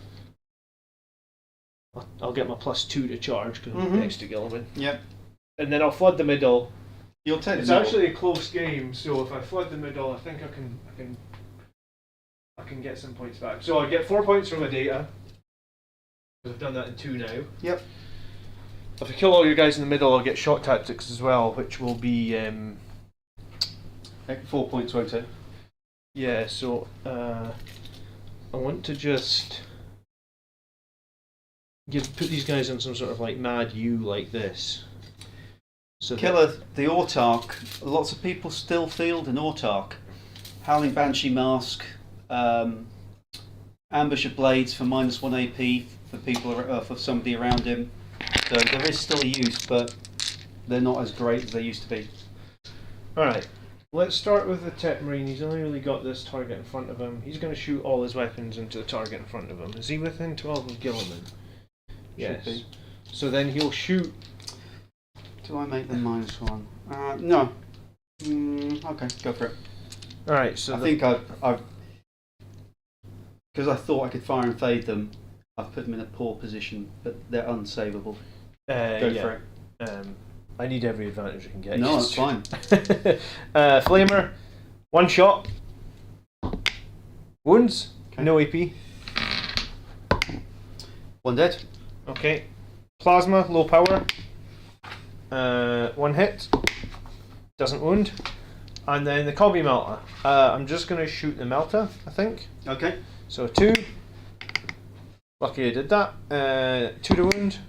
I'll get my +2 to charge because I'm next to Gilliman. Yep. And then I'll flood the middle. You'll take It's the middle. actually a close game, so if I flood the middle, I think I can get some points back. So I get 4 points from my data. Because I've done that in 2 now. Yep. If I kill all your guys in the middle, I'll get shot tactics as well, which will be 4 points, won't it? yeah. So I want to just put these guys in some sort of like mad U like this. So Killer, the Autark. Lots of people still field an Autark. Howling Banshee Mask, Ambush of Blades for -1 AP for people for somebody around him. So there is still a use, but they're not as great as they used to be. Alright, let's start with the Tech Marine. He's only really got this target in front of him. He's going to shoot all his weapons into the target in front of him. Is he within 12 of Gilliman? Yes. Should be. So then he'll shoot. Do I make them -1? No. Okay, go for it. Alright, so I think I've because I thought I could fire and fade them. I've put them in a poor position, but they're unsavable. Go for it. I need every advantage I can get. No, that's fine. Flamer, 1 shot. Wounds, Okay. no AP. 1 dead. Okay. Plasma, low power. 1 hit. Doesn't wound. And then the Cobby Melter. I'm just going to shoot the Melter, I think. Okay. So 2. Lucky I did that. 2 to wound.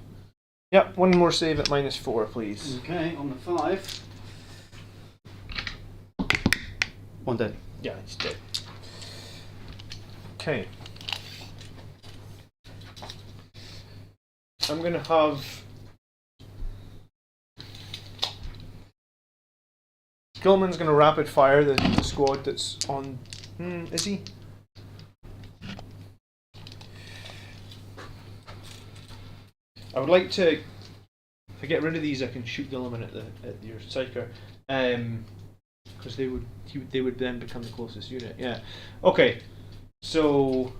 Yep, 1 more save at -4, please. Okay, on the 5. 1 dead. Yeah, he's dead. Okay. I'm going to have Gilman's going to rapid fire the squad that's on. Is he? I would like to. If I get rid of these, I can shoot Gilman at your psyker, because they would then become the closest unit. Yeah. Okay. So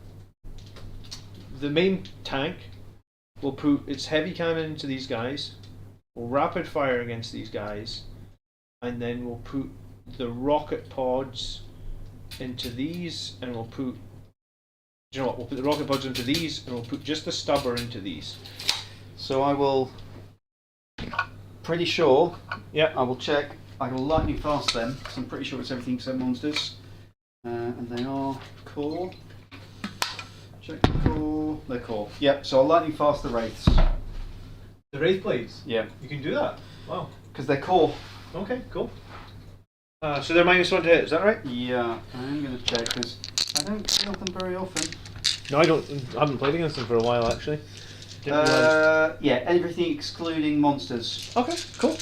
the main tank will put its heavy cannon into these guys. We'll rapid fire against these guys, and then we'll put the rocket pods into these, and we'll put. You know what? We'll put the rocket pods into these, and we'll put just the stubber into these. So I will. Pretty sure. Yeah. I will check. I will lightning fast them, because I'm pretty sure it's everything except monsters. And they are core. Check the core. They're core. Yep, so I'll lightning fast the wraiths. The wraith blades? Yeah. You can do that? Wow. Because they're core. Okay, cool. So they're -1 to hit, is that right? Yeah, I'm going to check, because I don't kill them very often. No, I haven't played against them for a while, actually. Yeah, everything excluding monsters. Okay, cool.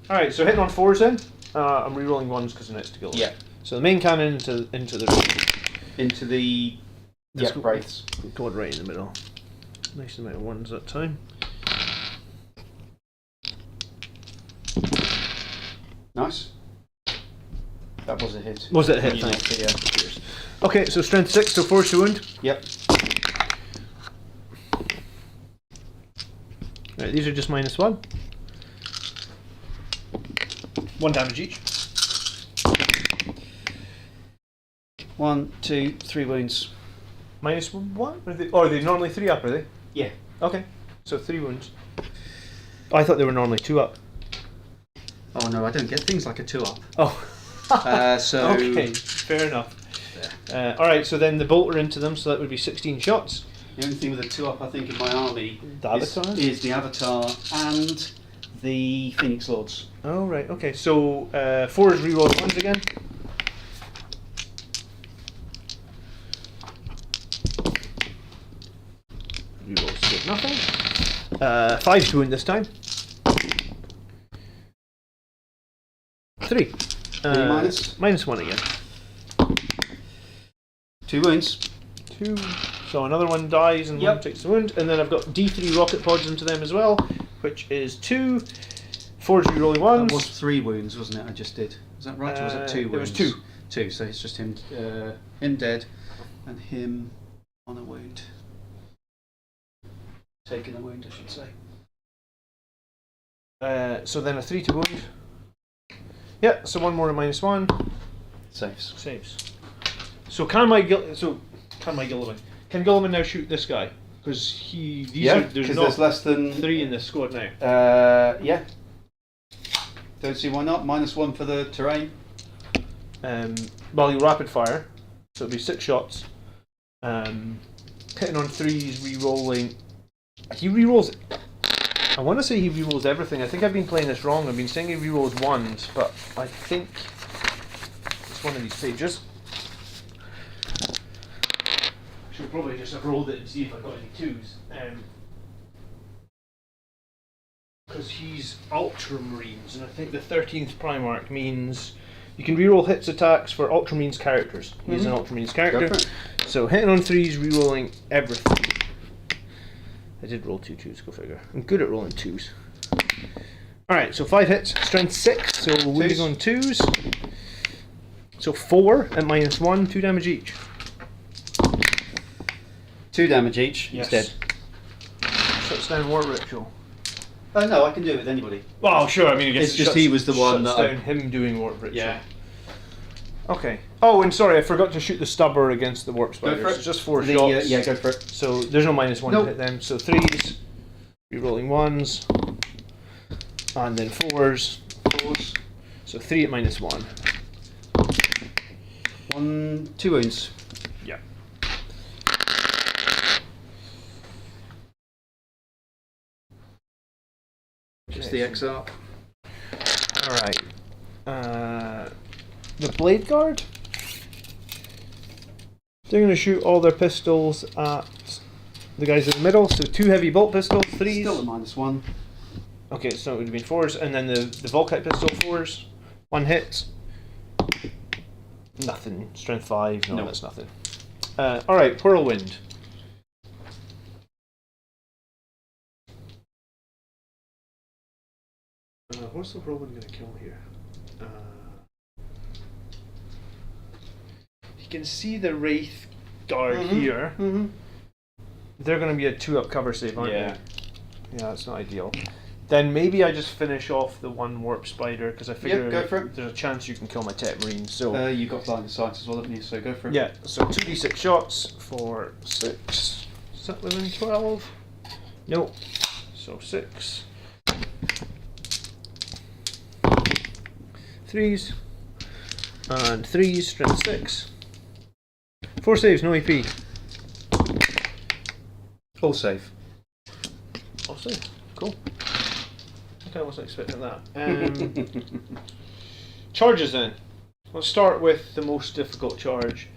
Alright, so hitting on 4s then. I'm rerolling 1s because of next to kill. Yeah. So the main cannon into the wraiths. Going right in the middle. Nice amount of 1s that time. Nice. That was a hit. Was it a hit? Thanks. Yeah. Okay, so strength 6, so 4 to wound. Yep. Right, these are just -1. 1 damage each. 1, 2, 3 wounds. -1? Are they normally 3 up, are they? Yeah. Okay, so 3 wounds. I thought they were normally 2 up. Oh no, I don't get things like a 2-up. Oh. So. Okay, fair enough. Yeah. Alright, so then the bolter into them, so that would be 16 shots. The only thing with a 2-up, I think, in my army is the Avatar and the Phoenix Lords. Oh, right, okay. So 4 is reroll 1s again. Rerolls to get nothing. 5 to wound this time. 3. -1 again. 2 wounds. 2. So another one dies and one takes the wound. And then I've got D3 rocket pods into them as well, which is 2. 4 is rerolling 1s. That was 3 wounds, wasn't it? I just did. Was that right? Or was it 2 wounds? It was 2. 2, so it's just him dead and him on a wound. Taking a wound, I should say. So then a 3 to wound. Yeah, so 1 more at -1. Saves. So can Gilliman now shoot this guy? Because there's less than 3 in this squad now. Yeah. Don't see why not. -1 for the terrain. Well, you rapid fire, so it'll be 6 shots. Hitting on 3s, re-rolling. He re-rolls. I want to say he re-rolls everything. I think I've been playing this wrong. I've been saying he re-rolls 1s, but I think it's one of these pages. I should probably just have rolled it and see if I got any 2s. Because he's Ultramarines, and I think the 13th Primarch means you can reroll hits attacks for Ultramarines characters. He's an Ultramarines character. So hitting on 3s, rerolling everything. I did roll 2 2s, go figure. I'm good at rolling 2s. Alright, so 5 hits, strength 6, so wounding on 2s. So 4 at -1, 2 damage each. 2 damage each. Yes. He's dead. Shuts down War Ritual. No, I can do it with anybody. Well, sure, I mean, it's just he was the one that that down him doing Warp Ritual. Yeah. Okay. Oh, and sorry, I forgot to shoot the stubber against the Warp Spiders. Go for it. It's just 4 shots. Yeah, go for it. So there's no -1 to hit them. So 3s, rerolling 1s, and then 4s. So 3 at -1. 2 wounds. Yeah. Just the X up. Alright. The Blade Guard? They're going to shoot all their pistols at the guys in the middle. So 2 heavy bolt pistols, 3s. Still a -1. Okay, so it would have been 4s, and then the Volkite pistol 4s. 1 hit. Nothing. Strength 5. No, that's nothing. Alright, Whirlwind. What's the Whirlwind going to kill here? You can see the Wraith Guard here. They're going to be a 2-up cover save, aren't they? Yeah, that's not ideal. Then maybe I just finish off the 1 Warp Spider, because I figure go for it. There's a chance you can kill my Tech Marine. So you've got blind of sight as well, haven't you? So go for it. yeah, so 2d6 shots for 6. Is that within 12? Nope. So 6. 3s. And 3s, strength 6. 4 saves, no AP. All safe. All save. Cool. Okay, I wasn't expecting that. Charges then. Let's start with the most difficult charge,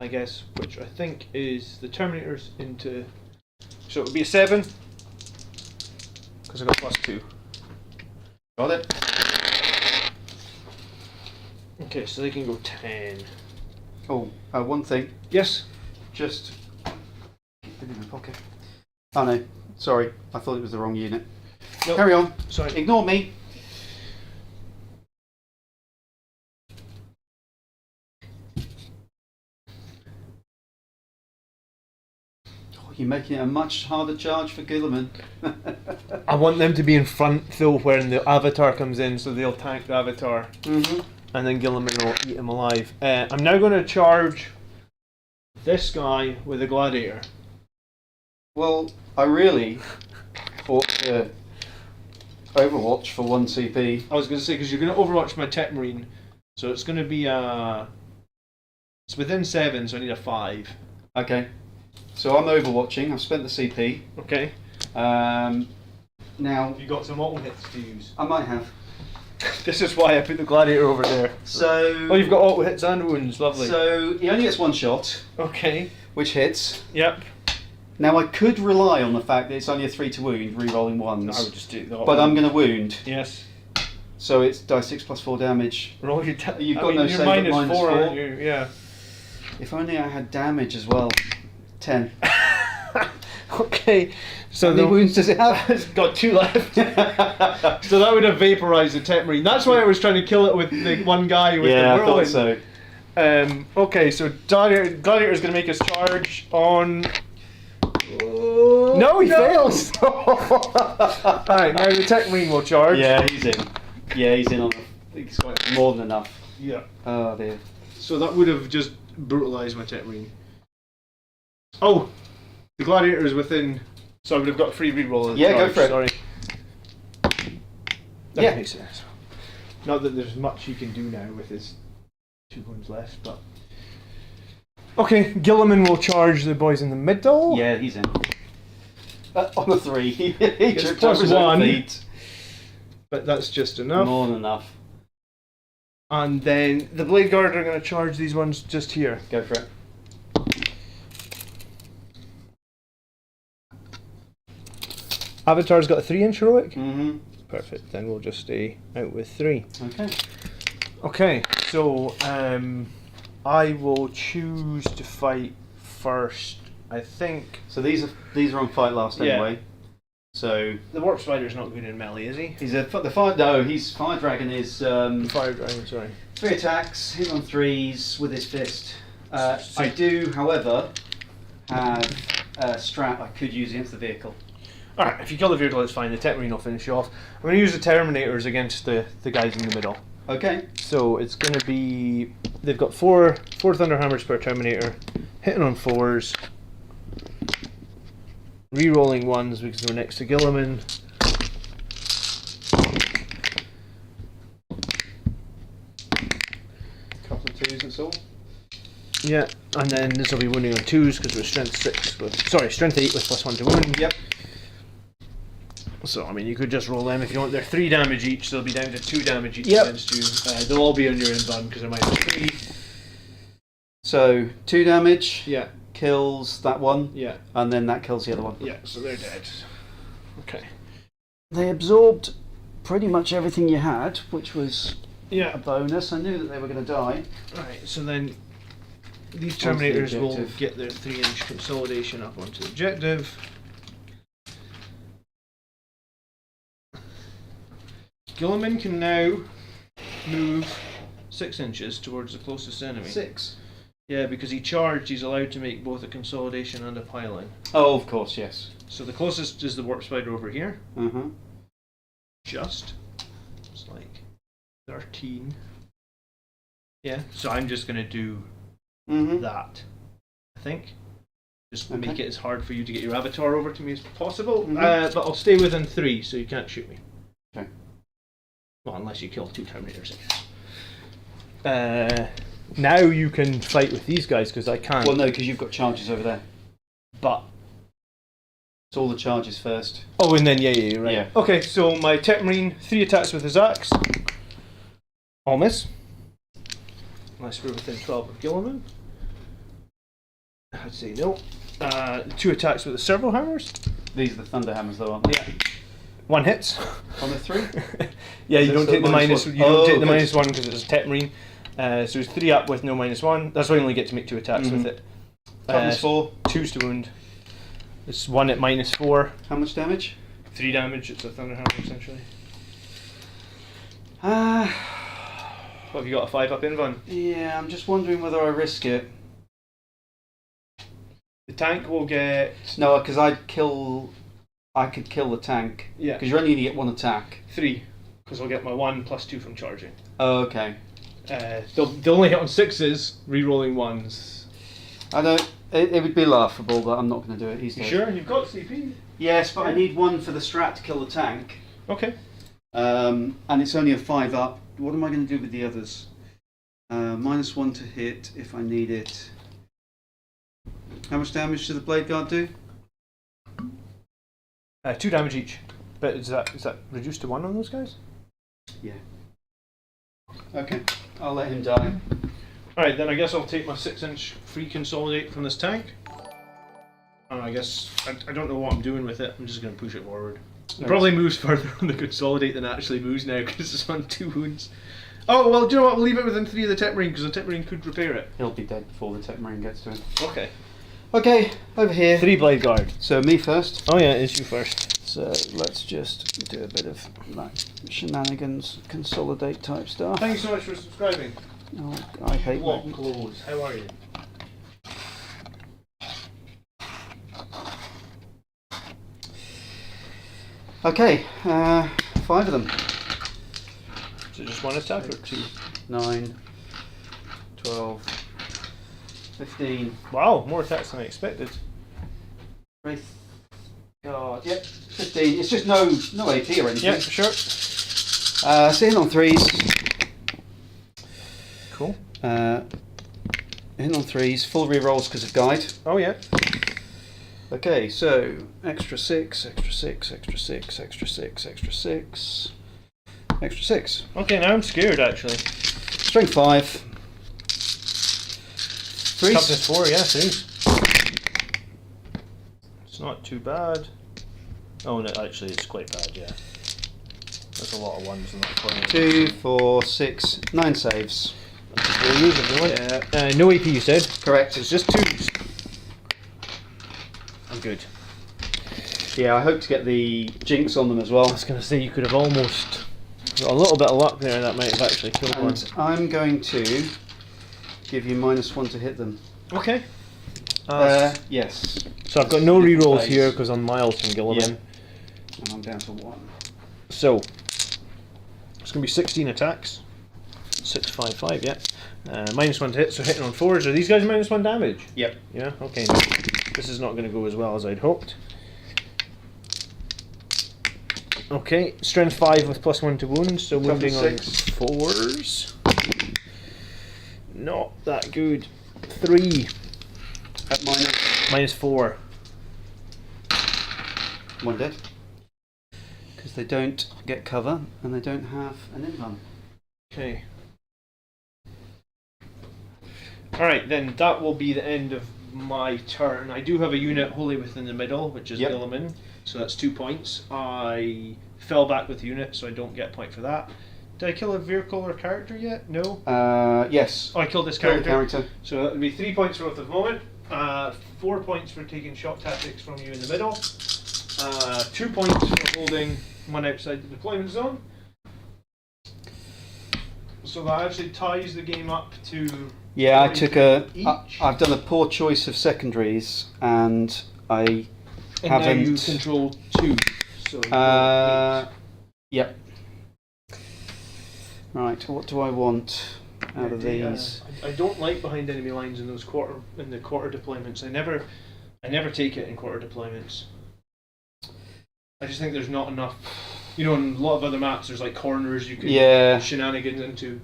I guess, which I think is the Terminators into... So it would be a 7, because I got +2. Got it. Okay, so they can go 10. Oh, one thing. Yes? Just... Keep it in my pocket. Oh no, sorry. I thought it was the wrong unit. Nope. Carry on. Sorry. Ignore me. Oh, you're making it a much harder charge for Guilliman. I want them to be in front though when the Avatar comes in, so they'll tank the Avatar. And then Guilliman will eat him alive. I'm now going to charge this guy with a Gladiator. Well, I really ought to Overwatch for 1 CP. I was going to say, because you're going to Overwatch my Tech Marine, so it's going to be it's within 7, so I need a 5. Okay. So I'm Overwatching. I've spent the CP. Okay. Now... You got some auto hits to use. I might have. This is why I put the Gladiator over there. So... Oh, you've got auto hits and wounds. Lovely. So he only gets 1 shot. Okay. Which hits. Yep. Now I could rely on the fact that it's only a 3 to wound, re-rolling 1s. I would just do that. But I'm going to wound. Yes. So it's die 6 plus 4 damage. Roll your You've got no save at -4. Aren't you? Yeah. If only I had damage as well. 10. Okay. So how many wounds does it have? It's got 2 left. So that would have vaporised the Tech Marine. That's why I was trying to kill it with the one guy with the whirlwind. Yeah, I thought so. Okay, so Gladiator is going to make his charge on... No, he fails! Alright, now the Tech Marine will charge. Yeah, he's in. Yeah, he's in on he's got more than enough. Yeah. Oh dear. So that would have just brutalised my Tech Marine. Oh! The Gladiator is within... So I would have got a free reroll. Yeah, go for it. Sorry. That Yeah. makes sense. Not that there's much he can do now with his 2 wounds left, but... Okay, Guilliman will charge the boys in the middle. Yeah, he's in. On a 3. he gets tripped over his +1. own feet. But that's just enough. More than enough. And then the Blade Guard are going to charge these ones just here. Go for it. Avatar's got a 3-inch heroic. Mm-hmm. Perfect. Then we'll just stay out with 3. Okay. Okay. So I will choose to fight first. I think. So these are on fight last anyway. So the Warp Spider's not good in melee, is he? he's he's Fire Dragon is Fire Dragon. Sorry. 3 attacks, hit on 3s with his fist. I do, however, have a strat I could use against the vehicle. Alright, if you kill the vehicle, it's fine. The Tech Marine will finish you off. I'm going to use the Terminators against the guys in the middle. Okay. So it's going to be... They've got 4 Thunderhammers per Terminator, hitting on 4s, re-rolling 1s because they're next to Guilliman. Couple of 2s and so. Yeah, and then this will be wounding on 2s because we're strength 8 with +1 to wound. Yep. So, I mean, you could just roll them if you want. They're 3 damage each, so they'll be down to 2 damage each Yep. against you. They'll all be on your invuln because they're -3. So 2 damage. Yeah. kills that one. Yeah. And then that kills the other one. Yeah, so they're dead. Okay. They absorbed pretty much everything you had, which was Yeah. a bonus. I knew that they were going to die. Right, so then these Onto the Terminators will objective. get their 3-inch consolidation up onto the objective. Gilliman can now move 6 inches towards the closest enemy. 6. Yeah, because he charged, he's allowed to make both a consolidation and a piling. Oh, of course, yes. So the closest is the warp spider over here. Uh-huh. Just. It's like 13. Yeah, so I'm just going to do Mm-hmm. that, I think. Just Okay. make it as hard for you to get your avatar over to me as possible. Mhm. But I'll stay within 3, so you can't shoot me. Okay. Well, unless you kill 2 Terminators, I guess. Now you can fight with these guys, because I can't. Well, no, because you've got charges over there. But. It's all the charges first. Oh, and then, yeah, you're right. Yeah. Okay, so my Tech Marine, 3 attacks with his axe. All miss. Unless we're within 12 of Gilliman. I'd say no. 2 attacks with the servo hammers. These are the thunder hammers, though, aren't they? Yeah. 1 hits. On the 3? Yeah, you So don't it's take the minus minus. one. You don't take the good. minus 1 because it's a Tech Marine. So it's 3 up with no -1. That's why you only get to make 2 attacks with it. Toughness 4. 2's to wound. It's 1 at -4. How much damage? 3 damage. It's a thunder hammer essentially. What have you got? A 5 up invuln? Yeah, I'm just wondering whether I risk it. The tank will get. No, because I could kill the tank. Yeah. Because you're only going to get 1 attack. 3, because I'll get my 1 plus 2 from charging. Oh, okay. They'll only hit on 6s, re-rolling 1s. I don't. It would be laughable, but I'm not going to do it. He's You dead. sure? You've got CP? Yes, but I need 1 for the strat to kill the tank. Okay. And it's only a 5 up. What am I going to do with the others? -1 to hit if I need it. How much damage does the blade guard do? 2 damage each. But is that reduced to 1 on those guys? Yeah. Okay, I'll let him die. Alright, then I guess I'll take my 6-inch free consolidate from this tank. And I guess I don't know what I'm doing with it. I'm just going to push it forward. It probably moves further on the consolidate than it actually moves now because it's on 2 wounds. Oh, well, do you know what? We'll leave it within 3 of the Tech Marine because the Tech Marine could repair it. He'll be dead before the Tech Marine gets to him. Okay. Okay, over here. 3 Blade Guard. So me first. Oh yeah, it's you first. So let's just do a bit of like shenanigans, consolidate type stuff. Thank you so much for subscribing. Oh, I hate What that. clothes? How are you? Okay, 5 of them. So just 1 attack or 2? 9, 12, 15. Wow, more attacks than I expected. Wraith guard. Yep, 15. It's just no AP or anything. Yeah, sure. So in on 3s. Cool. In on 3s. Full rerolls because of guide. Oh yeah. Okay, so extra 6, extra 6, extra 6, extra 6, extra 6, extra 6. Okay, now I'm scared actually. Strength 5. 3. Toughness 4, yeah, 3. It's not too bad. Oh no, actually it's quite bad, yeah. There's a lot of 1s in that corner. 2, 4, 6, 9 saves. We'll use it, don't we? No AP you said? Correct. It's just 2s. I'm good. Yeah, I hope to get the jinx on them as I well. was going to say you could have almost got a little bit of luck there, that might have actually killed one. And I'm going to give you -1 to hit them. Okay. Yes. So I've got no rerolls phase. here because I'm miles from Gilliman. Yeah. And I'm down to 1. So it's going to be 16 attacks. 6, 5, 5, yeah. -1 to hit, so hitting on 4s. Are these guys -1 damage? Yep. Yeah, okay. This is not going to go as well as I'd hoped. Okay, strength 5 with +1 to wounds, so wounding on 6. 4s. Not that good. 3. At -4. 1 dead. Because they don't get cover and they don't have an invuln. Okay. Alright, then that will be the end of my turn. I do have a unit wholly within the middle, which is Yep. Illimin, so that's 2 points. I fell back with the unit, so I don't get a point for that. Did I kill a vehicle or character yet? No. Yes. Oh, I killed this Kill the character. character. So that would be 3 points worth at the moment. 4 points for taking shock tactics from you in the middle. 2 points for holding one outside the deployment zone. So that actually ties the game up to. Yeah, I took a. each. I've done a poor choice of secondaries, and I And haven't. now you control 2. So you Yep. Right. What do I want out of The, these? I don't like behind enemy lines in those quarter deployments. I never take it in quarter deployments. I just think there's not enough. You know, in a lot of other maps, there's like corners you can shenanigans into.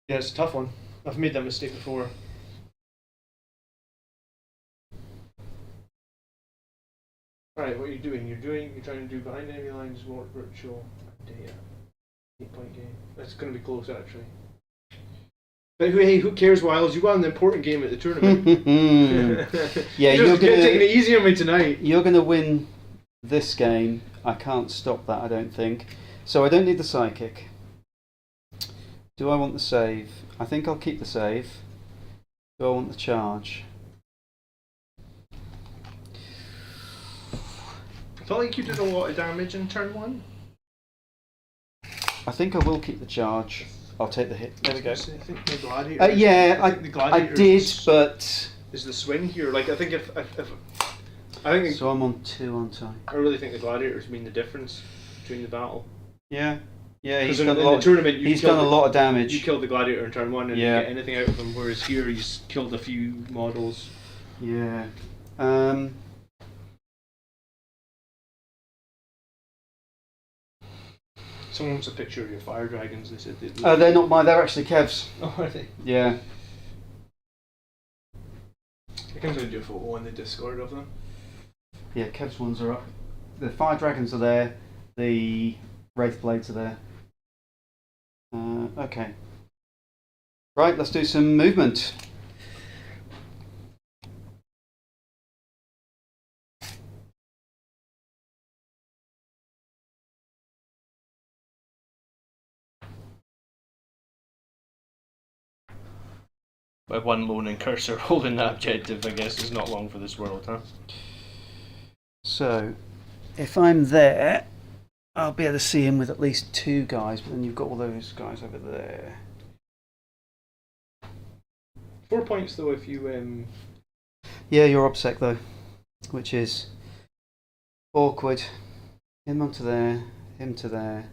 Yeah, it's a tough one. I've made that mistake before. Alright, what are you doing? You're trying to do behind enemy lines, more virtual data. 8-point game. That's going to be close, actually. But hey, who cares, Wiles? You won an important game at the tournament. Yeah, you're taking it easy on me tonight. You're going to win this game. I can't stop that, I don't think. So I don't need the psychic. Do I want the save? I think I'll keep the save. Do I want the charge? I felt like you did a lot of damage in turn 1. I think I will keep the charge. I'll take the hit. There we go. I think the gladiator. Yeah, I think the gladiator I did, but is the swing here. Like I think if I think so I'm on 2, aren't I? I really think the gladiators mean the difference between the battle. Yeah, yeah. He's done a lot. In the tournament, he's done a lot of damage. You killed the gladiator in turn 1 and Yeah. you get anything out of him, whereas here he's killed a few models. Yeah. Someone wants a picture of your fire dragons. They said They're not mine. They're actually Kev's. Oh, are they? Yeah. I can send you a photo on the Discord of them. Yeah, Kev's ones are up. The fire dragons are there. The wraith blades are there. Okay. Right, let's do some movement. By one loaning cursor holding that objective, I guess, is not long for this world, huh? So, if I'm there, I'll be able to see him with at least 2 guys, but then you've got all those guys over there. 4 points though if you Yeah, you're obsec though, which is awkward. Him onto there, him to there.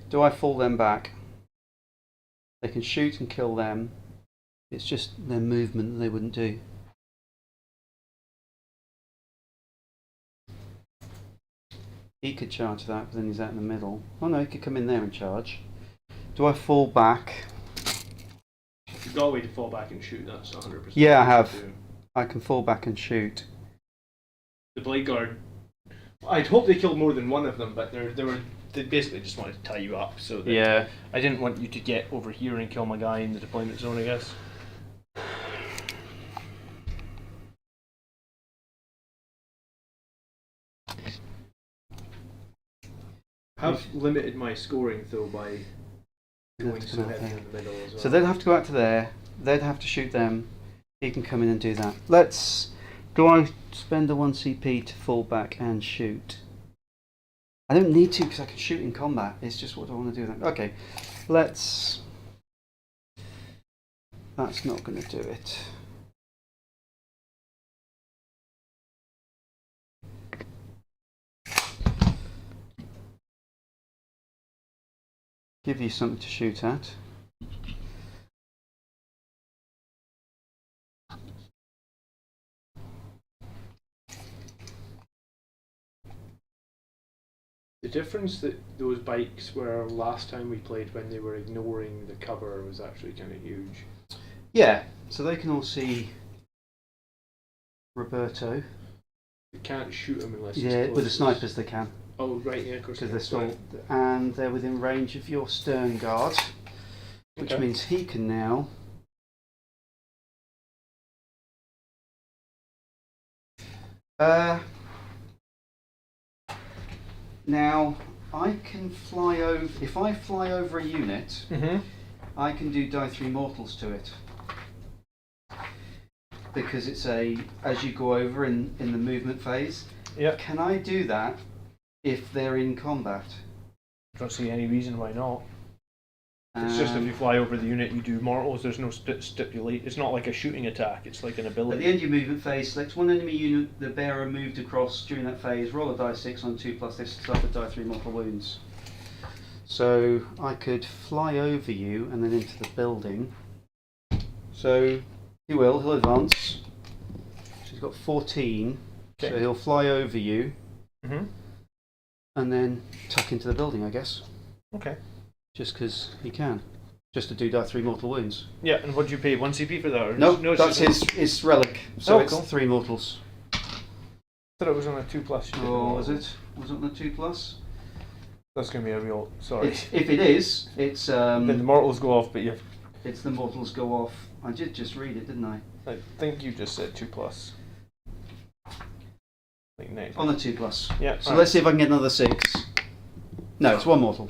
Do I fall them back? They can shoot and kill them. It's just their movement that they wouldn't do. He could charge that, but then he's out in the middle. Oh no, he could come in there and charge. Do I fall back? If you've got a way to fall back and shoot, that's 100%. Yeah, I have. I can fall back and shoot. The Blade Guard, I'd hope they killed more than one of them, but they basically just wanted to tie you up. So that Yeah. I didn't want you to get over here and kill my guy in the deployment zone, I guess. I've limited my scoring though by going so heavy in the middle as well. So they'd have to go out to there. They'd have to shoot them. He can come in and do that. Let's. Do I spend the 1 CP to fall back and shoot? I don't need to because I can shoot in combat. It's just what I want to do then. Okay, let's. That's not going to do it. Give you something to shoot at. The difference that those bikes were last time we played when they were ignoring the cover was actually kind of huge. Yeah, so they can all see Roberto. You can't shoot them unless Yeah, it's close. with the snipers they can. Oh, right, yeah, of course. Because they're still, and they're within range of your stern guard. which means he can now. Now I can fly over. If I fly over a unit, I can do die 3 mortals to it. Because it's as you go over in the movement phase. Yeah. Can I do that if they're in combat? I don't see any reason why not. It's just if you fly over the unit, you do mortals. There's no stipulate. It's not like a shooting attack. It's like an ability. At the end of your movement phase, select one enemy unit the bearer moved across during that phase. Roll a die 6 on 2+. This suffered die 3 mortal wounds. So I could fly over you and then into the building. So he'll advance. So he's got 14. Okay. So he'll fly over you. And then tuck into the building, I guess. Okay. Just because he can. Just to do die 3 mortal wounds. Yeah, and what do you pay? 1 CP for that? Or No, that's his relic. So it's cool. 3 mortals. I thought it was on a 2+. Oh, was it? Was it on the 2+? That's going to be a real... Sorry. If it is, it's... then the mortals go off, but you... It's the mortals go off. I did just read it, didn't I? I think you just said 2+. Like 9. On the 2+. Yeah. So let's see if I can get another 6. No, it's 1 mortal.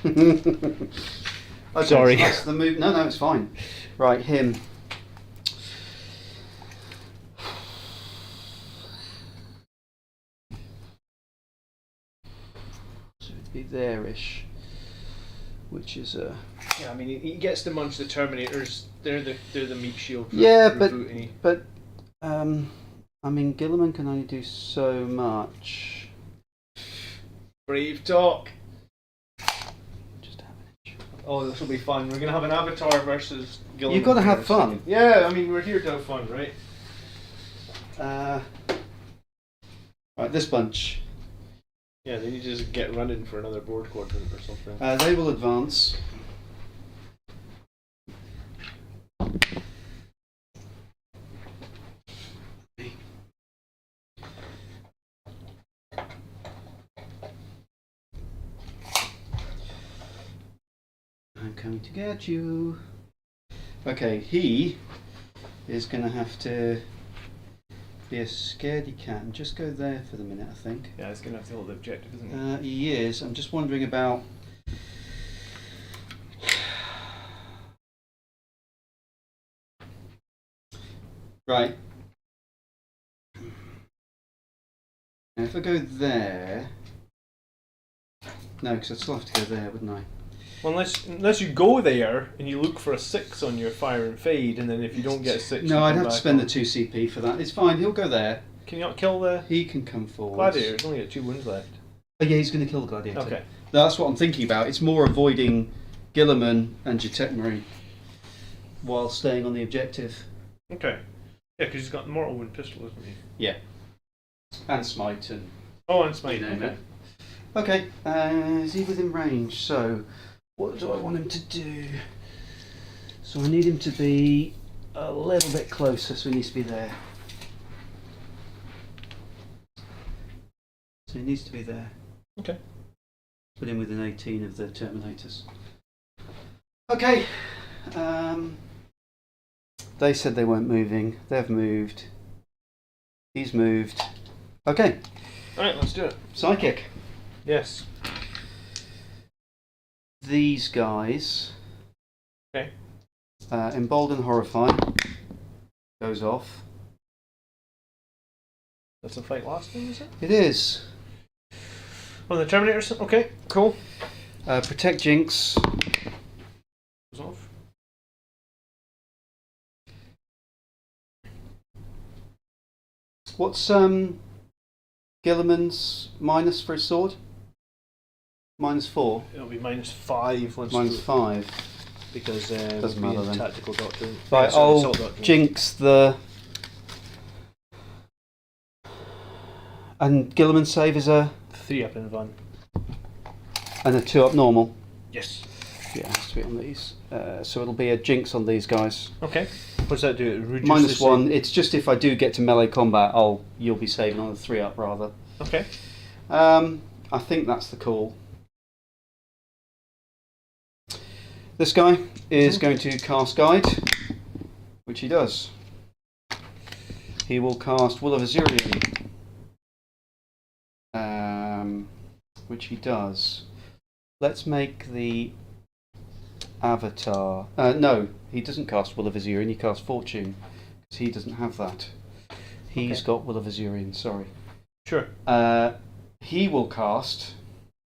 Okay, Sorry. So that's the move. No, it's fine. Right, him. So it'd be there-ish, which is a. Yeah, I mean, he gets to munch the Terminators. They're the meat shield. Yeah, but I mean, Gilliman can only do so much. Brave talk. Just have an itch. Oh, this will be fun. We're gonna have an Avatar versus Gilliman. You've got to have fun. Yeah, I mean, we're here to have fun, right? Right, this bunch. Yeah, they need to just get running for another board quadrant or something. They will advance. I'm coming to get you. Okay, he is going to have to be a scaredy cat and just go there for the minute, I think. Yeah, it's going to have to hold the objective, isn't it? He is. I'm just wondering about... Right. Now if I go there... No, because I'd still have to go there, wouldn't I? Well, unless you go there and you look for a 6 on your fire and fade, and then if you don't get a 6... No, I'd have to spend the 2 CP for that. It's fine, he'll go there. Can you not kill the... He can come forward. Gladiator? He's only got 2 wounds left. Oh yeah, he's going to kill the Gladiator. Okay. That's what I'm thinking about. It's more avoiding Gilliman and Jatetmary while staying on the objective. Okay. Yeah, because he's got Mortal Wound Pistol, isn't he? Yeah. And Smite and... Oh, and Smite, okay. Okay, is he within range? So, what do I want him to do? So I need him to be a little bit closer, so he needs to be there. So he needs to be there. Okay. Put him within 18 of the Terminators. Okay. They said they weren't moving. They've moved. He's moved. Okay. Alright, let's do it. Psychic. Yes. These guys. Okay. Embolden Horrify. Goes off. That's a fight lasting, is it? It is. On the Terminators? Okay, cool. Protect Jinx. Goes off. What's Gilliman's minus for his sword? -4. It'll be -5 once -5. because doesn't matter then. Tactical doctrine. Right, Assault I'll doctrine. Jinx the... And Gilliman's save is a... 3 up in Van. And a 2 up normal. Yes. Yeah, it has to be on these. So it'll be a Jinx on these guys. Okay. What does that do? It reduces -1. It's just if I do get to melee combat, you'll be saving on the 3 up rather. Okay. I think that's the call. This guy is going to cast Guide, which he does. He will cast Will of Azurian, which he does. Let's make the Avatar. No, he doesn't cast Will of Azurian, he casts Fortune, because he doesn't have that. He's got Will of Azurian, sorry. Sure. He will cast,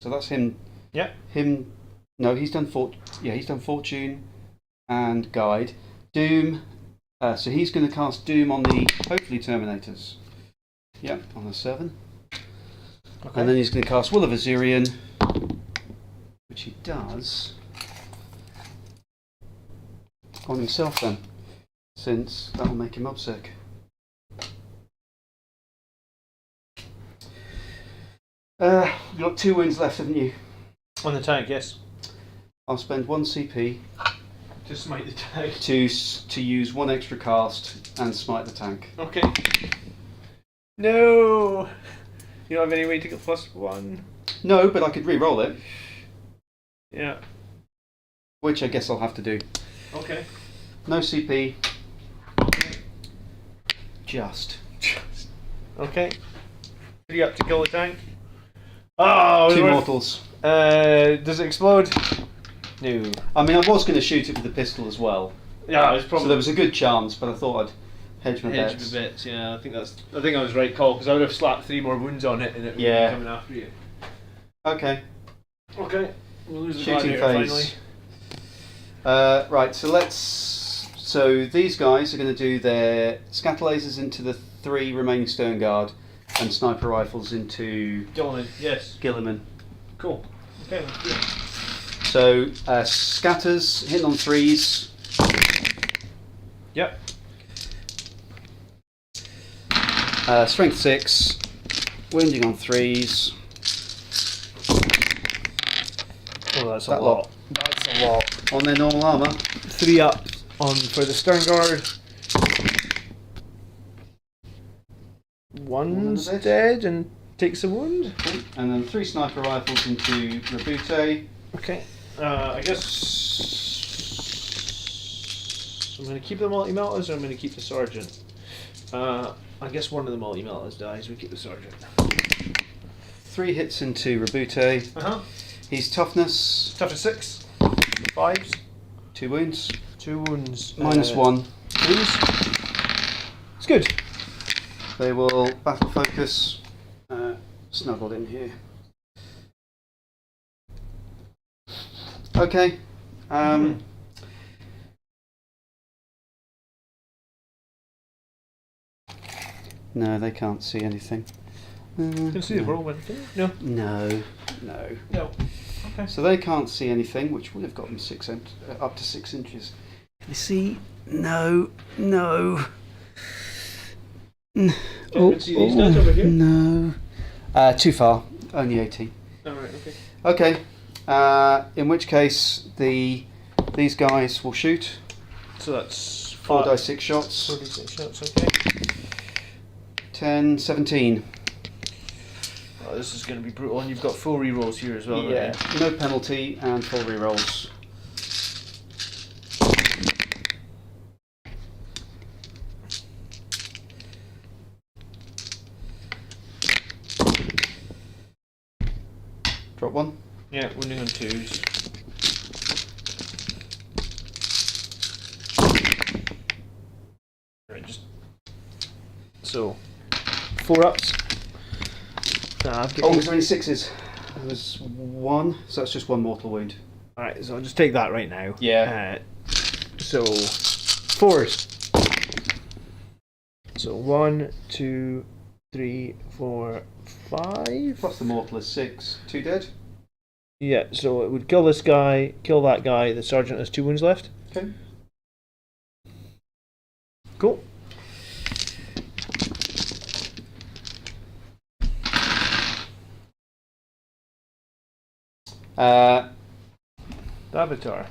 so that's him. Yeah. Him. No, he's done he's done Fortune and Guide. Doom. So he's going to cast Doom on the hopefully Terminators. Yep, on the 7. Okay. And then he's going to cast Will of Azurian, which he does on himself then, since that will make him obsec. You've got 2 wounds left, haven't you? On the tank, yes. I'll spend 1 CP to smite the tank. To use 1 extra cast and smite the tank. Okay. No! You don't have any way to get +1? No, but I could re-roll it. Yeah. Which I guess I'll have to do. Okay. No CP. Just. Okay. 3 up to kill the tank. Oh, 2 mortals. Does it explode? No. I mean, I was going to shoot it with the pistol as well. Yeah, it's probably. So there was a good chance, but I thought I'd hedge my bets. Hedge my bets. Yeah, I think I was right call because I would have slapped 3 more wounds on it and it would be coming after you. Okay. Okay. We'll lose the Shooting gladiator phase. Finally. Right. So these guys are going to do their scatter lasers into the 3 remaining stern guard and sniper rifles into Gilliman. Yes. Gilliman. Cool. Okay. Yeah. So scatters hitting on 3s. Yep. Strength 6, wounding on 3s. Oh, that's a lot. That's a lot. On their normal armour. 3 up on for the stern guard. One's dead and takes a wound. Okay. And then 3 sniper rifles into Rabute. Okay. I guess I'm going to keep the multi-meltas or I'm going to keep the sergeant. I guess one of the multi-meltas dies. We keep the sergeant. 3 hits into Rabute. He's toughness. Toughness 6. 5s. 2 wounds. 2 wounds. -1. Please. It's good. They will battle focus. Snuggled in here. Okay. No, they can't see anything. You can see the whirlwind. No. No. Okay. So they can't see anything, which would have got them up to 6 inches. Can you see? No. You can see these guys over here? No. Too far. Only 18. Alright, okay. Okay. In which case, these guys will shoot. So that's 4d6 shots. 4d6 shots, okay. 10, 17. Oh, this is going to be brutal, and you've got full rerolls here as well. Yeah, no penalty and full rerolls. Drop 1. Yeah, wounding on 2s. Right, just so 4 ups. Was there any 6s? There was 1, so that's just 1 mortal wound. Alright, so I'll just take that right now. Yeah. So 4s. So 1, 2, 3, 4, 5. Plus the mortal is 6. 2 dead. Yeah, so it would kill this guy, kill that guy. The sergeant has 2 wounds left. Okay. Cool. The Avatar.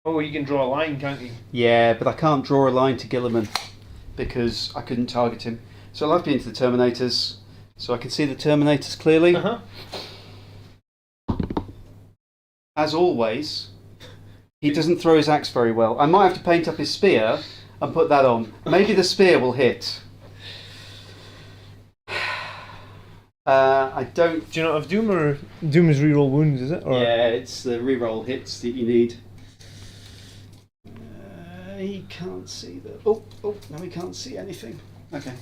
Oh, you can draw a line, can't you? Yeah, but I can't draw a line to Gilliman because I couldn't target him. So I'll have to be into the Terminators, so I can see the Terminators clearly. as always, he doesn't throw his axe very well. I might have to paint up his spear and put that on. Maybe the spear will hit. I don't. Do you not have Doom, or Doom is reroll wounds? Is it? Or? Yeah, it's the reroll hits that you need. He can't see the. Oh, no, he can't see anything. Okay.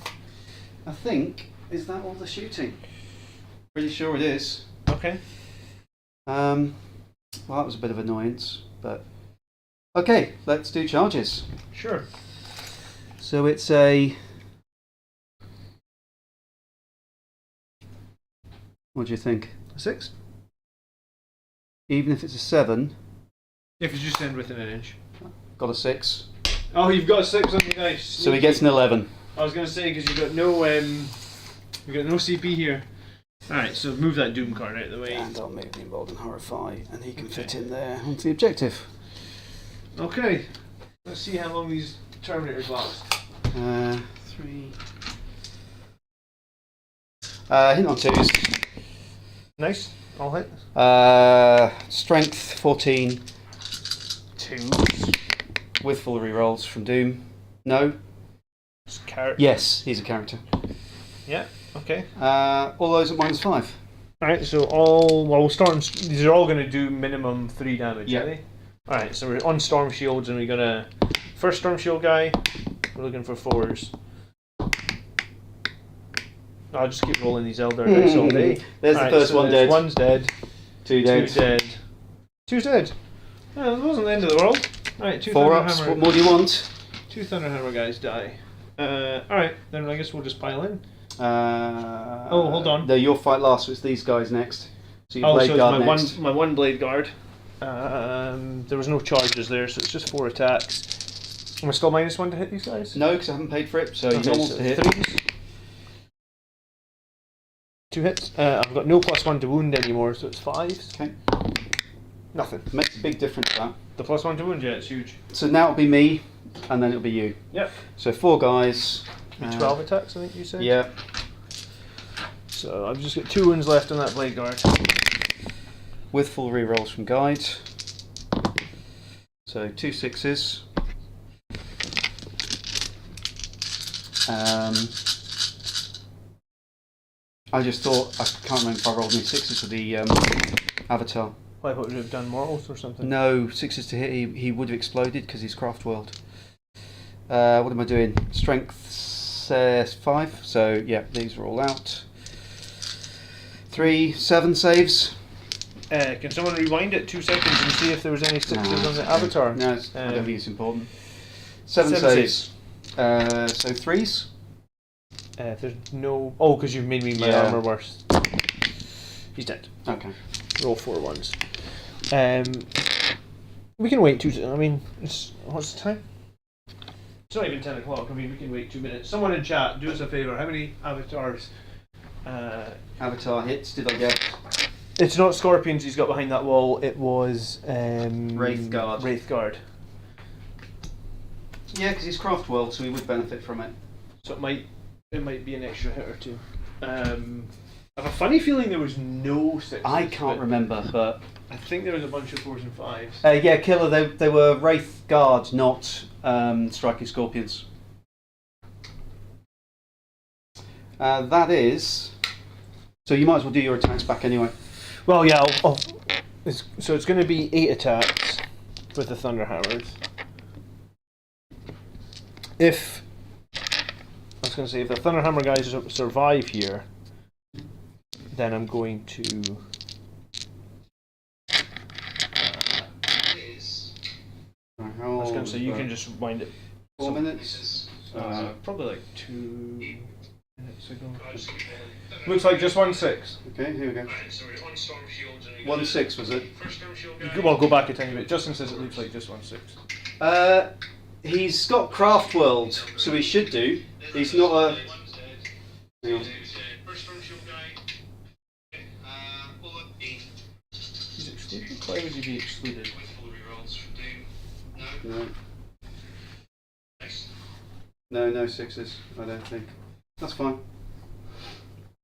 I think, is that all the shooting? Pretty sure it is. Okay. Well, that was a bit of annoyance, but okay, let's do charges. Sure. So it's a. What do you think? 6. Even if it's a 7, If you just end within an inch. got a 6. Oh, you've got a 6 on your dice. So he gets an 11. I was going to say, because you've got no CP here. Alright, so move that Doom card out of the way. And I'll move the Involved and Horrify, and he can fit in there onto the objective. Okay, let's see how long these Terminators last. 3. Hit on 2s. Nice, I'll hit. Strength 14. 2s. With full rerolls from Doom. No. Character. Yes, he's a character. Yeah, okay. All those at -5. Alright, so these are all going to do minimum 3 damage, Yeah. are they? Alright, so we're on Storm Shields, and we're going to... First Storm Shield guy, we're looking for 4s. I'll just keep rolling these Eldar dice all day. There's the first one dead. 1's dead. 2 dead. 2 dead. 2's dead. No, that wasn't the end of the world. Alright, 2 4 ups. Thunderhammer. What more do you want? 2 Thunderhammer guys die. Alright, then I guess we'll just pile in. Oh, hold on. No, your fight last, so it's these guys next. So you So blade it's guard next. my one blade guard. There was no charges there, so it's just 4 attacks. Am I still -1 to hit these guys? No, because I haven't paid for it, so you Okay, normals so to hit. 3s. 2 hits. I've got no +1 to wound anymore, so it's 5s. Okay. Nothing. Makes a big difference, that. The +1 to wound, yeah, it's huge. So now it'll be me, and then it'll be you. Yep. So 4 guys. 12 attacks, I think you said? Yeah. So I've just got 2 wounds left on that blade guard. With full rerolls from guide. So 2 6s. I just thought, I can't remember if I rolled any 6s for the Avatar. Well, I thought you would have done mortals or something. No, 6s to hit, he would have exploded because he's Craft World. What am I doing? Strength 5, so yeah, these are all out. 3, 7 saves. Can someone rewind it 2 seconds and see if there was any 6s on the Avatar? No, I don't think it's important. 7 saves. So 3s. If there's no... Oh, because you've made me my armor worse. He's dead. Okay. Roll 4 ones. We can wait 2... I mean, what's the time? It's not even 10 o'clock. I mean, we can wait 2 minutes. Someone in chat, do us a favour. How many avatars? Avatar hits did I get? It's not scorpions he's got behind that wall. It was... Wraithguard. Wraithguard. Yeah, because he's Craft World, so he would benefit from it. So it might be an extra hit or 2. I have a funny feeling there was no 6s. I can't remember, but... I think there was a bunch of 4s and 5s. Yeah, Killer, they were Wraith Guard, not Striking Scorpions. That is... So you might as well do your attacks back anyway. Well, yeah, so it's going to be 8 attacks with the Thunderhammers. If... I was going to say, if the Thunderhammer guys survive here, then I'm going to... I was going to say, you can just wind it. 4 minutes? Probably like 2 minutes ago. Looks like just 1 6. Okay, here we go. 1 6 was it? Well, go back a tiny bit. Justin says it looks like just 1 6. He's got Craft World, so he should do. He's not a... Hang on. He's excluded? Why would he be excluded? No. No 6s, I don't think. That's fine.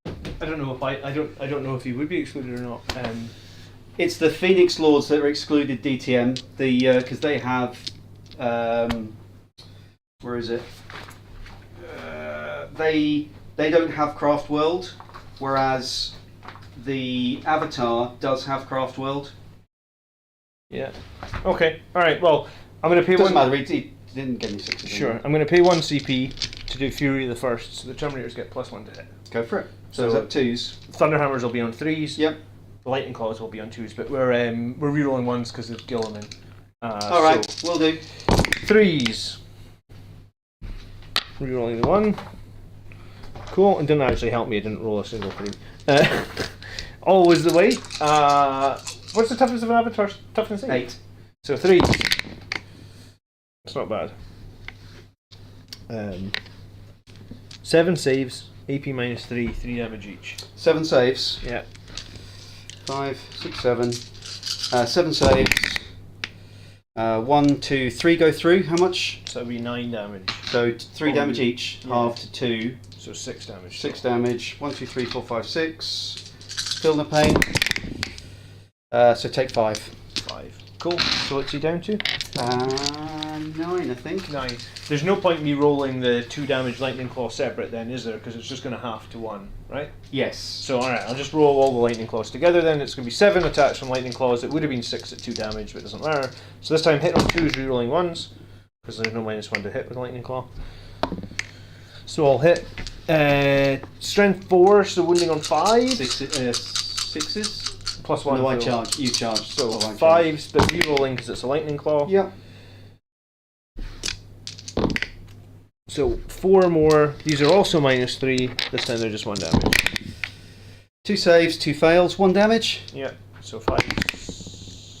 I don't know if I don't know if he would be excluded or not. It's the Phoenix Lords that are excluded DTM. Because they have, where is it? They don't have Craft World, whereas the Avatar does have Craft World. Yeah. Okay. All right. Well, I'm going to pay Doesn't one. matter. He didn't give me 6. Sure. I'm going to pay 1 CP to do Fury the first, so the Terminators get +1 to hit. Go for it. So is that 2s? Thunderhammers will be on 3s. Yep. The Lightning Claws will be on 2s, but we're rerolling 1s because of Gilliman. All right. So we'll do 3s. Rerolling the 1. Cool. It didn't actually help me. I didn't roll a single 3. Always the way. What's the toughness of an Avatar? Toughness 8. So 3. It's not bad. 7 saves, AP -3, 3 damage each. 7 saves. Yeah. 5, 6, 7. 7 saves. 1, 2, 3 go through. How much? So it'll be 9 damage. So 3 damage each. Yeah. Half to 2. So 6 damage. 6 damage. 1, 2, 3, 4, 5, 6. Still no pain. So take 5. 5. Cool. So what's he down to? 9, I think. 9. There's no point in me rolling the 2 damage Lightning Claw separate then, is there? Because it's just going to half to 1, right? Yes. So alright, I'll just roll all the Lightning Claws together then. It's going to be 7 attacks from Lightning Claws. It would have been 6 at 2 damage, but it doesn't matter. So this time hit on 2s, rerolling 1s. Because there's no -1 to hit with Lightning Claw. So I'll hit Strength 4, so wounding on 5. 6s. +1. No, I for- charge. You charge. So Oh, I charge. 5s, but rerolling because it's a Lightning Claw. Yep. So 4 more. These are also -3. This time they're just 1 damage. 2 saves, 2 fails, 1 damage. Yeah. So 5.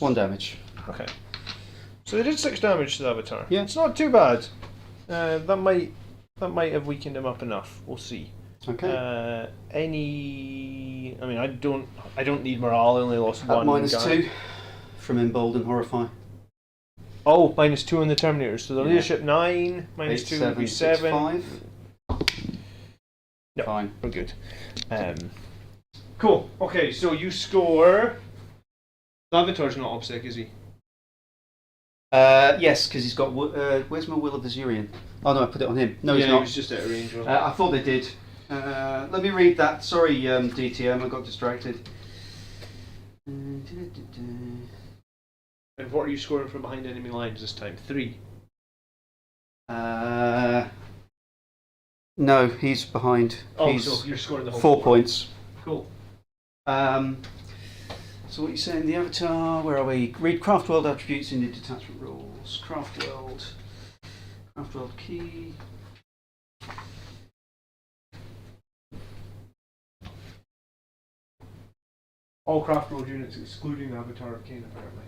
1 damage. Okay. So they did 6 damage to the Avatar. Yeah. It's not too bad. That might have weakened him up enough. We'll see. Okay. I mean, I don't need morale. I only lost 1. -2 from Embolden Horrify. Oh, -2 on the Terminators. So the Yeah. leadership 9, Eight, -2 would be 7. 5. No, Fine. we're good. Cool. Okay, so you score. The Avatar's not obsec, is he? Yes, because he's got. Where's my Will of Azurian? Oh no, I put it on him. No, he's he not. was just out of range, wasn't I thought they did. Let me read that. Sorry, DTM, I got distracted. And what are you scoring from behind enemy lines this time? 3. No, he's behind. Oh, He's so you're scoring the whole 4 points. Cool. So what are you saying? The Avatar, where are we? Read Craft World attributes in the detachment rules. Craft World key. All craft world units excluding the Avatar of Cain, apparently.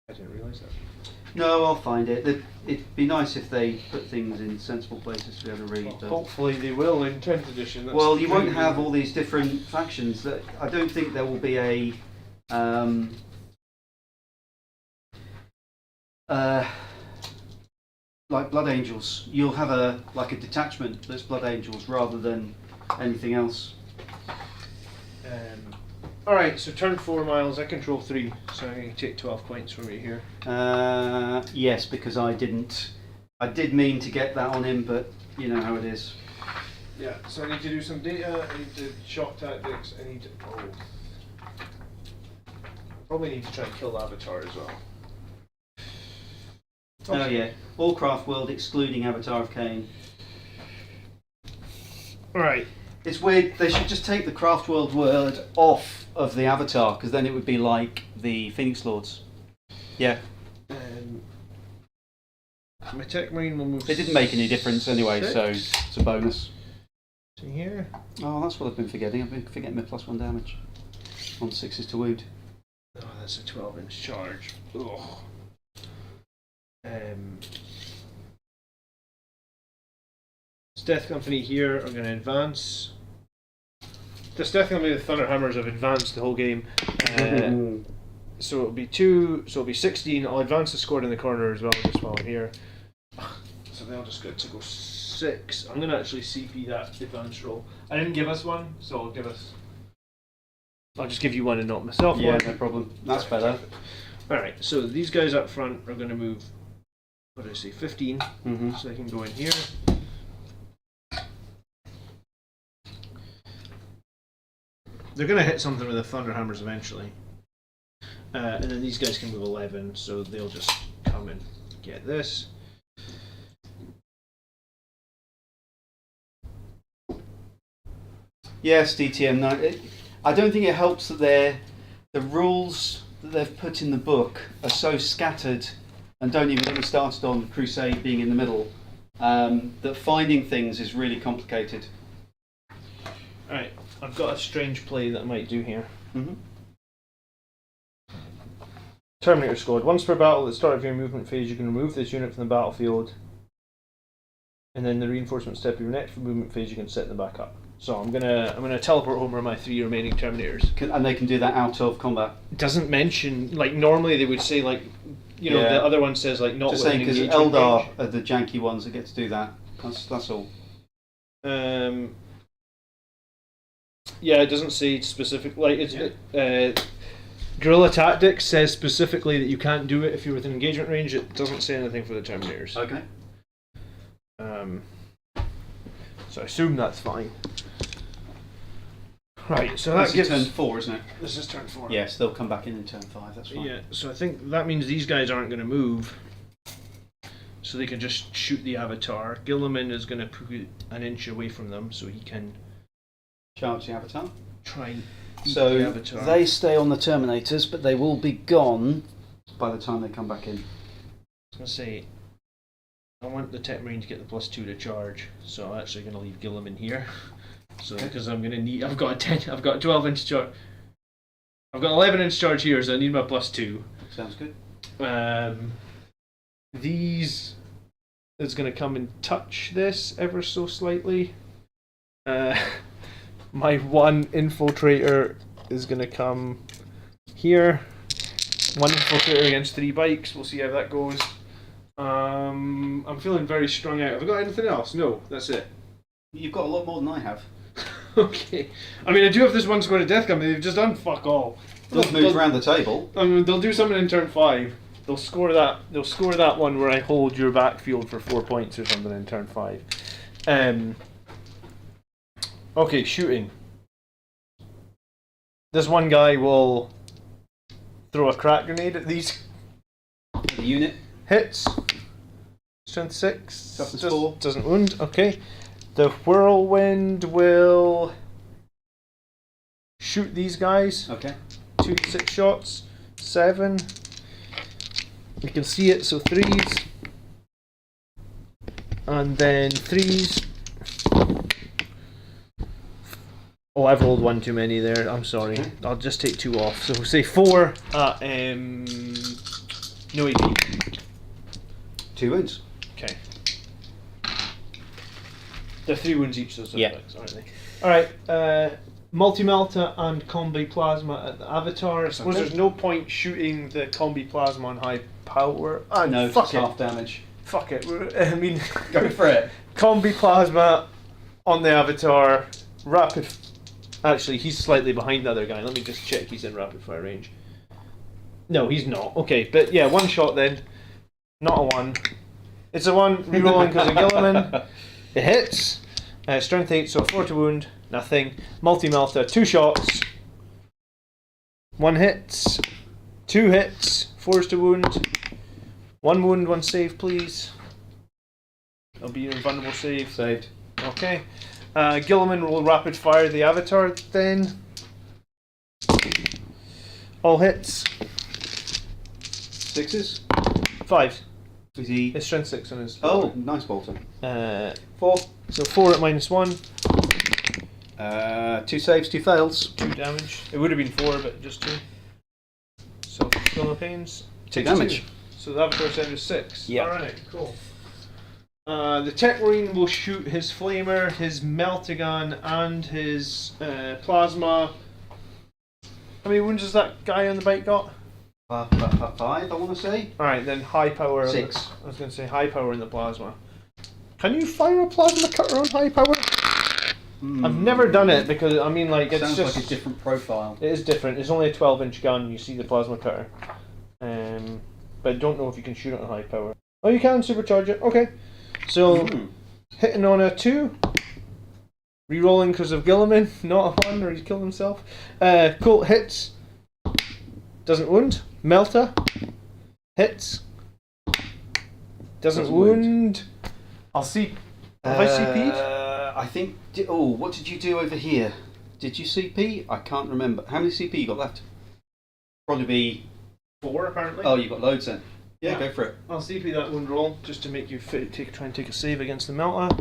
I didn't realise that. No, I'll find it. It'd be nice if they put things in sensible places to be able to read. Well, but- hopefully they will in 10th edition. That's Well, you won't really have good. all these different factions. That I don't think there will be a like Blood Angels. You'll have a detachment that's Blood Angels rather than anything else. Alright, so turn 4 miles, I control 3, so I'm going to take 12 points from you here. Yes, because I didn't. I did mean to get that on him, but you know how it is. Yeah, so I need to do some data, I need to shock tactics, I need to... Oh. Probably need to try and kill the Avatar as well. Oh yeah, all Craft World excluding Avatar of Cain. Alright. It's weird. They should just take the Craft World word off of the Avatar, because then it would be like the Phoenix Lords. Yeah. My Tech Marine will move. It didn't make any difference anyway, so it's a bonus. So here. Oh, that's what I've been forgetting. I've been forgetting my +1 damage on 6s to wound. Oh, that's a 12-inch charge. Ugh. Death Company here are going to advance. The Death Company with Thunderhammers have advanced the whole game. So it'll be 2, so it'll be 16. I'll advance the squad in the corner as well, just while I'm here. So they'll just get to go 6. I'm going to actually CP that advance roll. I didn't give us one, so I'll give us I'll just give you one and not myself Yeah, one. no problem. That's better. Alright, so these guys up front are going to move, what did I say, 15, so they can go in here. They're going to hit something with the Thunderhammers eventually. And then these guys can move 11, so they'll just come and get this. Yes, DTM. No, I don't think it helps that the rules that they've put in the book are so scattered and don't even get me started on Crusade being in the middle, that finding things is really complicated. Alright, I've got a strange play that I might do here. Terminator Squad. Once per battle, at the start of your movement phase, you can remove this unit from the battlefield, and then the reinforcement step of your next movement phase, you can set them back up. So I'm gonna teleport over my 3 remaining Terminators. And they can do that out of combat. It doesn't mention, like, normally they would say, like, you know, the other one says, like, not just within saying, because engagement Eldar range. are the janky ones that get to do that. That's all. Yeah, it doesn't say specific, like, it's Guerrilla Tactics says specifically that you can't do it if you're within engagement range. It doesn't say anything for the Terminators. Okay. So I assume that's fine. Right, so that This gives is turn 4, isn't it? This is turn 4. Yes, they'll come back in turn 5. That's fine. Yeah, so I think that means these guys aren't going to move, so they can just shoot the Avatar. Gilliman is going to put an inch away from them, so he can Charge the Avatar. try and eat So the Avatar. they stay on the Terminators, but they will be gone by the time they come back in. I was going to say, I want the Tech Marine to get the +2 to charge, so I'm actually going to leave Gilliman here. So because I'm going to need, I've got a 12-inch charge. I've got 11-inch charge here, so I need my +2. Sounds good. These is going to come and touch this ever so slightly. My one infiltrator is going to come here. One infiltrator against 3 bikes. We'll see how that goes. I'm feeling very strung out. Have I got anything else? No, that's it. You've got a lot more than I have. Okay. I mean, I do have this one squad of death coming. They've just done fuck all. They'll move around the table. I mean, they'll do something in turn 5. They'll score that. They'll score that one where I hold your backfield for 4 points or something in turn 5. Okay, shooting. This one guy will throw a crack grenade at these The unit. hits. Strength 6. Toughness 4. Doesn't wound. Okay. The whirlwind will shoot these guys. Okay. 2 6 shots. 7. You can see it, so 3s. And then 3s. Oh, I've rolled 1 too many there. I'm sorry. Okay. I'll just take 2 off. So say 4 at no AP. 2 wounds. Okay. They're 3 wounds each, those Yeah. bikes, aren't they? Alright, multi-melta and combi plasma at the Avatar. I suppose Okay. there's no point shooting the combi plasma on high power. No, fuck it's it. half damage. Fuck it. I mean, Go for it. combi plasma on the Avatar. Rapid. Actually, he's slightly behind the other guy. Let me just check he's in rapid fire range. No, he's not. Okay, but yeah, 1 shot then. Not a 1. It's a 1, rerolling because of Gilliman. It hits. Strength 8, so 4 to wound. Nothing. Multi-melta, 2 shots. 1 hits. 2 hits. 4 to wound. 1 wound, 1 save, please. That'll be your invulnerable save. Saved. Okay. Gilliman will rapid fire the Avatar then. All hits. 6s. 5. Is he? It's strength 6 on his. Oh, nice Bolton. 4. So 4 at -1. 2 saves, 2 fails. 2 damage. It would have been 4, but just 2. So Philippines. 2 takes damage. 2. So the Avatar save is 6. Yeah. Alright, cool. The Tech Marine will shoot his Flamer, his Meltagun, and his Plasma. How many wounds has that guy on the bike got? 5, I want to say. Alright, then high power. 6. I was going to say high power in the Plasma. Can you fire a Plasma cutter on high power? I've never done it because I mean, like, it's sounds just like a different profile. It is different. It's only a 12-inch gun. You see the plasma cutter, but I don't know if you can shoot it on high power. Oh, you can supercharge it. Okay, so hitting on a 2, re-rolling because of Gilliman, not a 1, or he's killed himself. Cool, hits, doesn't wound. Melta hits, doesn't wound. I'll see. Have I CP'd? I think. What did you do over here? Did you CP? I can't remember. How many CP you got left? Probably be 4 apparently. Oh, you got loads then. Yeah, go for it. I'll CP that wound roll just to make you try and take a save against the Melta.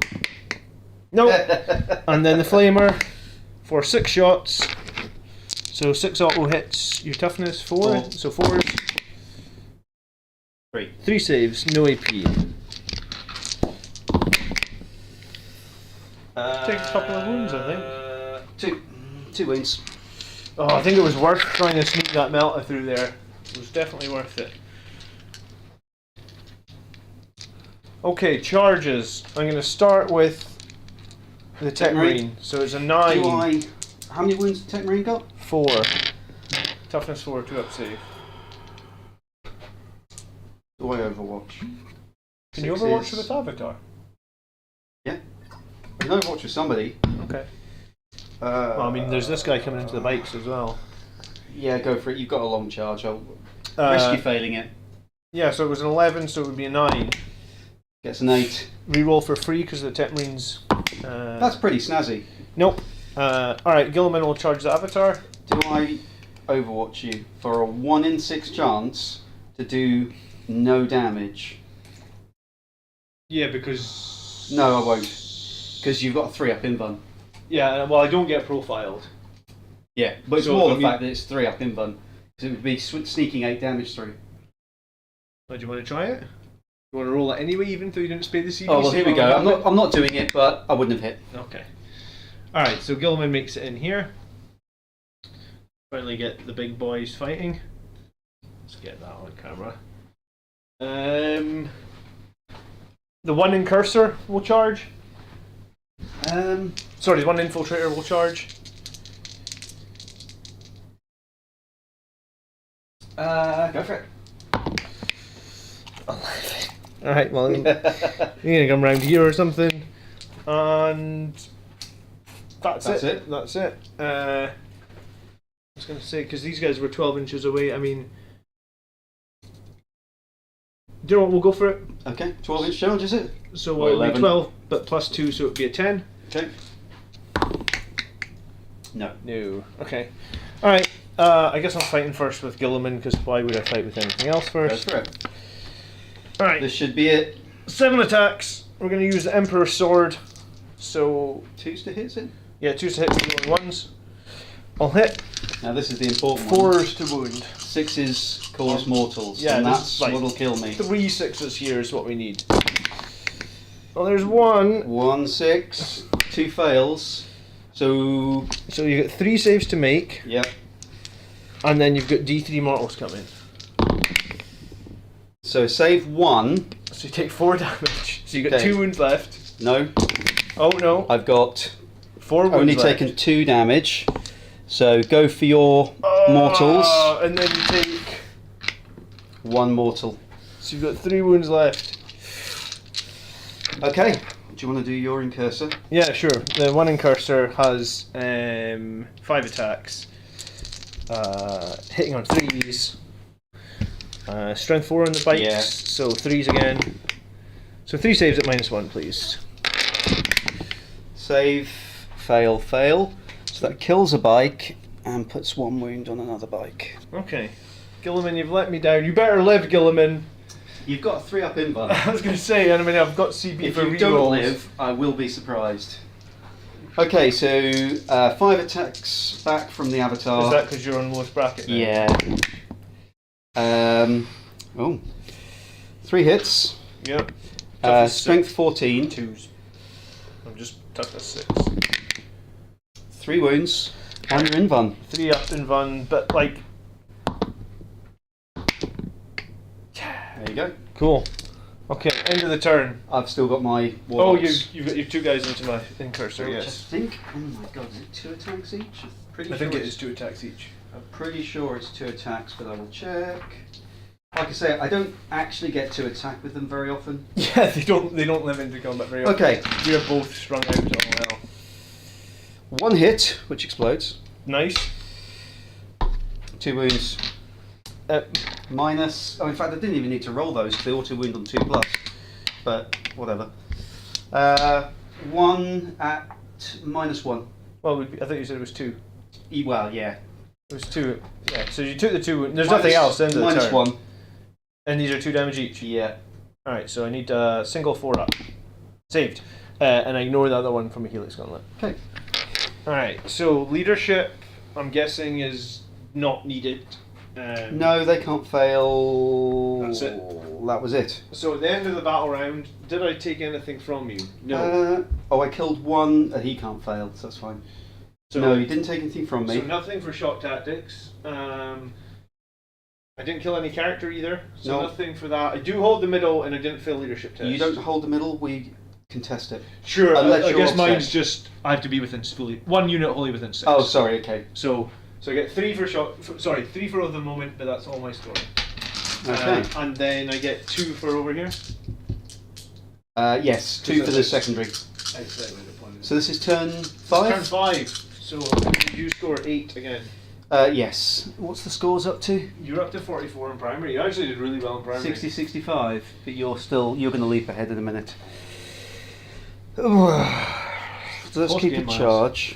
Nope. And then the Flamer for 6 shots. So 6 auto hits. Your toughness 4. So 4s. 3 saves. No AP. Take a couple of wounds, I think. 2 wounds. Oh, I think it was worth trying to sneak that Melta through there. It was definitely worth it. Okay, charges. I'm going to start with the Tech Marine. So it's a 9. How many wounds did Tech Marine got? 4. Toughness 4, 2 up save. Do I Overwatch? Can you Overwatch with Avatar? Yeah. I can Overwatch with somebody. Okay. Well, I mean, there's this guy coming into the bikes as well. Yeah, go for it. You've got a long charge. I'll risk you failing it. Yeah, so it was an 11, so it would be a 9. Gets an 8. Reroll for free because the Tech Marines. That's pretty snazzy. Nope. Alright, Gilliman will charge the Avatar. Do I Overwatch you for a 1 in 6 chance to do no damage? Yeah, because... No, I won't. Because you've got a 3-up invuln. Yeah, well, I don't get profiled. Yeah, but it's more the fact that it's 3-up invuln. Because it would be sneaking 8 damage through. Oh, do you want to try it? You want to roll it anyway, even though you didn't spay the CDC? Oh, well, here we go. I'm not doing it, but I wouldn't have hit. Okay. Alright, so Gilliman makes it in here. Finally get the big boys fighting. Let's get that on camera. The 1 in cursor will charge. Sorry, the 1 infiltrator will charge. Go for it. Alright, well, you're gonna come around here or something. And that's it. That's it. I was gonna say, because these guys were 12 inches away, I mean... Do you know what, we'll go for it. Okay, 12-inch charge, is it? So it'll be 12, but plus 2, so it'll be a 10. Okay. No. No. Okay. Alright, I guess I'm fighting first with Gilliman, because why would I fight with anything else first? Go for it. Alright. This should be it. 7 attacks. We're going to use the Emperor's Sword. So... 2s to hit, is it? Yeah, 2s to hit, 3 on 1s. I'll hit. Now this is the important one. 4s to wound. 6s cause mortals, yeah, and that's like what'll kill me. 3 6s here is what we need. Well, there's 1. 1 6, 2 fails. So you get 3 saves to make. Yep. And then you've got D3 mortals coming. So save 1. So you take 4 damage. So you got 2 wounds left. No. Oh no. I've got 4 wounds only left. taken 2 damage. So go for your mortals. And then you take 1 mortal. So you've got 3 wounds left. Okay. Do you want to do your incursor? Yeah, sure. The 1 in cursor has 5 attacks. Hitting on 3s. Strength 4 on the bikes. Yeah. So 3s again. So 3 saves at -1, please. Save, fail, fail. So that kills a bike and puts 1 wound on another bike. Okay. Gilliman, you've let me down. You better live, Gilliman. You've got a 3-up invuln. I was going to say, I mean, I've got CB If for you rerolls. don't live, I will be surprised. Okay, so 5 attacks back from the Avatar. Is that because you're on lowest bracket now? Yeah. 3 hits. Yep. Strength 14. 2s. I'm just toughness 6. 3 wounds on your invuln. 3 up invuln, but like... There you go. Cool. Okay, end of the turn. I've still got my Oh, warlocks. you've got your 2 guys into my cursor, Which yes. I think, oh my god, is it 2 attacks each? I think it is 2 attacks each. I'm pretty sure it's 2 attacks, but I will check. Like I say, I don't actually get to attack with them very often. Yeah, they don't live into combat very often. Okay. We're both strung out on well. 1 hit, which explodes. Nice. 2 wounds. Minus. Oh, in fact, I didn't even need to roll those because they auto wound on 2+. But whatever. 1 at -1. Well, I thought you said it was 2. Well, yeah. It was 2. Yeah, so you took the 2. There's nothing else end of the turn. -1. And these are 2 damage each? Yeah. Alright, so I need a single 4-up. Saved. And I ignore the other one from a Helix Gauntlet. Okay. Alright, so leadership, I'm guessing, is not needed. No, they can't fail. That's it. That was it. So at the end of the battle round, did I take anything from you? No. I killed 1, and he can't fail, so that's fine. So, no, you didn't take anything from me. So nothing for shock tactics. I didn't kill any character either, so nothing for that. I do hold the middle, and I didn't fail leadership test. You don't hold the middle, we contest it. Sure, unless I you're guess offset. mine's just, I have to be within fully, 1 unit wholly within 6. Oh, sorry, okay. So I get 3 for shock, 3 for the moment, but that's all my score. Okay. And then I get 2 for over here. Yes, 2 for the secondary. So this is turn 5? Turn 5, so you score 8 again. Yes. What's the scores up to? You're up to 44 in primary. You actually did really well in primary. 60-65, but you're going to leap ahead in a minute. So let's keep in charge.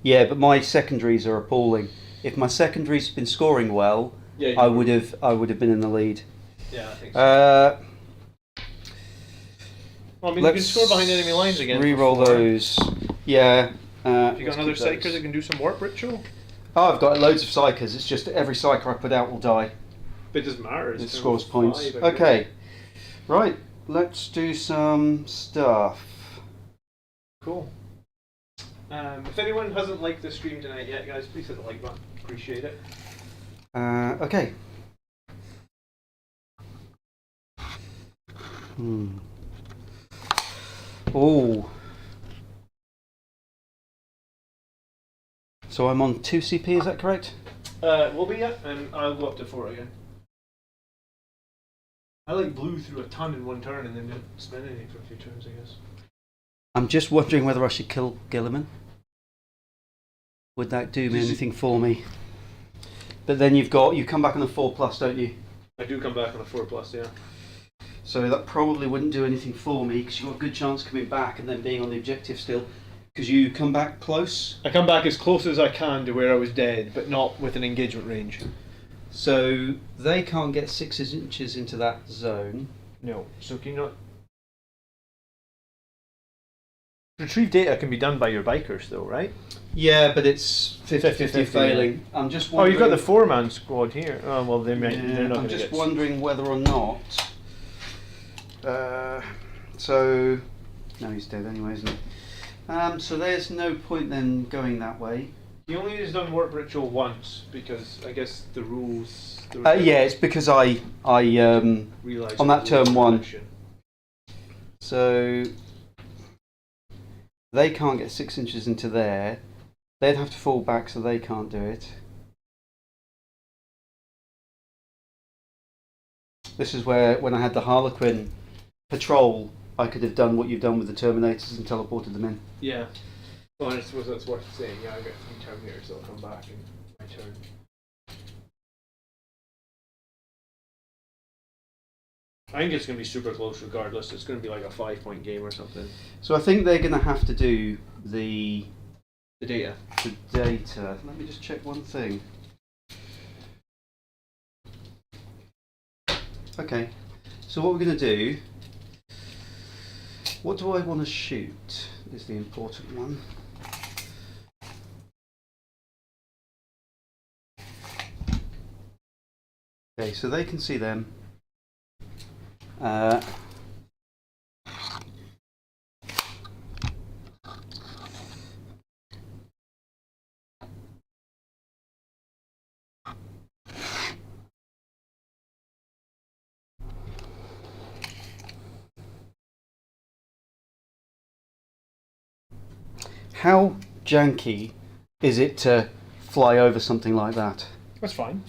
Yeah, but my secondaries are appalling. If my secondaries had been scoring well, yeah, I would have been in the lead. Yeah, I think so. Well, I mean, you can score behind enemy lines again. Re-roll those. Yeah. Have you got another psyker that can do some warp ritual? Oh, I've got loads of psychers. It's just every psyker I put out will die. But it doesn't matter. It scores points. Okay. Right. Let's do some stuff. Cool. If anyone hasn't liked the stream tonight yet, guys, please hit the like button. Appreciate it. Okay. Oh. So I'm on 2 CP, is that correct? Will be, yeah, and I'll go up to 4 again. I blew through a ton in 1 turn and then didn't spend anything for a few turns, I guess. I'm just wondering whether I should kill Gilliman. Would that do me anything for me? But then you come back on a 4+, don't you? I do come back on a 4+, yeah. So that probably wouldn't do anything for me because you've got a good chance coming back and then being on the objective still. Because you come back close? I come back as close as I can to where I was dead, but not with an engagement range. So they can't get 6 inches into that zone. No. So can you not... Retrieve data can be done by your bikers though, right? Yeah, but it's 50-50 failing. Yeah. I'm just wondering... Oh, you've got the 4-man squad here. Oh, well, they're not going to I'm just wondering whether or not... so... No, he's dead anyway, isn't he? So there's no point then going that way. He only has done warp ritual once because I guess the rules. Yeah, it's because I realised on that turn 1. So they can't get 6 inches into there. They'd have to fall back, so they can't do it. This is where when I had the Harlequin patrol, I could have done what you've done with the Terminators and teleported them in. Yeah. Well, I suppose that's worth saying. Yeah, I got 3 Terminators that'll come back in my turn. I think it's going to be super close regardless. It's going to be like a 5-point game or something. So I think they're going to have to do the data. The data. Let me just check one thing. Okay. So what we're going to do... What do I want to shoot is the important one. Okay, so they can see them. How janky is it to fly over something like that? That's fine.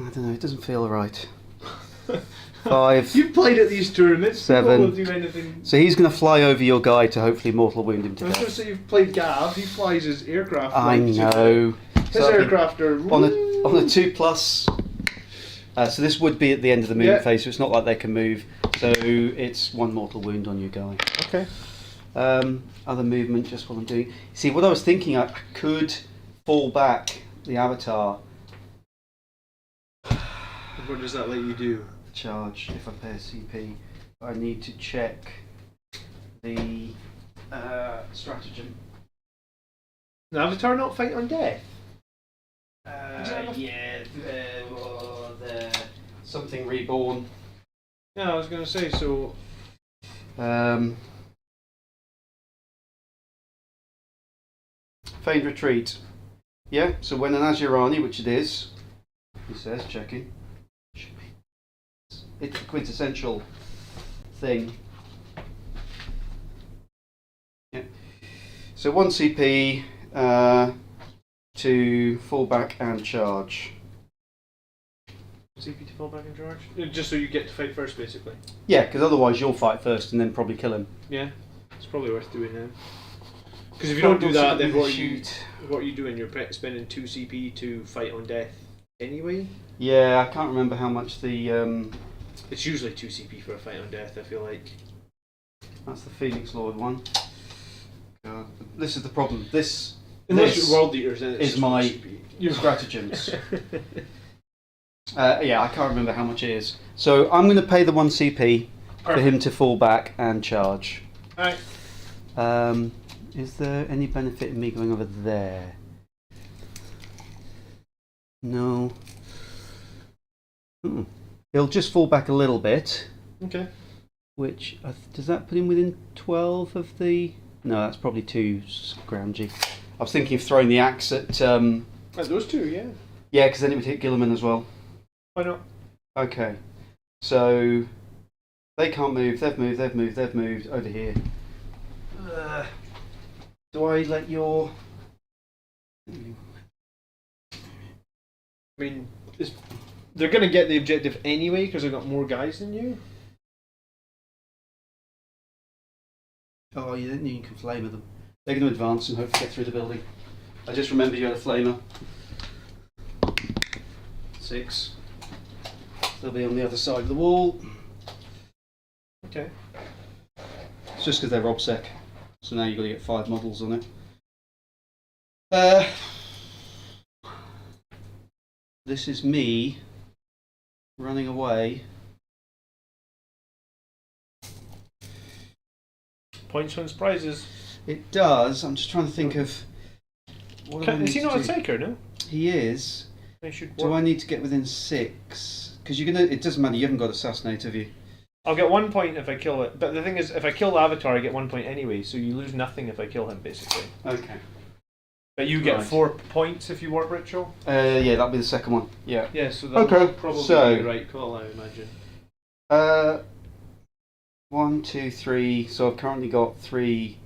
I don't know. It doesn't feel right. 5. You've played at these tournaments. 7. People will do anything. So he's going to fly over your guy to hopefully mortal wound him to I was going to death. say you've played Gav. He flies his aircraft. I know. His So aircraft are on a 2+. So this would be at the end of the movement phase, so it's not like they can move. So it's 1 mortal wound on your guy. Okay. Other movement, just what I'm doing. See, what I was thinking, I could fall back the avatar. What does that let you do? Charge if I pay a CP. I need to check the stratagem. An avatar not fight on death? Yeah, the something reborn. Yeah, I was going to say, so... Feigned retreat. Yeah, so when an Azurani, which it is, he says, checking. It's a quintessential thing. Yeah. So 1 CP to fall back and charge. CP to fall back and charge? Just so you get to fight first, basically. Yeah, because otherwise you'll fight first and then probably kill him. Yeah, it's probably worth doing now. Because if you don't do that, then what are you doing? You're spending 2 CP to fight on death anyway? Yeah, I can't remember how much the... It's usually 2 CP for a fight on death, I feel like. That's the Phoenix Lord one. God, this is the problem. Unless you're World Eaters, then it's is my CP. stratagems. Yeah, I can't remember how much it is. So I'm going to pay the 1 CP for him to fall back and charge. Alright. Is there any benefit in me going over there? No. He'll just fall back a little bit. Okay. Which, does that put him within 12 of the... No, that's probably too scroungy. I was thinking of throwing the axe at... At those 2, yeah. Yeah, because then it would hit Gilliman as well. Why not? Okay. So, they can't move, they've moved over here. Do I let your... I mean, they're going to get the objective anyway because they've got more guys than you. Oh, you can flamer them. They're going to advance and hope to get through the building. I just remembered you had a flamer. 6. They'll be on the other side of the wall. Okay. It's just because they're OBSEC. So now you've got to get 5 models on it. This is me running away. Points wins prizes. It does. I'm just trying to think of... Is he not a taker, no? He is. They should Do I need to get within 6? Because you're gonna. It doesn't matter. You haven't got assassinate, have you? I'll get 1 point if I kill it. But the thing is, if I kill the avatar, I get 1 point anyway. So you lose nothing if I kill him, basically. Okay. But you get Right. 4 points if you warp ritual. Yeah, that'll be the second one. Yeah. Yeah. So that'll Okay, probably so- be the right call, I imagine. 1, 2, 3. So I've currently got 3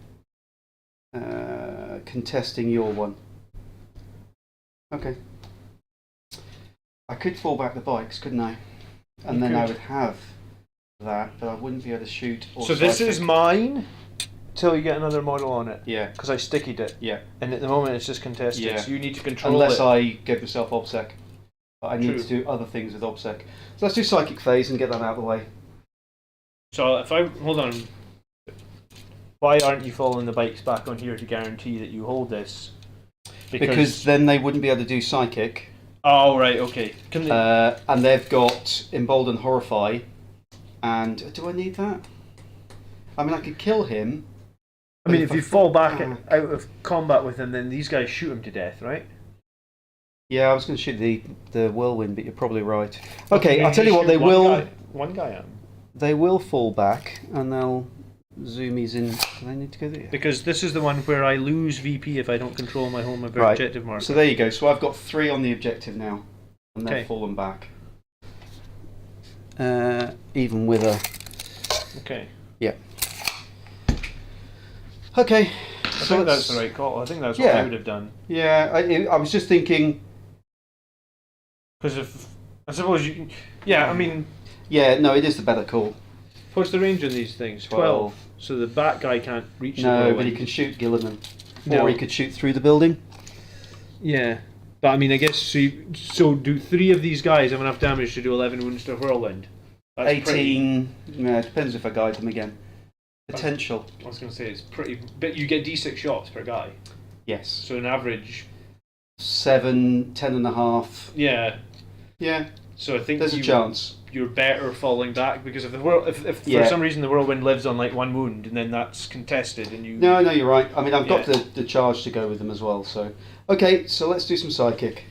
contesting your one. Okay. I could fall back the bikes, couldn't I? And You then I could. would have that, but I wouldn't be able to shoot. Or So this is psychic. mine till you get another model on it. Yeah. Because I stickied it. Yeah. And at the moment it's just contested. Yeah. So you need to control Unless it. I give myself OBSEC. But I need True. to do other things with OBSEC. So let's do psychic phase and get that out of the way. So if I hold on, why aren't you following the bikes back on here to guarantee that you hold this? Because then they wouldn't be able to do psychic. Oh right, okay. Can they... And they've got Embolden Horrify. And do I need that? I mean, I could kill him. I mean, if you fall back back- out of combat with him, then these guys shoot him to death, right? Yeah, I was going to shoot the whirlwind, but you're probably right. Okay, I'll tell you what, they will. One guy at him. They will fall back, and they'll zoomies in. Do they need to go there? Because this is the one where I lose VP if I don't control my home Right. objective marker. So there you go. So I've got 3 on the objective now, and they've Okay. fallen back. Even with a... Okay. Yeah. Okay. I think that's the right call. I think that's what I would have done. Yeah, I was just thinking. Because I suppose you. Yeah, I mean. Yeah, no, it is the better call. What's the range on these things? 12. So the bat guy can't reach the No, whirlwind. but he can shoot Gilliman. No. Or he could shoot through the building. Yeah. But I mean, I guess, so do 3 of these guys have enough damage to do 11 wounds to whirlwind? That's 18. Yeah, it depends if I guide them again. Potential. I was going to say, it's pretty. But you get d6 shots per guy. Yes. So an average. 7, 10.5. Yeah. Yeah. So I think there's a chance. You're better falling back because if for some reason the whirlwind lives on like 1 wound and then that's contested and you. No, you're right. I mean, I've got the charge to go with them as well. So, okay, so let's do some psychic.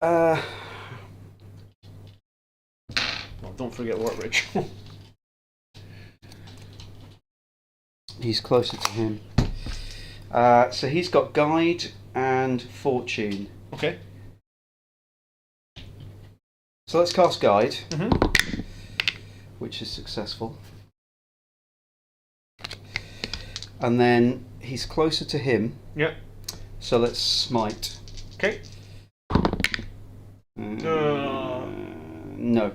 Well, don't forget work ritual. He's closer to him. So he's got guide and fortune. Okay. So let's cast guide, which is successful. And then he's closer to him. Yeah. So let's smite. Okay. No. No.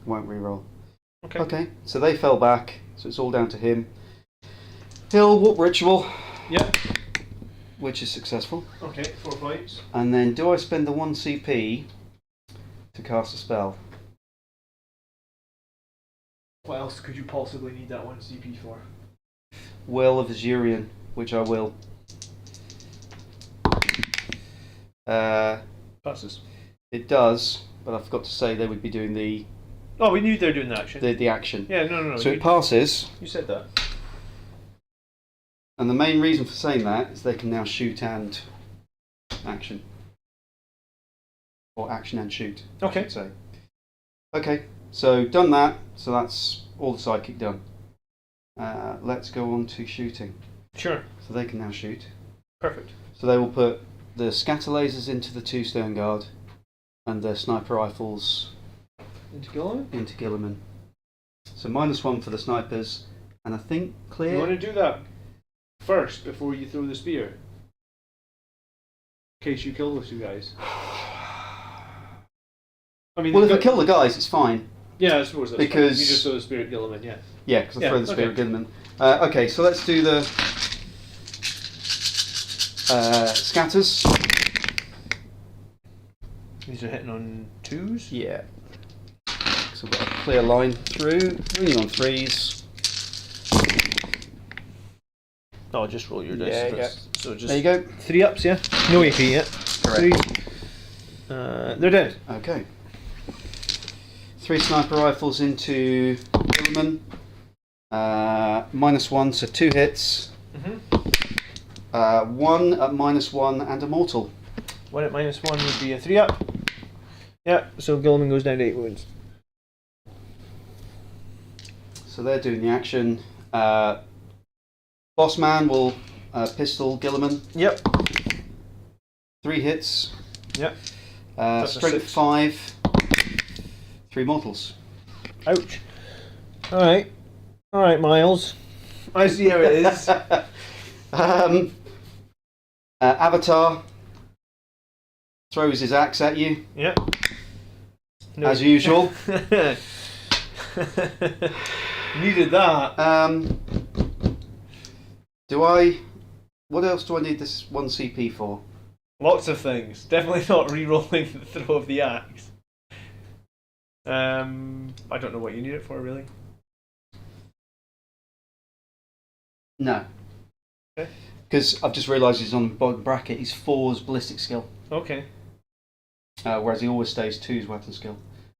Won't reroll. Okay. Okay. So they fell back. So it's all down to him. He'll warp ritual. Yeah. Which is successful. Okay, 4 points. And then do I spend the 1 CP to cast a spell? What else could you possibly need that 1 CP for? Will of Azurian, which I will. Passes. It does, but I forgot to say they would be doing the. Oh, we knew they were doing the action. The action. Yeah, no. So it passes. You said that. And the main reason for saying that is they can now shoot and action. Or action and shoot, okay. I should say. Okay, so done that. So that's all the psychic done. Let's go on to shooting. Sure. So they can now shoot. Perfect. So they will put the scatter lasers into the 2 stone guard and the sniper rifles into Gilliman. So -1 for the snipers, and I think clear. You want to do that first before you throw the spear? In case you kill those 2 guys. I mean, well, if I kill the guys, it's fine. Yeah, I suppose that's because fine. You just throw the spear at Gilliman, yeah. Yeah, because I throw the spear at Gilliman. Okay, so let's do the scatters. These are hitting on 2s? Yeah. So we've got a clear line through, only on 3s. Oh, just roll your dice. Yeah. So just there you go. 3 ups, yeah? No AP yet. Correct. 3. They're dead. Okay. 3 sniper rifles into Gilliman. -1, so 2 hits. 1 at -1 and a mortal. 1 at -1 would be a 3 up. Yeah, so Gilliman goes down to 8 wounds. So they're doing the action. Boss man will pistol Gilliman. Yep. 3 hits. Yep. Strength 5. 3 mortals. Ouch. Alright, Miles. I see how it is. Avatar throws his axe at you. Yep. No. As usual. Needed that. What else do I need this 1 CP for? Lots of things. Definitely not re-rolling the throw of the axe. I don't know what you need it for, really. No. Okay. Because I've just realised he's on the bottom bracket. He's 4's ballistic skill. Okay. Whereas he always stays 2's weapon skill.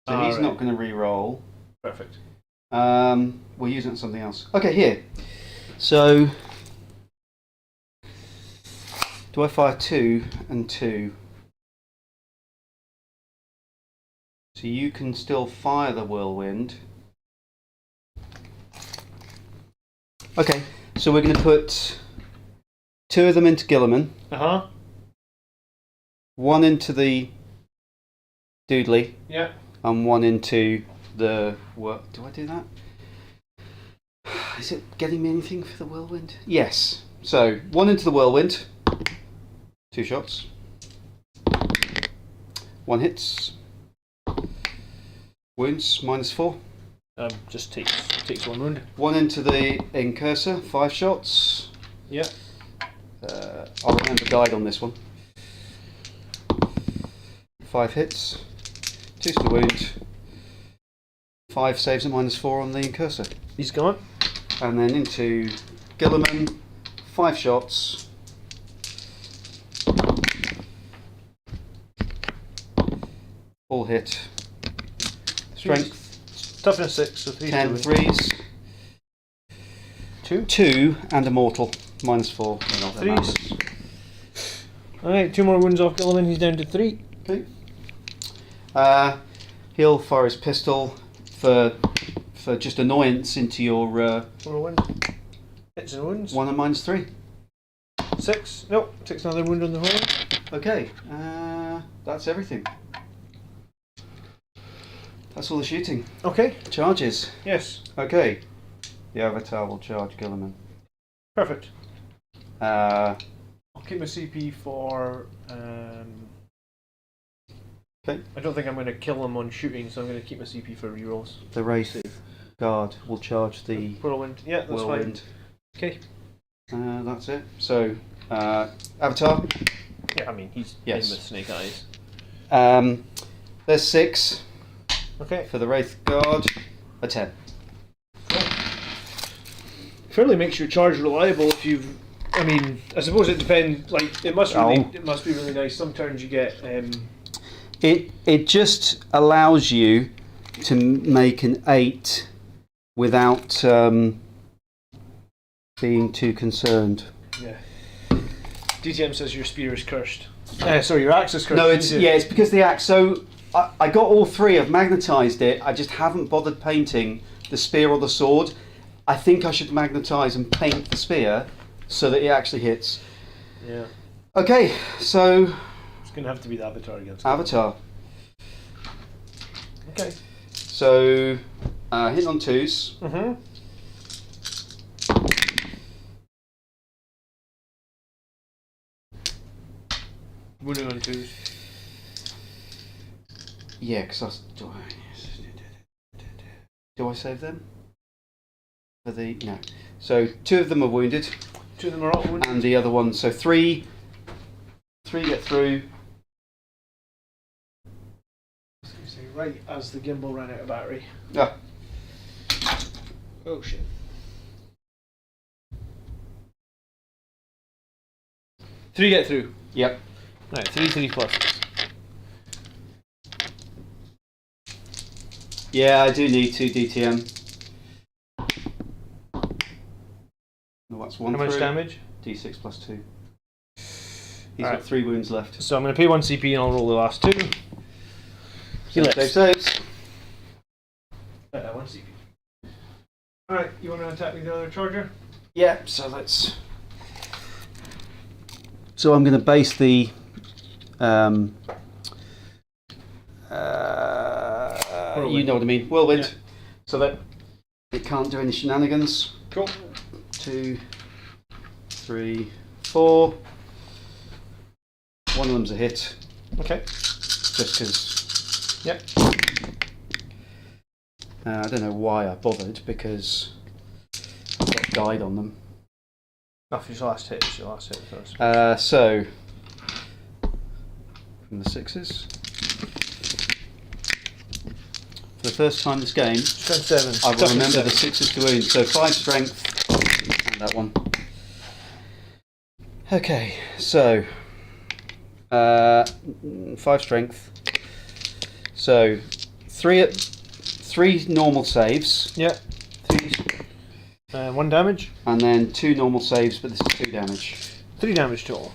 So he's not going to re-roll. Perfect. We'll use it on something else. Okay, here. So, do I fire 2 and 2? So you can still fire the whirlwind. Okay, so we're going to put 2 of them into Gilliman. 1 into the Doodly. Yeah. And 1 into the... What? Do I do that? Is it getting me anything for the whirlwind? Yes. So 1 into the whirlwind. 2 shots. 1 hits. Wounds -4. Just takes 1 wound. 1 into the incursor. 5 shots. Yeah. I'll remember guide on this one. 5 hits. 2 to wound. 5 saves at -4 on the incursor. He's gone. And then into Gilliman. 5 shots. All hit. Strength. Toughness 6, so 3. 10 threes. 2 and a mortal. -4. Threes. Alright, 2 more wounds off Gilliman, he's down to 3. Okay. He'll fire his pistol for just annoyance into your Whirlwind. Hits and wounds. 1 and -3. 6. Nope, takes another wound on the whirlwind. Okay, that's everything. That's all the shooting. Okay. Charges. Yes. Okay. The Avatar will charge Gilliman. Perfect. Uh, I'll keep my CP for. Okay. I don't think I'm going to kill him on shooting, so I'm going to keep my CP for rerolls. The Wraith Guard will charge the Whirlwind. Yeah, that's Whirlwind. fine. Okay. That's it. So, Avatar. Yeah, I mean, he's Yes. in with Snake Eyes. There's 6 Okay. for the Wraith Guard. A 10. Fairly makes your charge reliable if you've. I mean, I suppose it depends. Like, it must be really nice. Some turns you get. It just allows you to make an 8 without being too concerned. Yeah. DTM says your spear is cursed. Sorry, your axe is cursed. No, it's because the axe. So I got all 3. I've magnetised it. I just haven't bothered painting the spear or the sword. I think I should magnetise and paint the spear so that it actually hits. Yeah. Okay, so It's going to have to be the Avatar again. Avatar. Okay. So hitting on 2s. Mm-hmm. Wounding on 2s. Yeah, because do I save them? For the no. So 2 of them are wounded. 2 of them are all wounded. And the other one. So 3 get through. Right as the gimbal ran out of battery. Ah. Oh shit. Three get through. Yep. Right, 3 plus. Yeah, I do need 2 DTM. No, that's 1 How much through. damage? D6 plus 2. He's Alright. got 3 wounds left. So I'm going to pay 1 CP and I'll roll the last 2. He lives. Saves. 1 CP. Alright, you want to attack with the other charger? Yeah, so let's. So I'm going to base the. You know what I mean. Whirlwind. Yeah. So that it can't do any shenanigans. Cool. 2, 3, 4. One of them's a hit. Okay. Just because. Yep. I don't know why I bothered because I've got guide on them. Off your last hit. It's your last hit first. So from the 6s. For the first time this game, Strength 7. I will remember the 6s to wound. So 5 strength and that one. Okay, so 5 strength. So 3 normal saves. Yeah. 1 damage. And then 2 normal saves, but this is 2 damage. 3 damage total.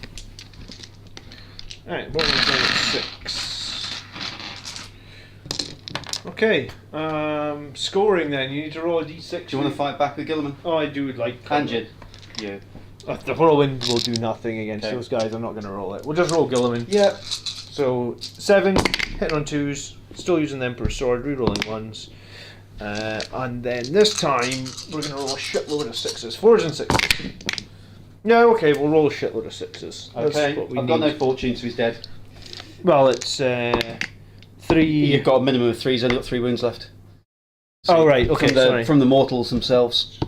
Alright, what was that? 6. Okay. Scoring then. You need to roll a d6. Do you want to fight back with Gilliman? Oh, I do like. Tangent. Yeah. The whirlwind will do nothing against Okay. those guys. I'm not going to roll it. We'll just roll Gilliman. Yeah. So 7, hitting on 2s, still using the Emperor's Sword, rerolling 1s. And then this time we're going to roll a shitload of 6s. 4s and 6s. Yeah, okay, we'll roll a shitload of 6s. Okay, I've got no fortune, so he's dead. Well, it's 3. You've got a minimum of 3s, only got 3 wounds left. Oh, right, okay, sorry. From the mortals themselves.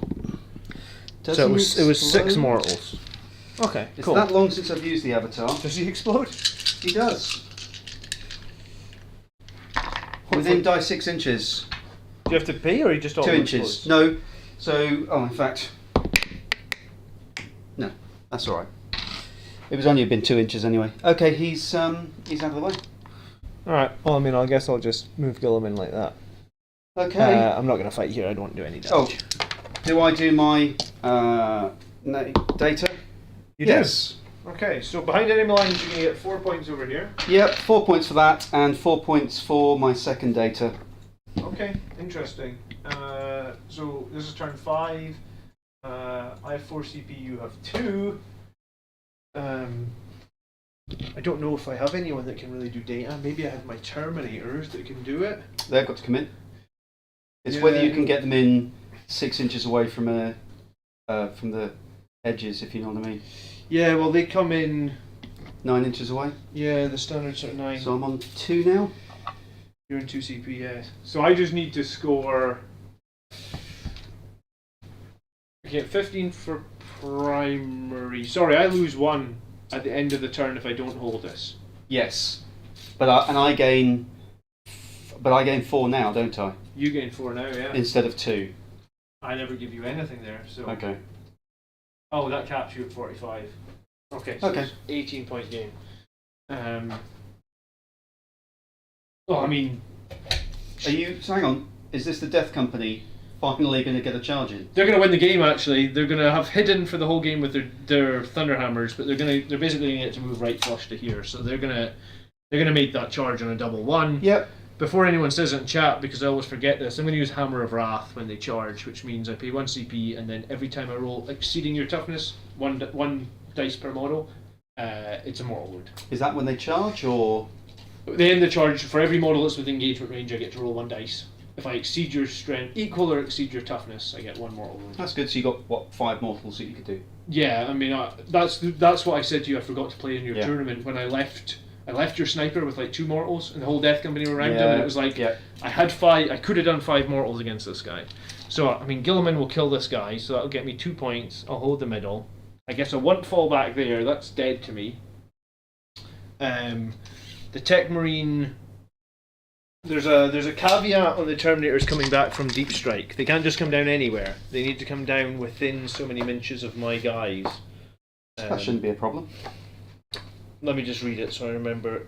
So it was 6 mortals. Okay, it's cool. that long since I've used the avatar. Does he explode? He does. Within die 6 inches. Do you have to pay, or he just 2 inches. explodes? No. So, in fact, no, that's all right. It was only been 2 inches anyway. Okay, he's out of the way. All right. Well, I mean, I guess I'll just move Gilliman like that. Okay. I'm not going to fight here. I don't want to do any damage. Oh, do I do my data? You yes. do. Okay. So behind enemy lines, you can get 4 points over here. Yep, 4 points for that, and 4 points for my second data. Okay. Interesting. So this is turn 5. I have 4 CP. You have 2. I don't know if I have anyone that can really do data. Maybe I have my Terminators that can do it. They've got to come in. It's whether you can get them in 6 inches away from the edges, if you know what I mean. Yeah, well, they come in 9 inches away. Yeah, the standards are 9. So I'm on 2 now. You're in 2 CP, yeah. So I just need to score. Okay, 15 for primary. Sorry, I lose 1 at the end of the turn if I don't hold this. Yes, but I gain 4 now, don't I? You gain 4 now, yeah. Instead of 2. I never give you anything there, so. Okay. Oh, that caps you at 45. Okay, so it's 18 point game. Well, I mean, So hang on. Is this the Death Company finally going to get a charge in? they're going to win the game. Actually, they're going to have hidden for the whole game with their Thunderhammers, but they're basically going to get to move right flush to here. So they're going to make that charge on a double 1. Yep. Before anyone says it in chat, because I always forget this, I'm going to use Hammer of Wrath when they charge, which means I pay 1 CP, and then every time I roll exceeding your toughness, one dice per model, it's a mortal wound. Is that when they charge, or? They end the charge. For every model that's within engagement range, I get to roll 1 dice. If I exceed your strength, equal or exceed your toughness, I get 1 mortal wound. That's good. So you got what, 5 mortals that you could do? Yeah, I mean that's what I said to you. I forgot to play in your tournament when I left. I left your sniper with like 2 mortals, and the whole Death Company were around him. And it was like I had 5. I could have done 5 mortals against this guy. So I mean, Gilliman will kill this guy, so that'll get me 2 points. I'll hold the middle. I guess I won't fall back there. That's dead to me. The Tech Marine. There's a caveat on the Terminators coming back from Deep Strike. They can't just come down anywhere. They need to come down within so many inches of my guys. That shouldn't be a problem. Let me just read it so I remember.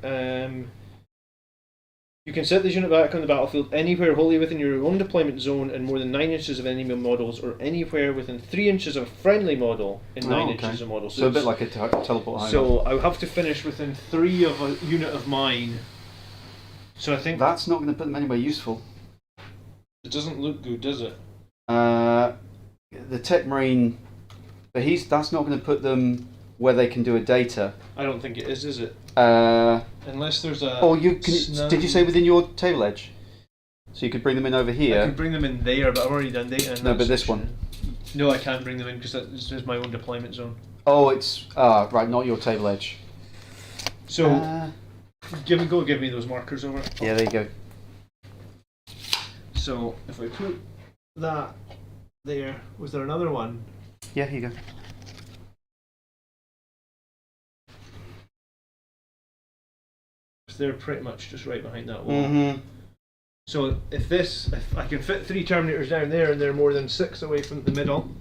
You can set this unit back on the battlefield anywhere wholly within your own deployment zone and more than 9 inches of enemy models, or anywhere within 3 inches of a friendly model in 9 inches of models. So a bit like a teleport home. So I'll have to finish within 3 of a unit of mine. So I think that's not going to put them anywhere useful. It doesn't look good, does it? The Tech Marine, but that's not going to put them where they can do a data. I don't think it is it? Unless there's a. Oh, did you say within your table edge? So you could bring them in over here. I could bring them in there, but I've already done data. No, but this one. No, I can't bring them in because this is my own deployment zone. Oh, it's right, not your table edge. So. Give me those markers over. Yeah, there you go. So if I put that there, was there another one? Yeah, here you go. They're pretty much just right behind that wall. Mm-hmm. So if I can fit 3 Terminators down there and they're more than 6 away from the middle.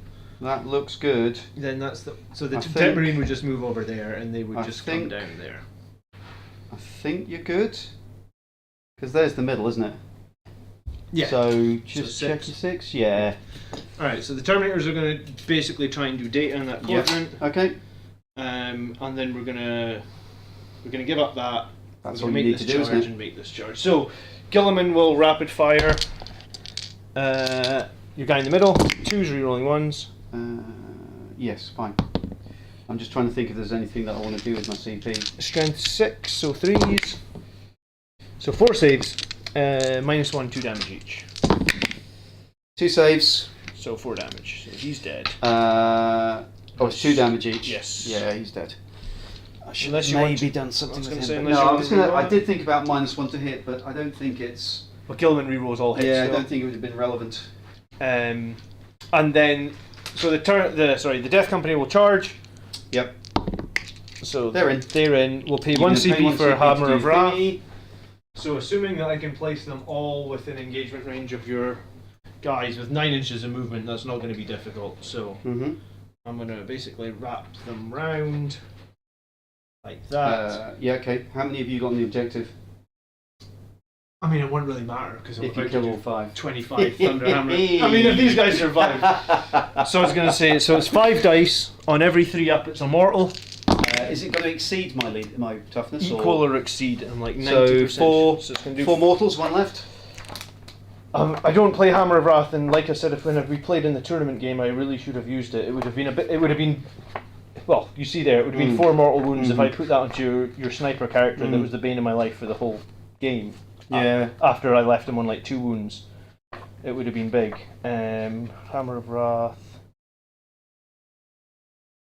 That looks good. Then that's the Tech Marine would just move over there and they would just come down there. I think you're good. Because there's the middle, isn't it? Yeah. So just check your 6. Yeah. Alright, so the Terminators are going to basically try and do data in that quadrant. Okay. And then we're gonna give up that. That's all you need to do, isn't it? And make this charge. So Gilliman will rapid fire. Your guy in the middle. 2's rerolling 1s. Yes, fine. I'm just trying to think if there's anything that I want to do with my CP. Strength 6, so 3s. So 4 saves, -1, 2 damage each. 2 saves. So 4 damage. So he's dead. It's 2 damage each. Yes. Yeah, he's dead. I should Unless you maybe want to- done something I was with gonna him. say, But no, unless you want to I reroll did think about -1 to hit, but I don't think it's... Well, Gilman rerolls all hits. Yeah, I so. don't think it would have been relevant. And then, so the Death Company will charge. Yep. So They're in. They're in. We'll pay You're 1 gonna pay CP 1 for CP to Hammer do of Wrath. thingy. So assuming that I can place them all within engagement range of your guys with 9 inches of movement, that's not going to be difficult. So Mm-hmm. I'm going to basically wrap them round like that. Yeah, okay. How many have you got on the objective? I mean, it won't really matter because I'm If you about kill to all do 5. 25 Thunder Hammer. I mean, if these guys survive. So I was going to say, so it's 5 dice on every 3 up. It's a mortal. Is it going to exceed my toughness? Equal or exceed. I'm like 90%. So 4 So it's gonna do 4 mortals, 1 left. I don't play Hammer of Wrath, and like I said, if when we played in the tournament game, I really should have used it. It would have been a bit. It would have been. Well, you see there, it would have been 4 mortal wounds if I put that onto your sniper character. That was the bane of my life for the whole game. Yeah. After I left him on like 2 wounds, it would have been big. Hammer of Wrath.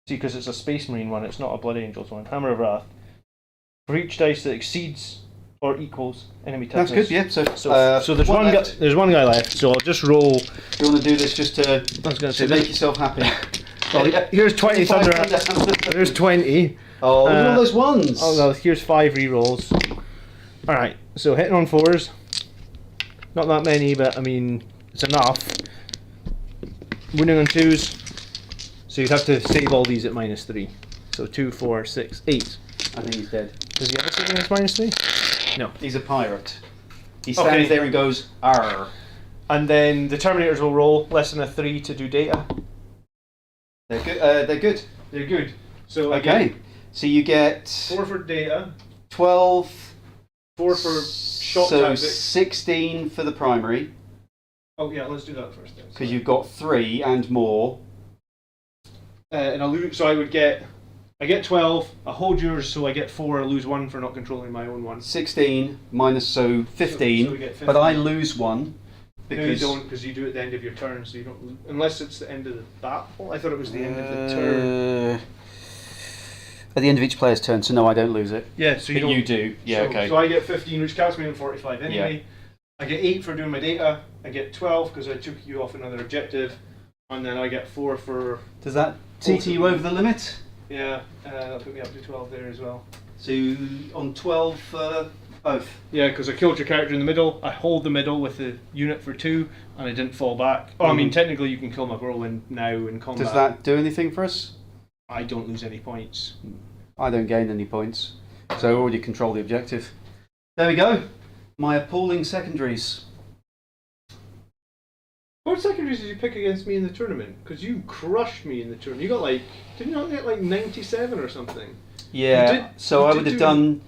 See, because it's a Space Marine one, it's not a Blood Angels one. Hammer of Wrath. For each dice that exceeds or equals enemy toughness. That's good, yeah. So there's one guy. left. There's one guy left. So I'll just roll. You want to do this just to, I was going to say to make yourself happy? here's 20 Thunder. Thunder. There's 20. Oh, look at all those ones. Oh no, here's 5 rerolls. All right. So hitting on 4s. Not that many, but I mean it's enough. Winning on 2s. So you'd have to save all these at -3. So 2, 4, 6, 8. I think he's dead. Does he have a saving against -3? No. He's a pirate. He stands Okay. there and goes, "Arr." And then the Terminators will roll less than a 3 to do data. They're good. They're good. They're good. So Okay. So you get 4 for data, 12. 4 for shot So tactics. 16 for the primary, Oh yeah, let's do that first then. because you've got 3 and more. And I lose. So I get 12. I hold yours, so I get 4. I lose 1 for not controlling my own one. 16 minus 15. So we get 15. But I lose 1 No, you because don't, because you do it at the end of your turn, so you don't lose, unless it's the end of the battle. I thought it was the end of the turn. At the end of each player's turn, so no, I don't lose it. Yeah, so But don't. you do. Yeah, so, okay. So I get 15, which counts me on 45 anyway. I get 8 for doing my data. I get 12 because I took you off another objective, and then I get 4 for Does that TT you over the limit? that put me up to 12 there as well. So on 12 for both. Yeah, because I killed your character in the middle. I hold the middle with the unit for 2, and I didn't fall back. Oh, I mean, technically you can kill my whirlwind now in combat. Does that do anything for us? I don't lose any points. I don't gain any points, so I already control the objective. There we go. My appalling secondaries. What secondaries did you pick against me in the tournament? Because you crushed me in the tournament. You got like, didn't you not get like 97 or something? Yeah. You did- so you I did would have do done.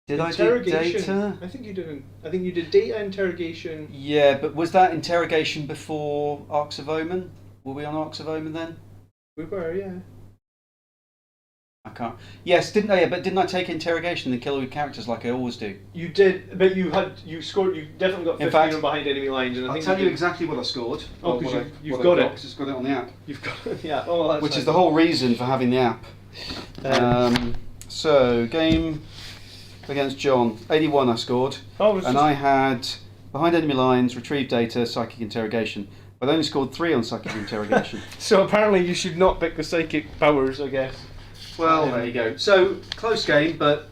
Did I do Interrogation. data? I think you did. I think you did data interrogation. Yeah, but was that interrogation before Arcs of Omen? Were we on Arcs of Omen then? We were, yeah. I can't. Yes, didn't I? Yeah, but didn't I take interrogation and kill with characters like I always do? You did, but you scored. You definitely got 15 In fact, on behind enemy lines, and I I'll think tell you did- exactly what I scored. Oh, or 'cause what you've what got I've it. 'cause it's got it on the app. You've got, yeah. Oh, well, that's Which fine. is the whole reason for having the app. So, game against John. 81 I scored. Oh, it's And just- I had behind enemy lines, retrieve data, psychic interrogation. But I only scored 3 on psychic interrogation. So apparently you should not pick the psychic powers, I guess. Well, there you go. So, close game, but...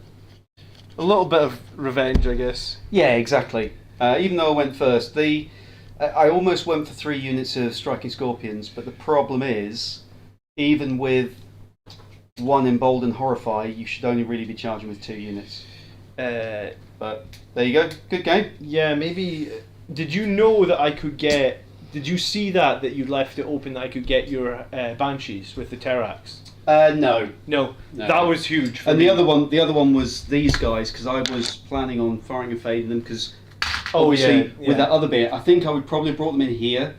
A little bit of revenge, I guess. Yeah, exactly. Even though I went first, I almost went for 3 units of striking scorpions, but the problem is, even with 1 embolden horrify, you should only really be charging with 2 units. But there you go. Good game. Yeah, maybe. Did you know that I could get? Did you see that you left it open that I could get your banshees with the Terrax? No. No, No. that was huge. For And me. the other one was these guys, because I was planning on firing and fading them, because Oh, obviously yeah. with that other bit, I think I would probably have brought them in here.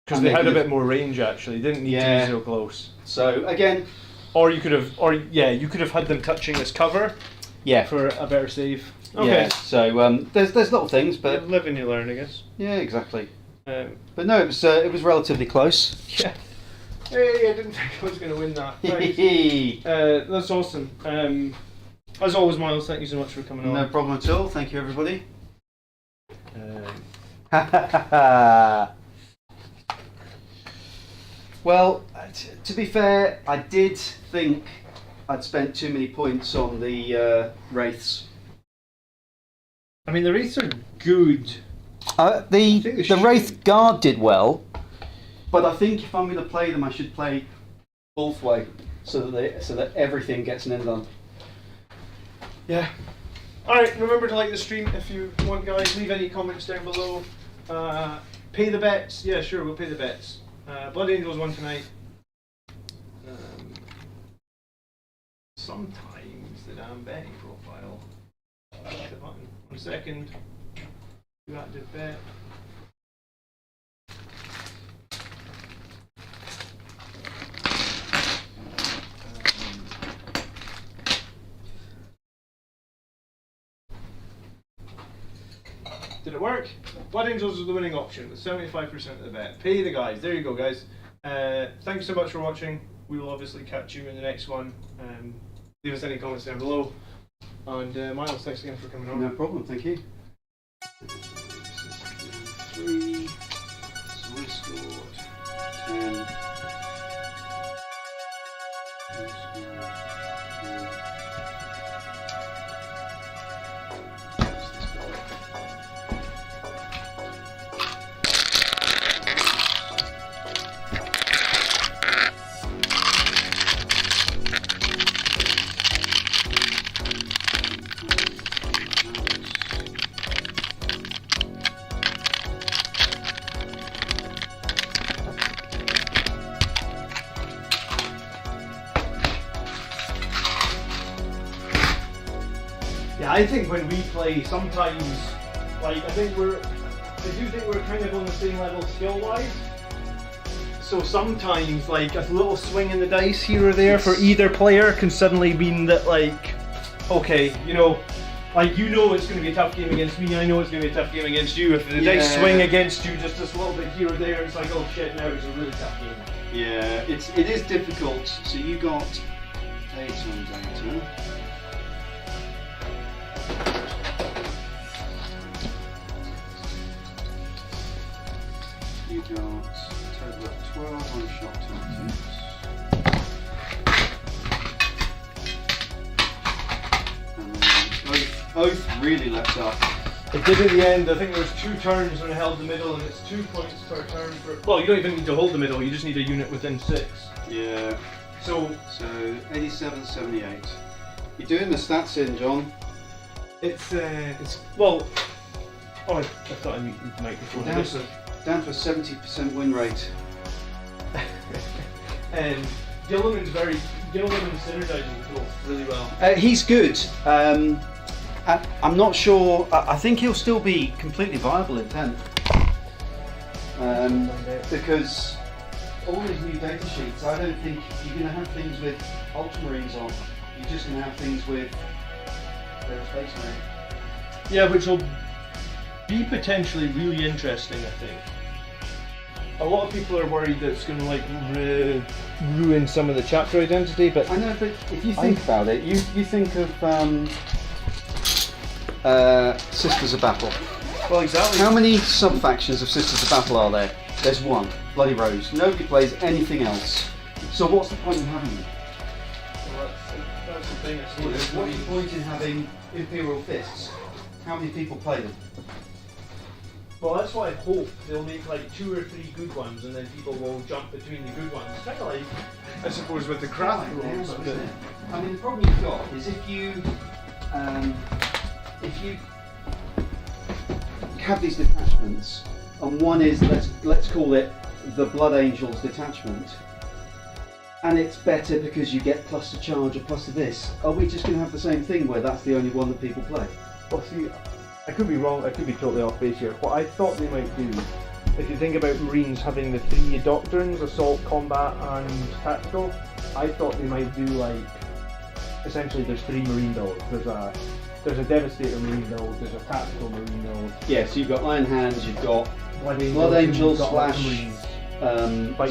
Because and they had a could've- bit more range actually. They didn't need to Yeah. be so close. So again, Or you could have, you could have had them touching as cover yeah. for a better save. Okay. Yeah. So there's little things, You but live and you learn, I guess. yeah, exactly. But no, it was relatively close. Yeah. Hey, I didn't think I was going to win that. Right. That's awesome. As always, Miles, thank you so much for coming on. No problem at all. Thank you, everybody. Well, to be fair, I did think I'd spent too many points on the Wraiths. I mean, the Wraiths are good. The Wraith Guard did well, but I think if I'm going to play them, I should play both way, so that everything gets an end on. Yeah. Alright, remember to like the stream if you want, guys. Leave any comments down below. Pay the bets. Yeah, sure, we'll pay the bets. Blood Angels won tonight. Sometimes the damn betting profile. Click the button. 1 second. Do active bet. Did it work? Blood Angels is the winning option with 75% of the bet. Pay the guys. There you go, guys. Thanks so much for watching. We will obviously catch you in the next one. Leave us any comments down below. And Miles, thanks again for coming on. No problem, thank you. 3, so we scored 10. Yeah, I think when we play, sometimes, like, I do think we're kind of on the same level skill-wise. So sometimes, like, a little swing in the dice here or there for either player can suddenly mean that, like, okay, you know, like, you know it's going to be a tough game against me, I know it's going to be a tough game against you. If the dice swing against you just a little bit here or there, it's like, oh shit, now it's a really tough game. Yeah, it is difficult. So you got 8 on data. You got a total of 12 on shot tactics. And then Oath really leapt up. It did at the end. I think there was 2 turns when it held the middle, and it's 2 points per turn for. Well, you don't even need to hold the middle. You just need a unit within 6. Yeah. So 87, 78. You're doing the stats in, John. it's well. Oh, I thought I muted the microphone. Down to a 70% win rate. And Gilliman's synergizing cool really well. He's good. I'm not sure. I think he'll still be completely viable in 10th. Because all these new data sheets, I don't think you're going to have things with Ultramarines on. You're just going to have things with their Space Marine. Yeah, which will be potentially really interesting, I think. A lot of people are worried that it's going to like ruin some of the chapter identity, but I know, but if you think about it, you think of Sisters of Battle. Well, exactly. How many sub-factions of Sisters of Battle are there? There's one. Bloody Rose. Nobody plays anything else. So what's the point in having them? Well, that's the thing. What's the point in having Imperial Fists? How many people play them? Well, that's why I hope they'll make like 2 or 3 good ones, and then people will jump between the good ones. Kind of like, I suppose, with the craft rules. I mean, the problem you've got is if you have these detachments, and one is let's call it the Blood Angels detachment, and it's better because you get plus to charge or plus to this. Are we just going to have the same thing where that's the only one that people play? Well, see, I could be wrong, I could be totally off base here. What I thought they might do, if you think about Marines having the 3 doctrines, assault, combat and tactical, I thought they might do like, essentially there's 3 Marine builds. There's a Devastator Marine build, there's a tactical Marine build. Yeah, so you've got Iron Hands, you've got Blood Angels /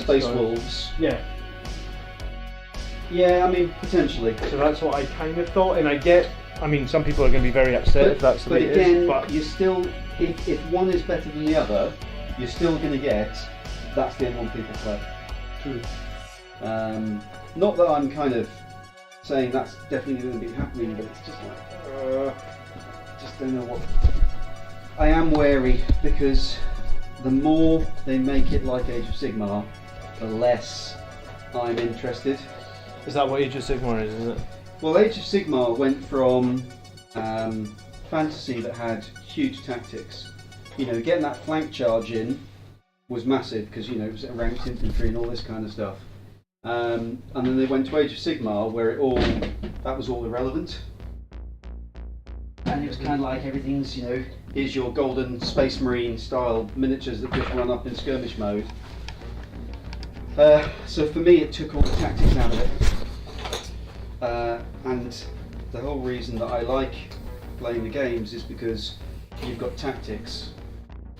Space Stars. Wolves. Yeah. Yeah, I mean, potentially. So that's what I kind of thought, and I mean, some people are going to be very upset if that's the way it again, is. But you're still, if one is better than the other, you're still going to get, that's the M1 people play. True. Not that I'm kind of saying that's definitely going to be happening, but it's just like, just don't know what. I am wary because the more they make it like Age of Sigmar, the less I'm interested. Is that what Age of Sigmar is it? Well, Age of Sigmar went from fantasy that had huge tactics. You know, getting that flank charge in was massive because, you know, it was ranked infantry and all this kind of stuff. And then they went to Age of Sigmar where that was all irrelevant. And it was kind of like everything's, you know, here's your golden Space Marine style miniatures that just run up in skirmish mode. So for me it took all the tactics out of it. And the whole reason that I like playing the games is because you've got tactics.